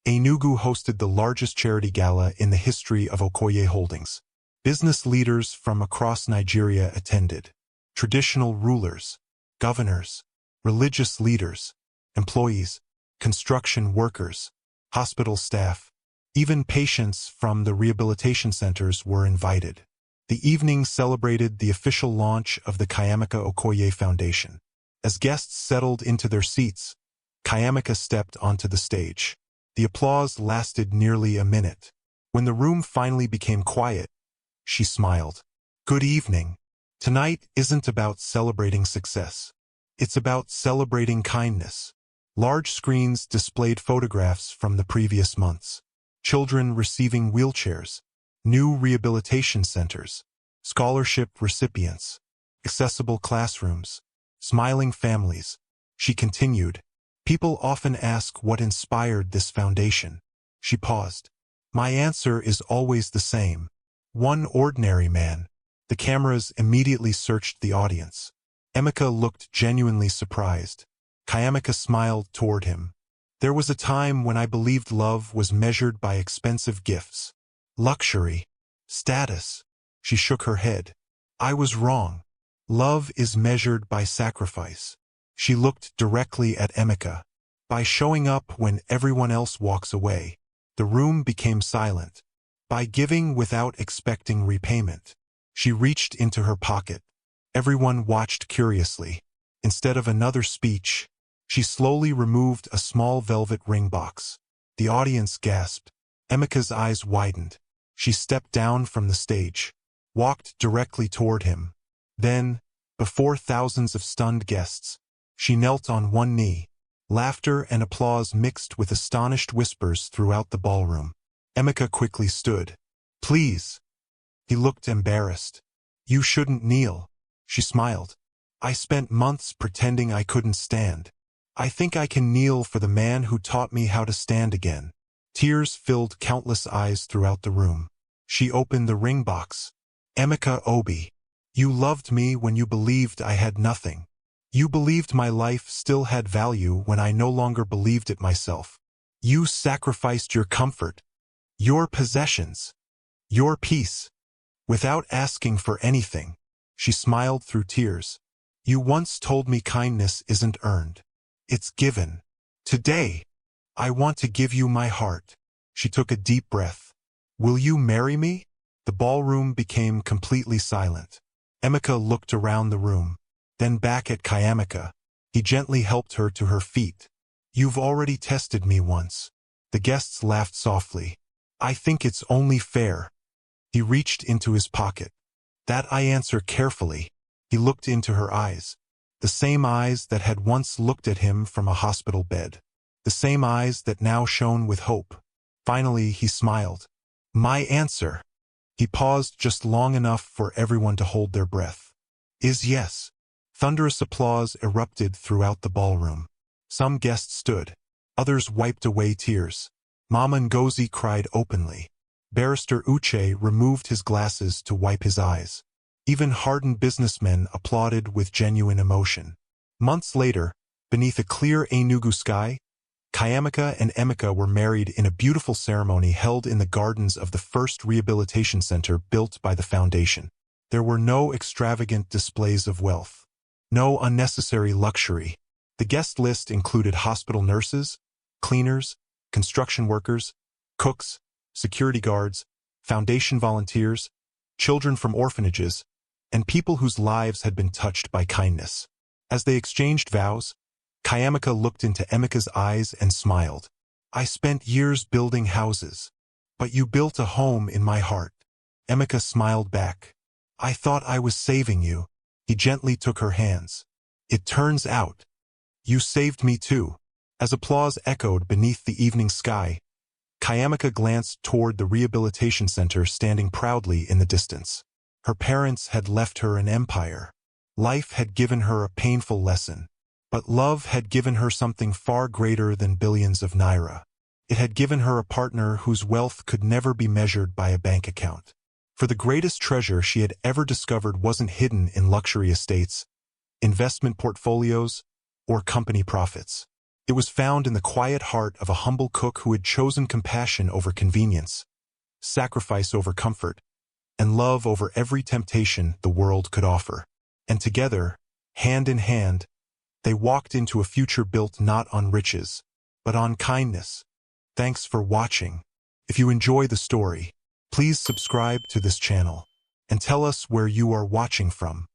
Enugu hosted the largest charity gala in the history of Okoye Holdings. Business leaders from across Nigeria attended. Traditional rulers, governors, religious leaders, employees, construction workers, hospital staff, even patients from the rehabilitation centers were invited. The evening celebrated the official launch of the Kayamika Okoye Foundation. As guests settled into their seats, Kayamika stepped onto the stage. The applause lasted nearly a minute. When the room finally became quiet, she smiled. "Good evening. Tonight isn't about celebrating success. It's about celebrating kindness." Large screens displayed photographs from the previous months. Children receiving wheelchairs, new rehabilitation centers, scholarship recipients, accessible classrooms, smiling families. She continued, "People often ask what inspired this foundation." She paused. "My answer is always the same. One ordinary man." The cameras immediately searched the audience. Emika looked genuinely surprised. Kayamika smiled toward him. "There was a time when I believed love was measured by expensive gifts, luxury, status." She shook her head. "I was wrong. Love is measured by sacrifice." She looked directly at Emika. "By showing up when everyone else walks away." The room became silent. "By giving without expecting repayment." She reached into her pocket. Everyone watched curiously. Instead of another speech, she slowly removed a small velvet ring box. The audience gasped. Emika's eyes widened. She stepped down from the stage, walked directly toward him. Then, before thousands of stunned guests, she knelt on one knee. Laughter and applause mixed with astonished whispers throughout the ballroom. Emika quickly stood. "Please." He looked embarrassed. "You shouldn't kneel." She smiled. "I spent months pretending I couldn't stand. I think I can kneel for the man who taught me how to stand again." Tears filled countless eyes throughout the room. She opened the ring box. "Emika Obi, you loved me when you believed I had nothing. You believed my life still had value when I no longer believed it myself. You sacrificed your comfort, Your possessions. Your peace. Without asking for anything. She smiled through tears. You once told me kindness isn't earned. It's given. Today, I want to give you my heart. She took a deep breath. Will you marry me? The ballroom became completely silent. Emeka looked around the room, then back at Kayamika. He gently helped her to her feet. You've already tested me once. The guests laughed softly. I think it's only fair. He reached into his pocket. That I answer carefully. He looked into her eyes. The same eyes that had once looked at him from a hospital bed. The same eyes that now shone with hope. Finally, he smiled. My answer. He paused just long enough for everyone to hold their breath. Is yes. Thunderous applause erupted throughout the ballroom. Some guests stood. Others wiped away tears. Mama Ngozi cried openly. Barrister Uche removed his glasses to wipe his eyes. Even hardened businessmen applauded with genuine emotion. Months later, beneath a clear Enugu sky, Kayamika and Emeka were married in a beautiful ceremony held in the gardens of the first rehabilitation center built by the foundation. There were no extravagant displays of wealth. No unnecessary luxury. The guest list included hospital nurses, cleaners, construction workers, cooks, security guards, foundation volunteers, children from orphanages, and people whose lives had been touched by kindness. As they exchanged vows, Kayamika looked into Emeka's eyes and smiled. I spent years building houses, but you built a home in my heart. Emeka smiled back. I thought I was saving you. He gently took her hands. It turns out, you saved me too. As applause echoed beneath the evening sky, Kayamika glanced toward the rehabilitation center standing proudly in the distance. Her parents had left her an empire. Life had given her a painful lesson. But love had given her something far greater than billions of naira. It had given her a partner whose wealth could never be measured by a bank account. For the greatest treasure she had ever discovered wasn't hidden in luxury estates, investment portfolios, or company profits. It was found in the quiet heart of a humble cook who had chosen compassion over convenience, sacrifice over comfort, and love over every temptation the world could offer. And together, hand in hand, they walked into a future built not on riches, but on kindness. Thanks for watching. If you enjoy the story, please subscribe to this channel and tell us where you are watching from.